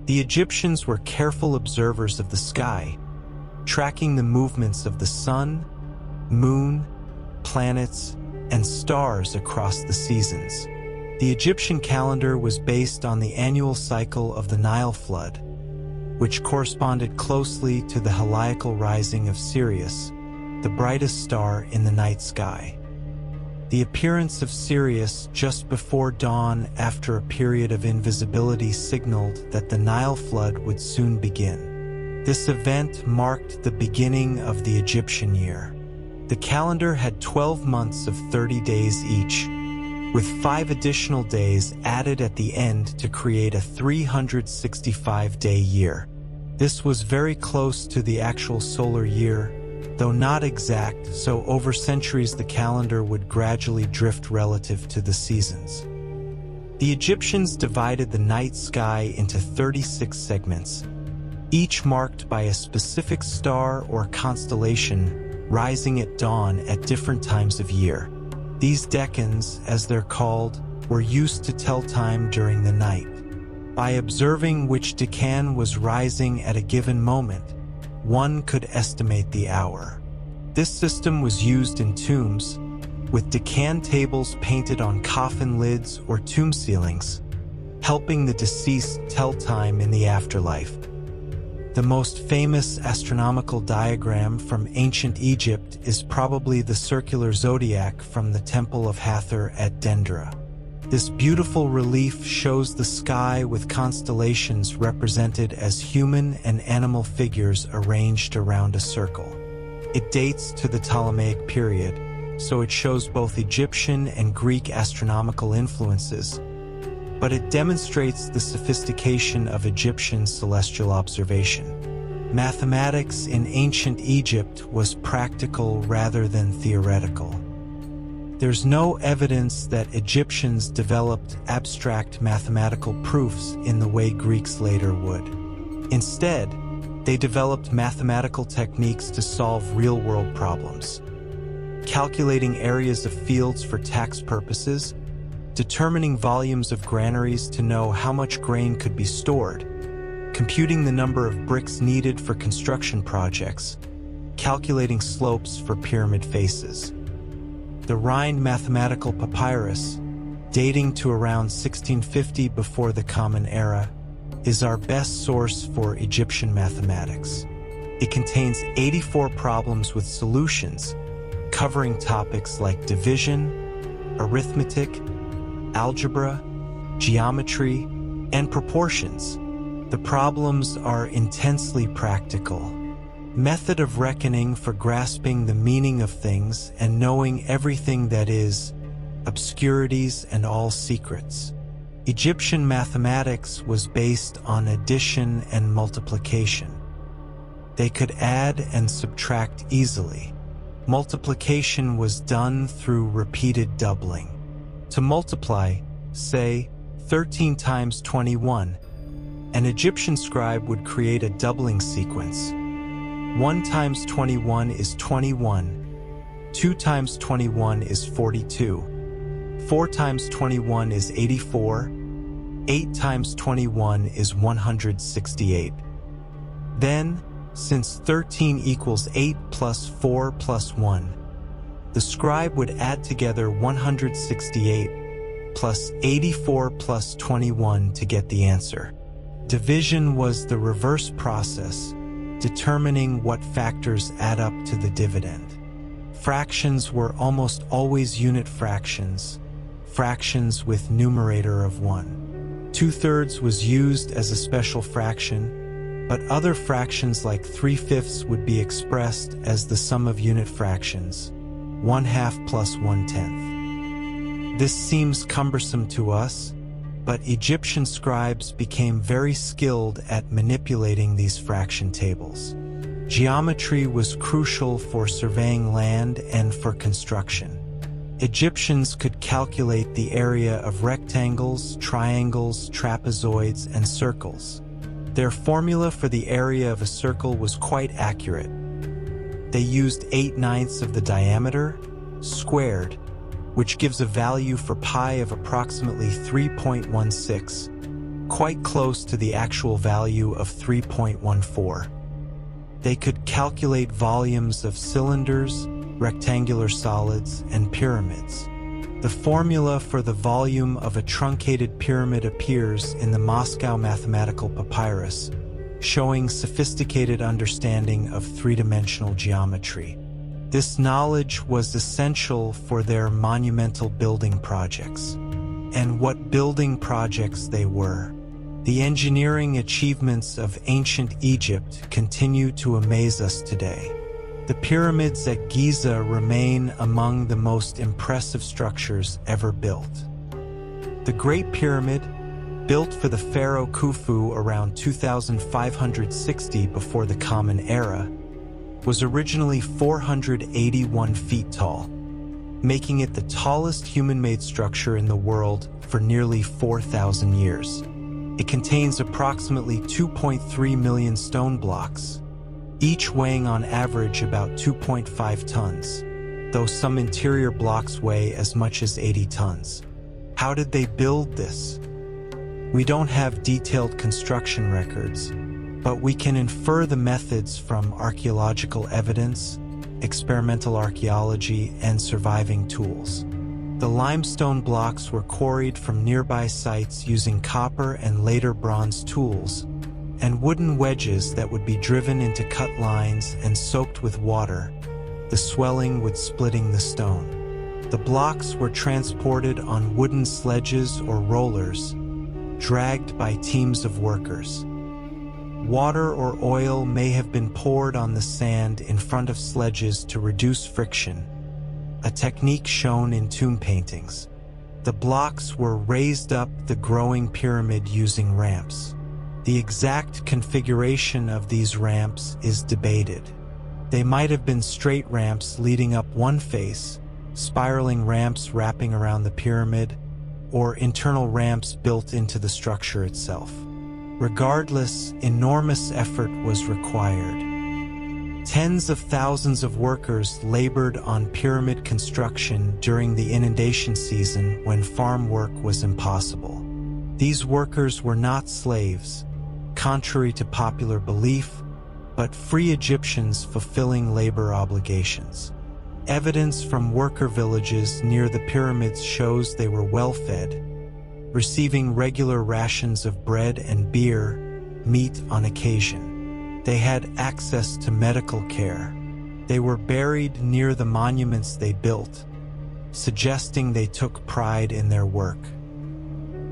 The Egyptians were careful observers of the sky, tracking the movements of the sun, moon, planets, and stars across the seasons. The Egyptian calendar was based on the annual cycle of the Nile flood, which corresponded closely to the heliacal rising of Sirius, the brightest star in the night sky. The appearance of Sirius just before dawn after a period of invisibility signaled that the Nile flood would soon begin. This event marked the beginning of the Egyptian year. The calendar had 12 months of 30 days each, with 5 additional days added at the end to create a 365-day year. This was very close to the actual solar year, though not exact, so over centuries the calendar would gradually drift relative to the seasons. The Egyptians divided the night sky into 36 segments, each marked by a specific star or constellation rising at dawn at different times of year. These decans, as they're called, were used to tell time during the night. By observing which decan was rising at a given moment, one could estimate the hour. This system was used in tombs, with decan tables painted on coffin lids or tomb ceilings, helping the deceased tell time in the afterlife. The most famous astronomical diagram from ancient Egypt is probably the circular zodiac from the Temple of Hathor at Dendra. This beautiful relief shows the sky with constellations represented as human and animal figures arranged around a circle. It dates to the Ptolemaic period, so it shows both Egyptian and Greek astronomical influences, but it demonstrates the sophistication of Egyptian celestial observation. Mathematics in ancient Egypt was practical rather than theoretical. There's no evidence that Egyptians developed abstract mathematical proofs in the way Greeks later would. Instead, they developed mathematical techniques to solve real-world problems, calculating areas of fields for tax purposes, determining volumes of granaries to know how much grain could be stored, computing the number of bricks needed for construction projects, calculating slopes for pyramid faces. The Rhind mathematical papyrus, dating to around 1650 before the Common Era, is our best source for Egyptian mathematics. It contains 84 problems with solutions, covering topics like division, arithmetic, algebra, geometry, and proportions. The problems are intensely practical. Method of reckoning for grasping the meaning of things and knowing everything that is, obscurities and all secrets. Egyptian mathematics was based on addition and multiplication. They could add and subtract easily. Multiplication was done through repeated doubling. To multiply, say, 13 times 21, an Egyptian scribe would create a doubling sequence. 1 times 21 is 21, 2 times 21 is 42, 4 times 21 is 84, 8 times 21 is 168. Then, since 13 equals 8 plus 4 plus 1, the scribe would add together 168 plus 84 plus 21 to get the answer. Division was the reverse process, determining what factors add up to the dividend. Fractions were almost always unit fractions, fractions with numerator of 1. 2/3 was used as a special fraction, but other fractions like 3/5 would be expressed as the sum of unit fractions, 1/2 plus 1/10. This seems cumbersome to us, but Egyptian scribes became very skilled at manipulating these fraction tables. Geometry was crucial for surveying land and for construction. Egyptians could calculate the area of rectangles, triangles, trapezoids, and circles. Their formula for the area of a circle was quite accurate. They used 8/9 of the diameter, squared, which gives a value for pi of approximately 3.16, quite close to the actual value of 3.14. They could calculate volumes of cylinders, rectangular solids, and pyramids. The formula for the volume of a truncated pyramid appears in the Moscow Mathematical Papyrus, showing sophisticated understanding of three-dimensional geometry. This knowledge was essential for their monumental building projects. And what building projects they were! The engineering achievements of ancient Egypt continue to amaze us today. The pyramids at Giza remain among the most impressive structures ever built. The Great Pyramid, built for the pharaoh Khufu around 2560 before the Common Era, was originally 481 feet tall, making it the tallest human-made structure in the world for nearly 4,000 years. It contains approximately 2.3 million stone blocks, each weighing on average about 2.5 tons, though some interior blocks weigh as much as 80 tons. How did they build this? We don't have detailed construction records, but we can infer the methods from archaeological evidence, experimental archaeology, and surviving tools. The limestone blocks were quarried from nearby sites using copper and later bronze tools, and wooden wedges that would be driven into cut lines and soaked with water, the swelling would splitting the stone. The blocks were transported on wooden sledges or rollers, dragged by teams of workers. Water or oil may have been poured on the sand in front of sledges to reduce friction, a technique shown in tomb paintings. The blocks were raised up the growing pyramid using ramps. The exact configuration of these ramps is debated. They might have been straight ramps leading up one face, spiraling ramps wrapping around the pyramid, or internal ramps built into the structure itself. Regardless, enormous effort was required. Tens of thousands of workers labored on pyramid construction during the inundation season when farm work was impossible. These workers were not slaves, contrary to popular belief, but free Egyptians fulfilling labor obligations. Evidence from worker villages near the pyramids shows they were well-fed, receiving regular rations of bread and beer, meat on occasion. They had access to medical care. They were buried near the monuments they built, suggesting they took pride in their work.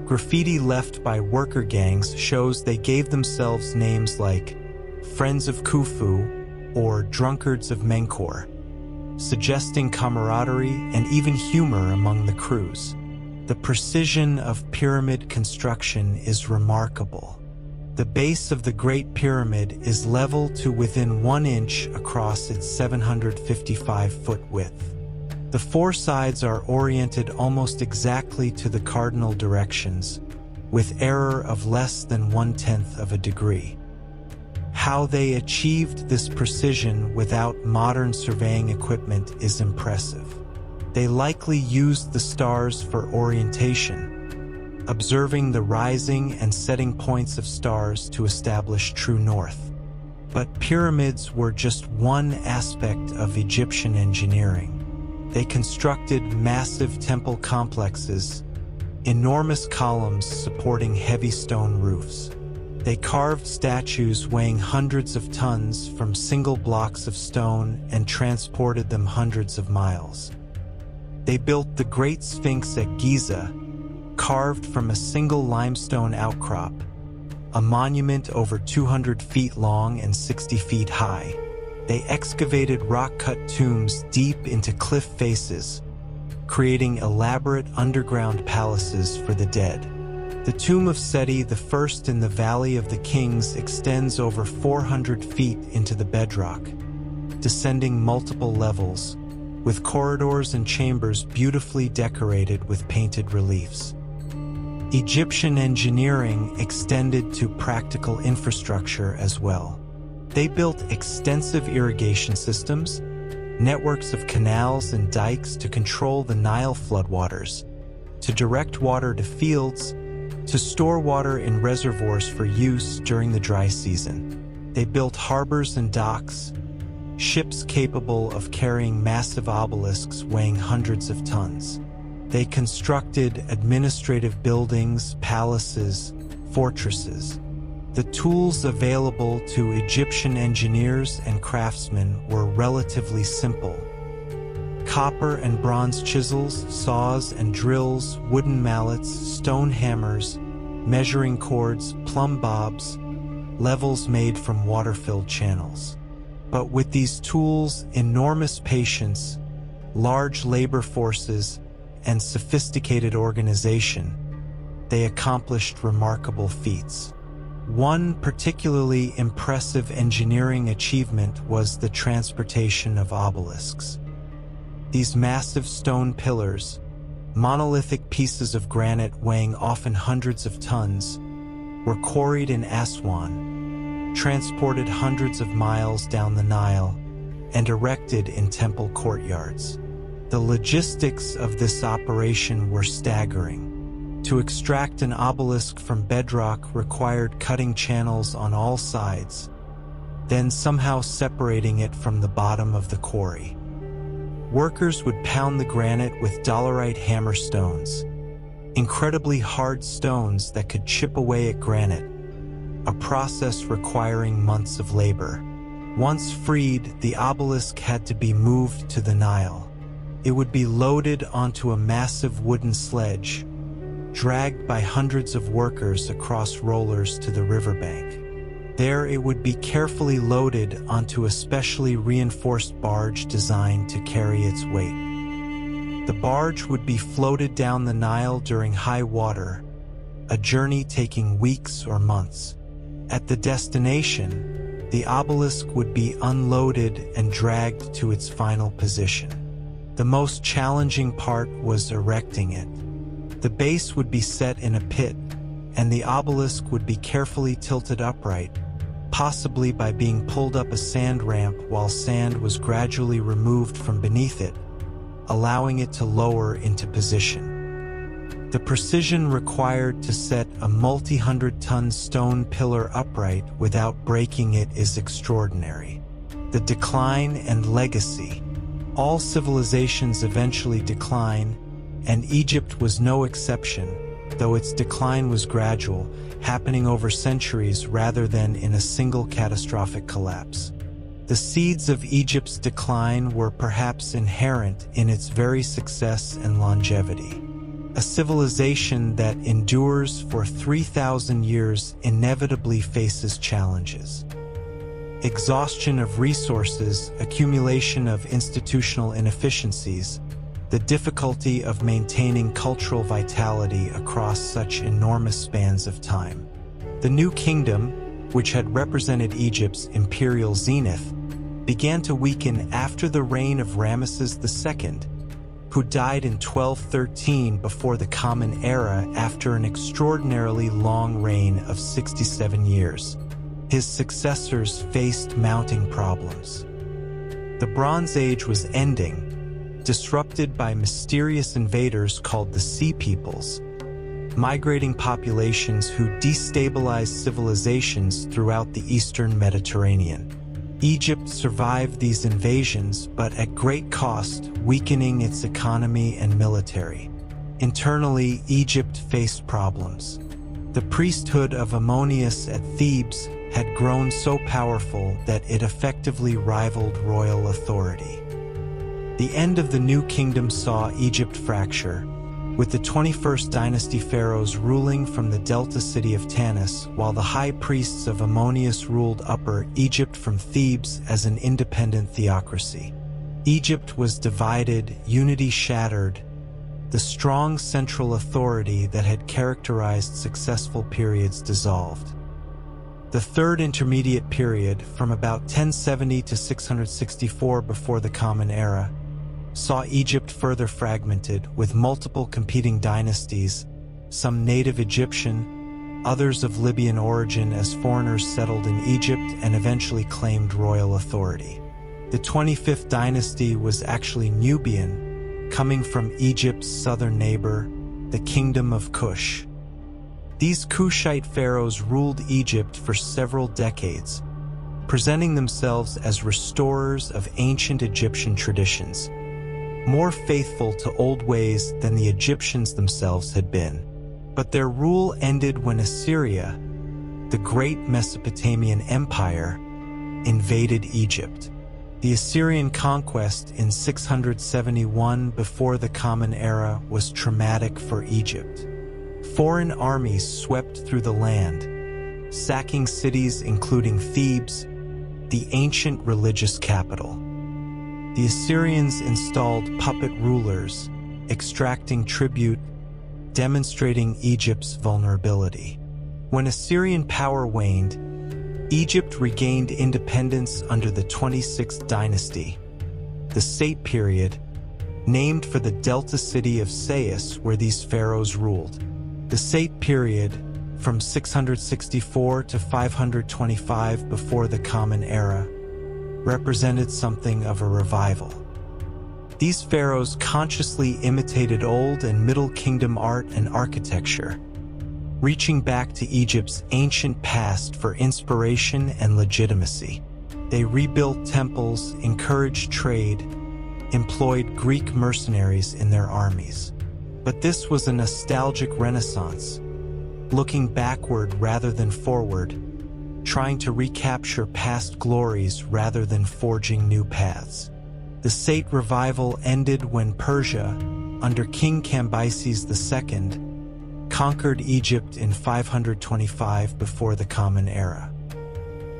Graffiti left by worker gangs shows they gave themselves names like Friends of Khufu or Drunkards of Menkaure, suggesting camaraderie and even humor among the crews. The precision of pyramid construction is remarkable. The base of the Great Pyramid is level to within 1 inch across its 755-foot width. The 4 sides are oriented almost exactly to the cardinal directions, with error of less than 1/10 of a degree. How they achieved this precision without modern surveying equipment is impressive. They likely used the stars for orientation, observing the rising and setting points of stars to establish true north. But pyramids were just one aspect of Egyptian engineering. They constructed massive temple complexes, enormous columns supporting heavy stone roofs. They carved statues weighing hundreds of tons from single blocks of stone and transported them hundreds of miles. They built the Great Sphinx at Giza, carved from a single limestone outcrop, a monument over 200 feet long and 60 feet high. They excavated rock-cut tombs deep into cliff faces, creating elaborate underground palaces for the dead. The tomb of Seti I in the Valley of the Kings extends over 400 feet into the bedrock, descending multiple levels, with corridors and chambers beautifully decorated with painted reliefs. Egyptian engineering extended to practical infrastructure as well. They built extensive irrigation systems, networks of canals and dikes to control the Nile floodwaters, to direct water to fields, to store water in reservoirs for use during the dry season. They built harbors and docks, ships capable of carrying massive obelisks weighing hundreds of tons. They constructed administrative buildings, palaces, fortresses. The tools available to Egyptian engineers and craftsmen were relatively simple. Copper and bronze chisels, saws and drills, wooden mallets, stone hammers, measuring cords, plumb bobs, levels made from water-filled channels. But with these tools, enormous patience, large labor forces, and sophisticated organization, they accomplished remarkable feats. One particularly impressive engineering achievement was the transportation of obelisks. These massive stone pillars, monolithic pieces of granite weighing often hundreds of tons, were quarried in Aswan, transported hundreds of miles down the Nile, and erected in temple courtyards. The logistics of this operation were staggering. To extract an obelisk from bedrock required cutting channels on all sides, then somehow separating it from the bottom of the quarry. Workers would pound the granite with dolerite hammer stones, incredibly hard stones that could chip away at granite, a process requiring months of labor. Once freed, the obelisk had to be moved to the Nile. It would be loaded onto a massive wooden sledge, dragged by hundreds of workers across rollers to the riverbank. There it would be carefully loaded onto a specially reinforced barge designed to carry its weight. The barge would be floated down the Nile during high water, a journey taking weeks or months. At the destination, the obelisk would be unloaded and dragged to its final position. The most challenging part was erecting it. The base would be set in a pit, and the obelisk would be carefully tilted upright, possibly by being pulled up a sand ramp while sand was gradually removed from beneath it, allowing it to lower into position. The precision required to set a multi-hundred-ton stone pillar upright without breaking it is extraordinary. The decline and legacy. All civilizations eventually decline, and Egypt was no exception, though its decline was gradual, happening over centuries rather than in a single catastrophic collapse. The seeds of Egypt's decline were perhaps inherent in its very success and longevity. A civilization that endures for 3,000 years inevitably faces challenges. Exhaustion of resources, accumulation of institutional inefficiencies, the difficulty of maintaining cultural vitality across such enormous spans of time. The New Kingdom, which had represented Egypt's imperial zenith, began to weaken after the reign of Ramesses II, who died in 1213 before the Common Era after an extraordinarily long reign of 67 years. His successors faced mounting problems. The Bronze Age was ending, disrupted by mysterious invaders called the Sea Peoples, migrating populations who destabilized civilizations throughout the Eastern Mediterranean. Egypt survived these invasions, but at great cost, weakening its economy and military. Internally, Egypt faced problems. The priesthood of Ammonius at Thebes had grown so powerful that it effectively rivaled royal authority. The end of the New Kingdom saw Egypt fracture, with the 21st dynasty pharaohs ruling from the delta city of Tanis, while the high priests of Ammonius ruled Upper Egypt from Thebes as an independent theocracy. Egypt was divided, unity shattered, the strong central authority that had characterized successful periods dissolved. The Third Intermediate Period, from about 1070 to 664 before the Common Era, saw Egypt further fragmented, with multiple competing dynasties, some native Egyptian, others of Libyan origin as foreigners settled in Egypt and eventually claimed royal authority. The 25th dynasty was actually Nubian, coming from Egypt's southern neighbor, the Kingdom of Kush. These Kushite pharaohs ruled Egypt for several decades, presenting themselves as restorers of ancient Egyptian traditions, more faithful to old ways than the Egyptians themselves had been. But their rule ended when Assyria, the great Mesopotamian empire, invaded Egypt. The Assyrian conquest in 671 before the Common Era was traumatic for Egypt. Foreign armies swept through the land, sacking cities including Thebes, the ancient religious capital. The Assyrians installed puppet rulers, extracting tribute, demonstrating Egypt's vulnerability. When Assyrian power waned, Egypt regained independence under the 26th dynasty, the Sate period, named for the delta city of Sais where these pharaohs ruled. The Sate period, from 664 to 525 before the Common Era, represented something of a revival. These pharaohs consciously imitated Old and Middle Kingdom art and architecture, reaching back to Egypt's ancient past for inspiration and legitimacy. They rebuilt temples, encouraged trade, employed Greek mercenaries in their armies. But this was a nostalgic renaissance, looking backward rather than forward, trying to recapture past glories rather than forging new paths. The Sate revival ended when Persia, under King Cambyses II, conquered Egypt in 525 before the Common Era.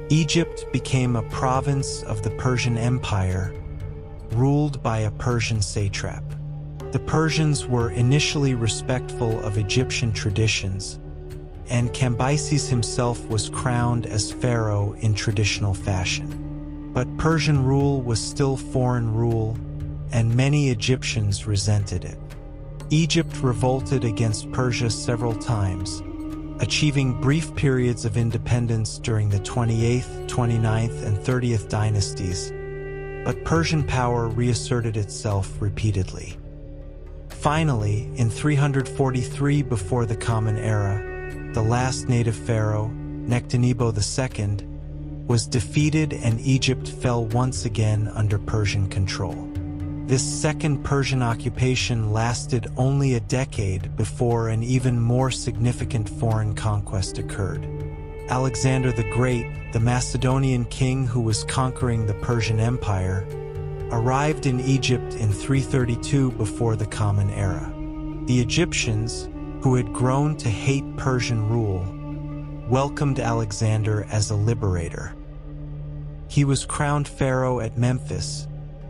Egypt became a province of the Persian Empire, ruled by a Persian satrap. The Persians were initially respectful of Egyptian traditions, and Cambyses himself was crowned as pharaoh in traditional fashion. But Persian rule was still foreign rule, and many Egyptians resented it. Egypt revolted against Persia several times, achieving brief periods of independence during the 28th, 29th, and 30th dynasties, but Persian power reasserted itself repeatedly. Finally, in 343 before the Common Era, the last native pharaoh, Nectanebo II, was defeated and Egypt fell once again under Persian control. This second Persian occupation lasted only a decade before an even more significant foreign conquest occurred. Alexander the Great, the Macedonian king who was conquering the Persian Empire, arrived in Egypt in 332 before the Common Era. The Egyptians, who had grown to hate Persian rule, welcomed Alexander as a liberator. He was crowned pharaoh at Memphis,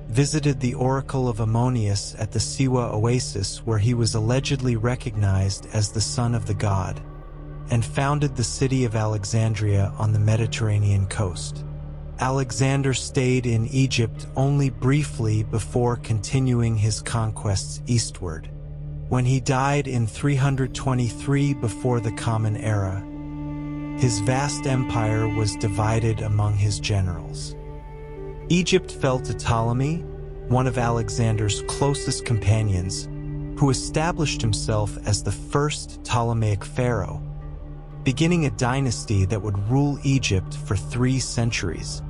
visited the Oracle of Ammonius at the Siwa oasis where he was allegedly recognized as the son of the god, and founded the city of Alexandria on the Mediterranean coast. Alexander stayed in Egypt only briefly before continuing his conquests eastward. When he died in 323 before the Common Era, his vast empire was divided among his generals. Egypt fell to Ptolemy, one of Alexander's closest companions, who established himself as the first Ptolemaic pharaoh, beginning a dynasty that would rule Egypt for 3 centuries.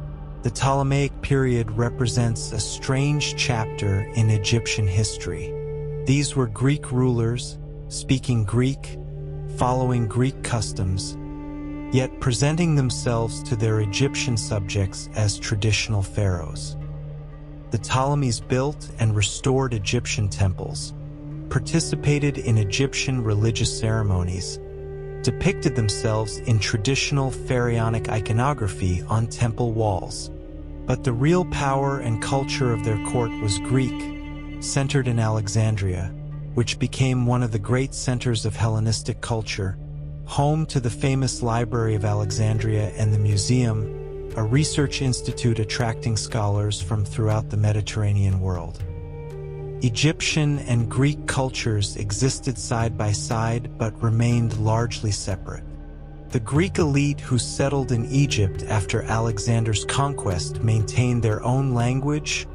The Ptolemaic period represents a strange chapter in Egyptian history. These were Greek rulers, speaking Greek, following Greek customs, yet presenting themselves to their Egyptian subjects as traditional pharaohs. The Ptolemies built and restored Egyptian temples, participated in Egyptian religious ceremonies, depicted themselves in traditional pharaonic iconography on temple walls. But the real power and culture of their court was Greek, centered in Alexandria, which became one of the great centers of Hellenistic culture, home to the famous Library of Alexandria and the Museum, a research institute attracting scholars from throughout the Mediterranean world. Egyptian and Greek cultures existed side by side but remained largely separate. The Greek elite who settled in Egypt after Alexander's conquest maintained their own language,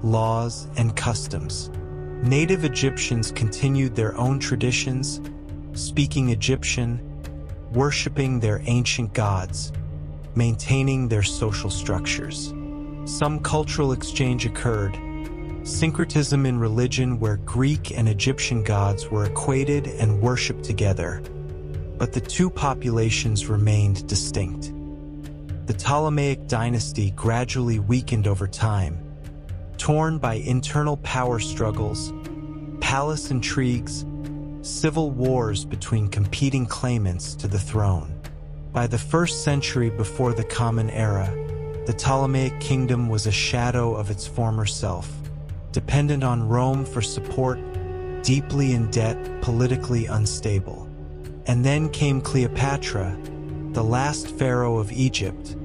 laws, and customs. Native Egyptians continued their own traditions, speaking Egyptian, worshipping their ancient gods, maintaining their social structures. Some cultural exchange occurred, syncretism in religion where Greek and Egyptian gods were equated and worshipped together, but the 2 populations remained distinct. The Ptolemaic dynasty gradually weakened over time, torn by internal power struggles, palace intrigues, civil wars between competing claimants to the throne. By the 1st century before the Common Era, the Ptolemaic kingdom was a shadow of its former self, dependent on Rome for support, deeply in debt, politically unstable. And then came Cleopatra, the last pharaoh of Egypt,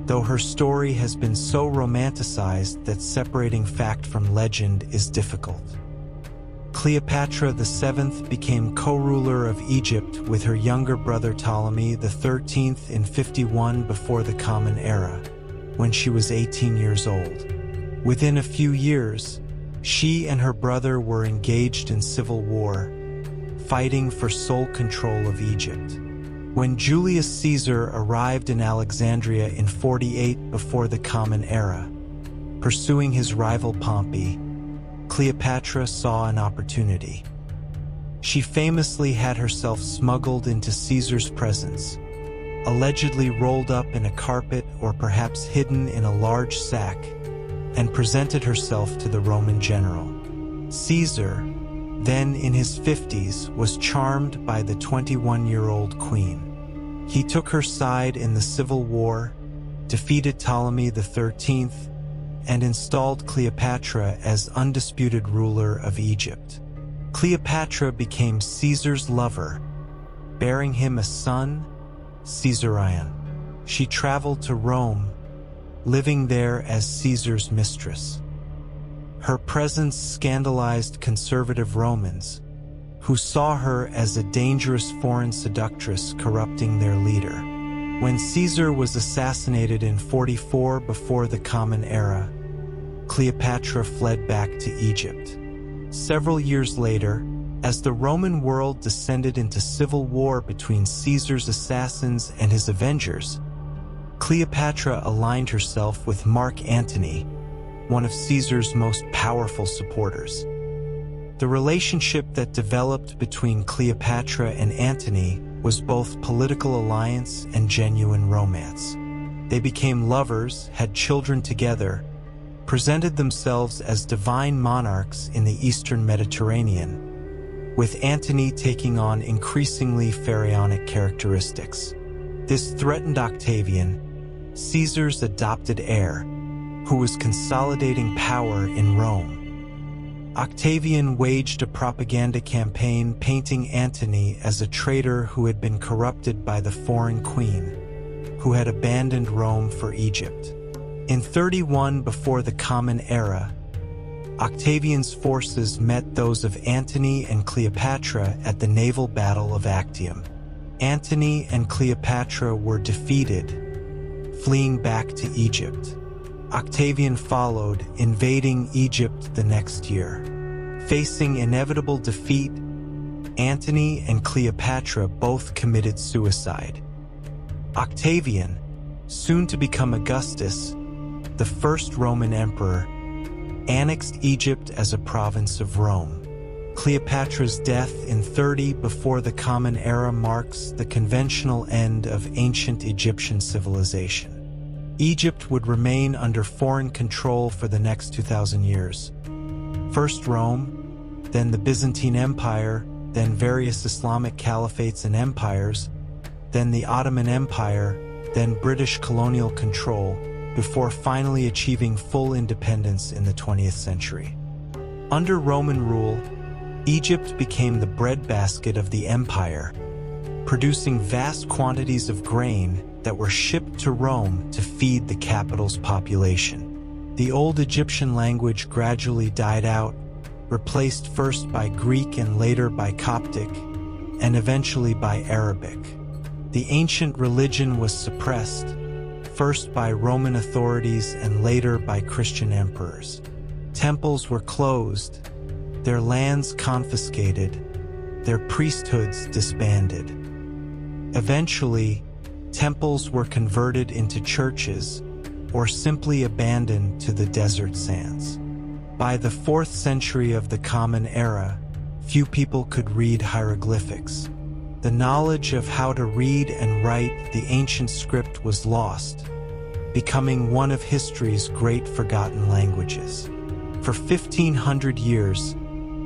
though her story has been so romanticized that separating fact from legend is difficult. Cleopatra VII became co-ruler of Egypt with her younger brother Ptolemy XIII in 51 before the Common Era, when she was 18 years old. Within a few years, she and her brother were engaged in civil war, fighting for sole control of Egypt. When Julius Caesar arrived in Alexandria in 48 before the Common Era, pursuing his rival Pompey, Cleopatra saw an opportunity. She famously had herself smuggled into Caesar's presence, allegedly rolled up in a carpet or perhaps hidden in a large sack, and presented herself to the Roman general. Caesar, then in his 50s, was charmed by the 21-year-old queen. He took her side in the civil war, defeated Ptolemy XIII, and installed Cleopatra as undisputed ruler of Egypt. Cleopatra became Caesar's lover, bearing him a son, Caesarion. She traveled to Rome, living there as Caesar's mistress. Her presence scandalized conservative Romans, who saw her as a dangerous foreign seductress corrupting their leader. When Caesar was assassinated in 44 before the Common Era, Cleopatra fled back to Egypt. Several years later, as the Roman world descended into civil war between Caesar's assassins and his avengers, Cleopatra aligned herself with Mark Antony, one of Caesar's most powerful supporters. The relationship that developed between Cleopatra and Antony was both political alliance and genuine romance. They became lovers, had children together, presented themselves as divine monarchs in the Eastern Mediterranean, with Antony taking on increasingly pharaonic characteristics. This threatened Octavian, Caesar's adopted heir, who was consolidating power in Rome. Octavian waged a propaganda campaign painting Antony as a traitor who had been corrupted by the foreign queen, who had abandoned Rome for Egypt. In 31 before the Common Era, Octavian's forces met those of Antony and Cleopatra at the naval battle of Actium. Antony and Cleopatra were defeated, fleeing back to Egypt. Octavian followed, invading Egypt the next year. Facing inevitable defeat, Antony and Cleopatra both committed suicide. Octavian, soon to become Augustus, the first Roman emperor, annexed Egypt as a province of Rome. Cleopatra's death in 30 before the Common Era marks the conventional end of ancient Egyptian civilization. Egypt would remain under foreign control for the next 2,000 years. First Rome, then the Byzantine Empire, then various Islamic caliphates and empires, then the Ottoman Empire, then British colonial control, before finally achieving full independence in the 20th century. Under Roman rule, Egypt became the breadbasket of the empire, producing vast quantities of grain that were shipped to Rome to feed the capital's population. The Old Egyptian language gradually died out, replaced first by Greek and later by Coptic, and eventually by Arabic. The ancient religion was suppressed, first by Roman authorities and later by Christian emperors. Temples were closed, their lands confiscated, their priesthoods disbanded. Eventually, temples were converted into churches or simply abandoned to the desert sands. By the 4th century of the Common Era, few people could read hieroglyphics. The knowledge of how to read and write the ancient script was lost, becoming one of history's great forgotten languages. For 1,500 years,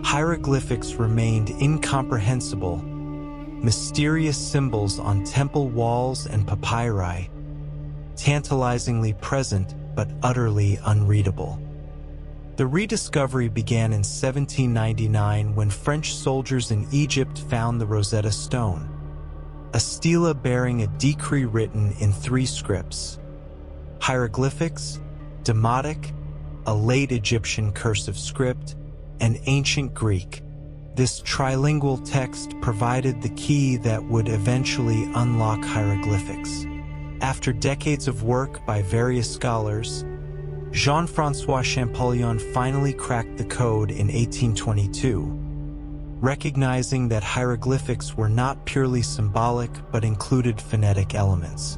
hieroglyphics remained incomprehensible, mysterious symbols on temple walls and papyri, tantalizingly present but utterly unreadable. The rediscovery began in 1799 when French soldiers in Egypt found the Rosetta Stone, a stela bearing a decree written in 3 scripts: hieroglyphics, Demotic, a late Egyptian cursive script, and ancient Greek. This trilingual text provided the key that would eventually unlock hieroglyphics. After decades of work by various scholars, Jean-François Champollion finally cracked the code in 1822, recognizing that hieroglyphics were not purely symbolic but included phonetic elements.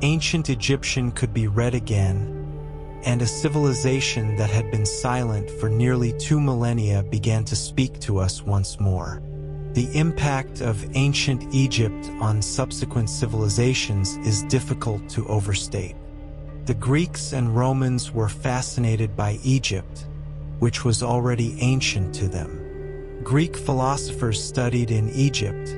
Ancient Egyptian could be read again, and a civilization that had been silent for nearly 2 millennia began to speak to us once more. The impact of ancient Egypt on subsequent civilizations is difficult to overstate. The Greeks and Romans were fascinated by Egypt, which was already ancient to them. Greek philosophers studied in Egypt,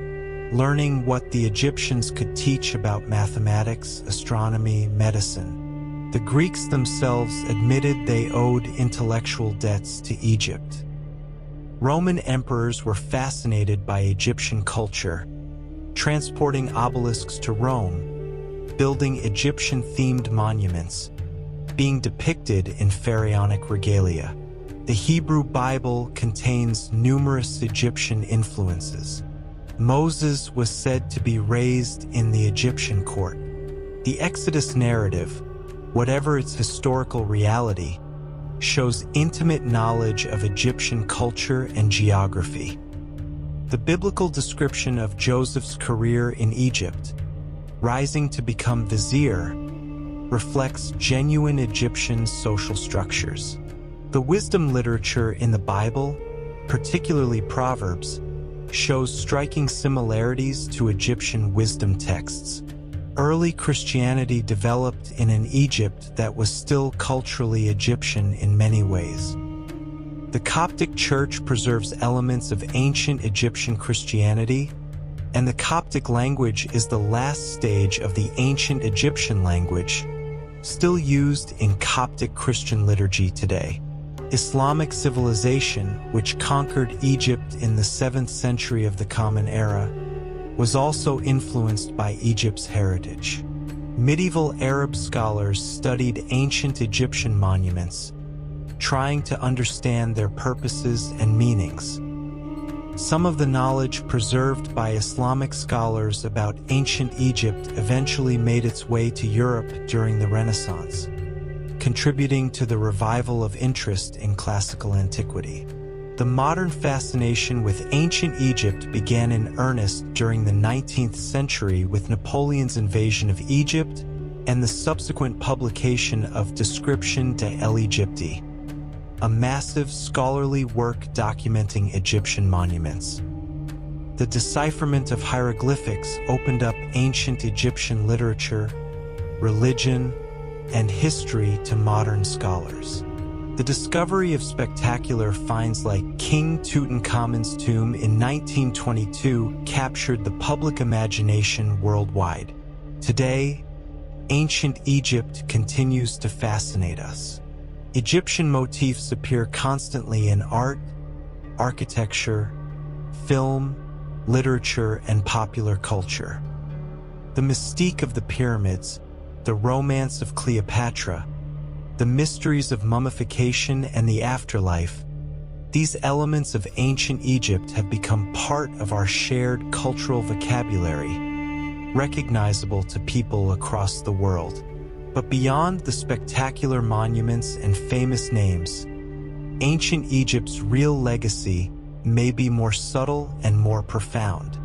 learning what the Egyptians could teach about mathematics, astronomy, medicine. The Greeks themselves admitted they owed intellectual debts to Egypt. Roman emperors were fascinated by Egyptian culture, transporting obelisks to Rome, building Egyptian-themed monuments, being depicted in pharaonic regalia. The Hebrew Bible contains numerous Egyptian influences. Moses was said to be raised in the Egyptian court. The Exodus narrative, whatever its historical reality, shows intimate knowledge of Egyptian culture and geography. The biblical description of Joseph's career in Egypt, rising to become vizier, reflects genuine Egyptian social structures. The wisdom literature in the Bible, particularly Proverbs, shows striking similarities to Egyptian wisdom texts. Early Christianity developed in an Egypt that was still culturally Egyptian in many ways. The Coptic Church preserves elements of ancient Egyptian Christianity, and the Coptic language is the last stage of the ancient Egyptian language, still used in Coptic Christian liturgy today. Islamic civilization, which conquered Egypt in the 7th century of the Common Era, was also influenced by Egypt's heritage. Medieval Arab scholars studied ancient Egyptian monuments, trying to understand their purposes and meanings. Some of the knowledge preserved by Islamic scholars about ancient Egypt eventually made its way to Europe during the Renaissance, contributing to the revival of interest in classical antiquity. The modern fascination with ancient Egypt began in earnest during the 19th century with Napoleon's invasion of Egypt and the subsequent publication of Description de l'Egypte, a massive scholarly work documenting Egyptian monuments. The decipherment of hieroglyphics opened up ancient Egyptian literature, religion, and history to modern scholars. The discovery of spectacular finds like King Tutankhamun's tomb in 1922 captured the public imagination worldwide. Today, ancient Egypt continues to fascinate us. Egyptian motifs appear constantly in art, architecture, film, literature, and popular culture. The mystique of the pyramids, the romance of Cleopatra, the mysteries of mummification and the afterlife, these elements of ancient Egypt have become part of our shared cultural vocabulary, recognizable to people across the world. But beyond the spectacular monuments and famous names, ancient Egypt's real legacy may be more subtle and more profound.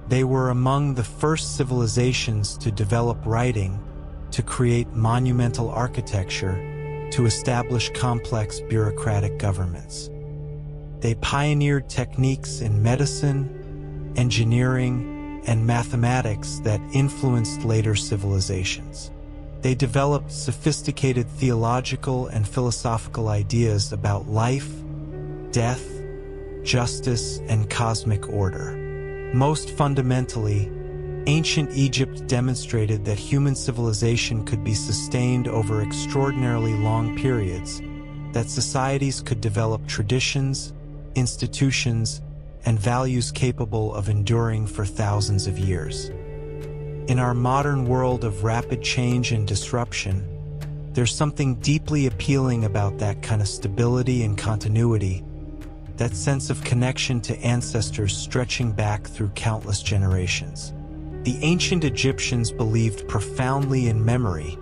They were among the first civilizations to develop writing, to create monumental architecture, to establish complex bureaucratic governments. They pioneered techniques in medicine, engineering, and mathematics that influenced later civilizations. They developed sophisticated theological and philosophical ideas about life, death, justice, and cosmic order. Most fundamentally, ancient Egypt demonstrated that human civilization could be sustained over extraordinarily long periods, that societies could develop traditions, institutions, and values capable of enduring for thousands of years. In our modern world of rapid change and disruption, there's something deeply appealing about that kind of stability and continuity, that sense of connection to ancestors stretching back through countless generations. The ancient Egyptians believed profoundly in memory,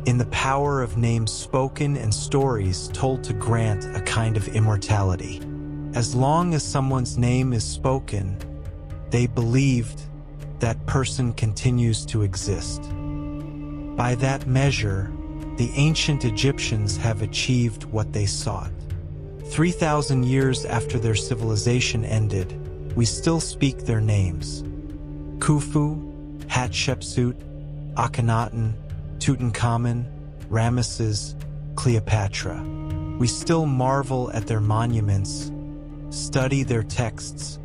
in the power of names spoken and stories told to grant a kind of immortality. As long as someone's name is spoken, they believed that person continues to exist. By that measure, the ancient Egyptians have achieved what they sought. 3,000 years after their civilization ended, we still speak their names. Khufu, Hatshepsut, Akhenaten, Tutankhamun, Ramesses, Cleopatra. We still marvel at their monuments, study their texts,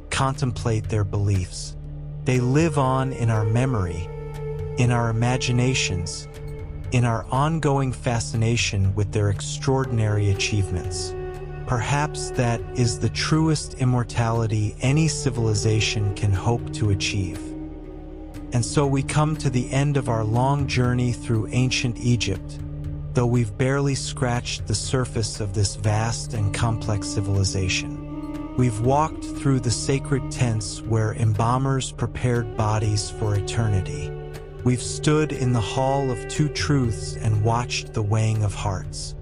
contemplate their beliefs. They live on in our memory, in our imaginations, in our ongoing fascination with their extraordinary achievements. Perhaps that is the truest immortality any civilization can hope to achieve. And so we come to the end of our long journey through ancient Egypt, though we've barely scratched the surface of this vast and complex civilization. We've walked through the sacred tents where embalmers prepared bodies for eternity. We've stood in the Hall of Two Truths and watched the weighing of hearts.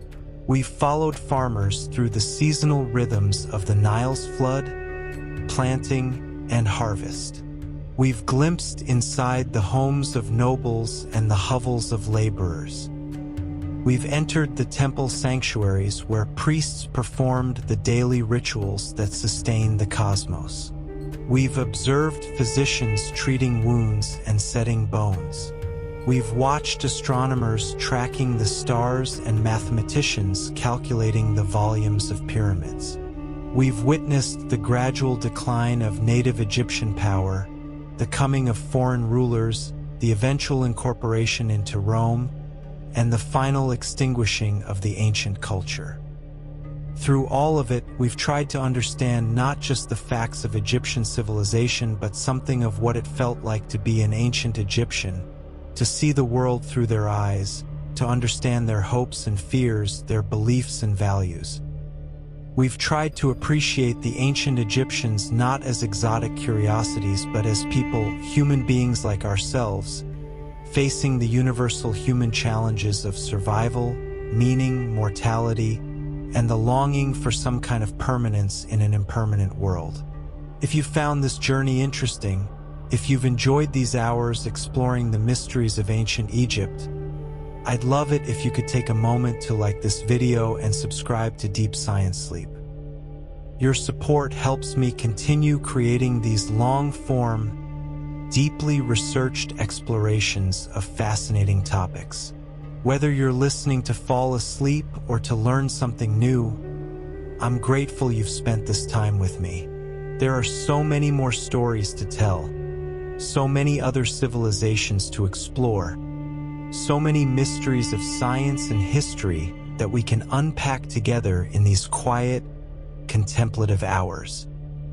We've followed farmers through the seasonal rhythms of the Nile's flood, planting, and harvest. We've glimpsed inside the homes of nobles and the hovels of laborers. We've entered the temple sanctuaries where priests performed the daily rituals that sustain the cosmos. We've observed physicians treating wounds and setting bones. We've watched astronomers tracking the stars and mathematicians calculating the volumes of pyramids. We've witnessed the gradual decline of native Egyptian power, the coming of foreign rulers, the eventual incorporation into Rome, and the final extinguishing of the ancient culture. Through all of it, we've tried to understand not just the facts of Egyptian civilization, but something of what it felt like to be an ancient Egyptian, to see the world through their eyes, to understand their hopes and fears, their beliefs and values. We've tried to appreciate the ancient Egyptians not as exotic curiosities, but as people, human beings like ourselves, facing the universal human challenges of survival, meaning, mortality, and the longing for some kind of permanence in an impermanent world. If you found this journey interesting, if you've enjoyed these hours exploring the mysteries of ancient Egypt, I'd love it if you could take a moment to like this video and subscribe to Deep Science Sleep. Your support helps me continue creating these long-form, deeply researched explorations of fascinating topics. Whether you're listening to fall asleep or to learn something new, I'm grateful you've spent this time with me. There are so many more stories to tell, so many other civilizations to explore, so many mysteries of science and history that we can unpack together in these quiet, contemplative hours.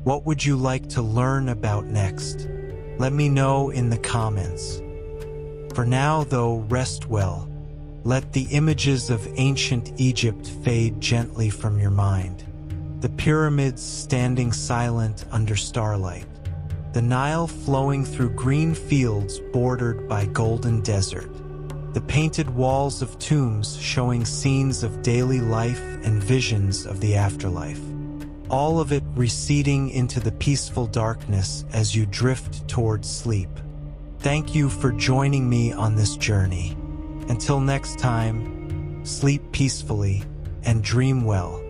What would you like to learn about next? Let me know in the comments. For now, though, rest well. Let the images of ancient Egypt fade gently from your mind. The pyramids standing silent under starlight. The Nile flowing through green fields bordered by golden desert. The painted walls of tombs showing scenes of daily life and visions of the afterlife. All of it receding into the peaceful darkness as you drift towards sleep. Thank you for joining me on this journey. Until next time, sleep peacefully and dream well.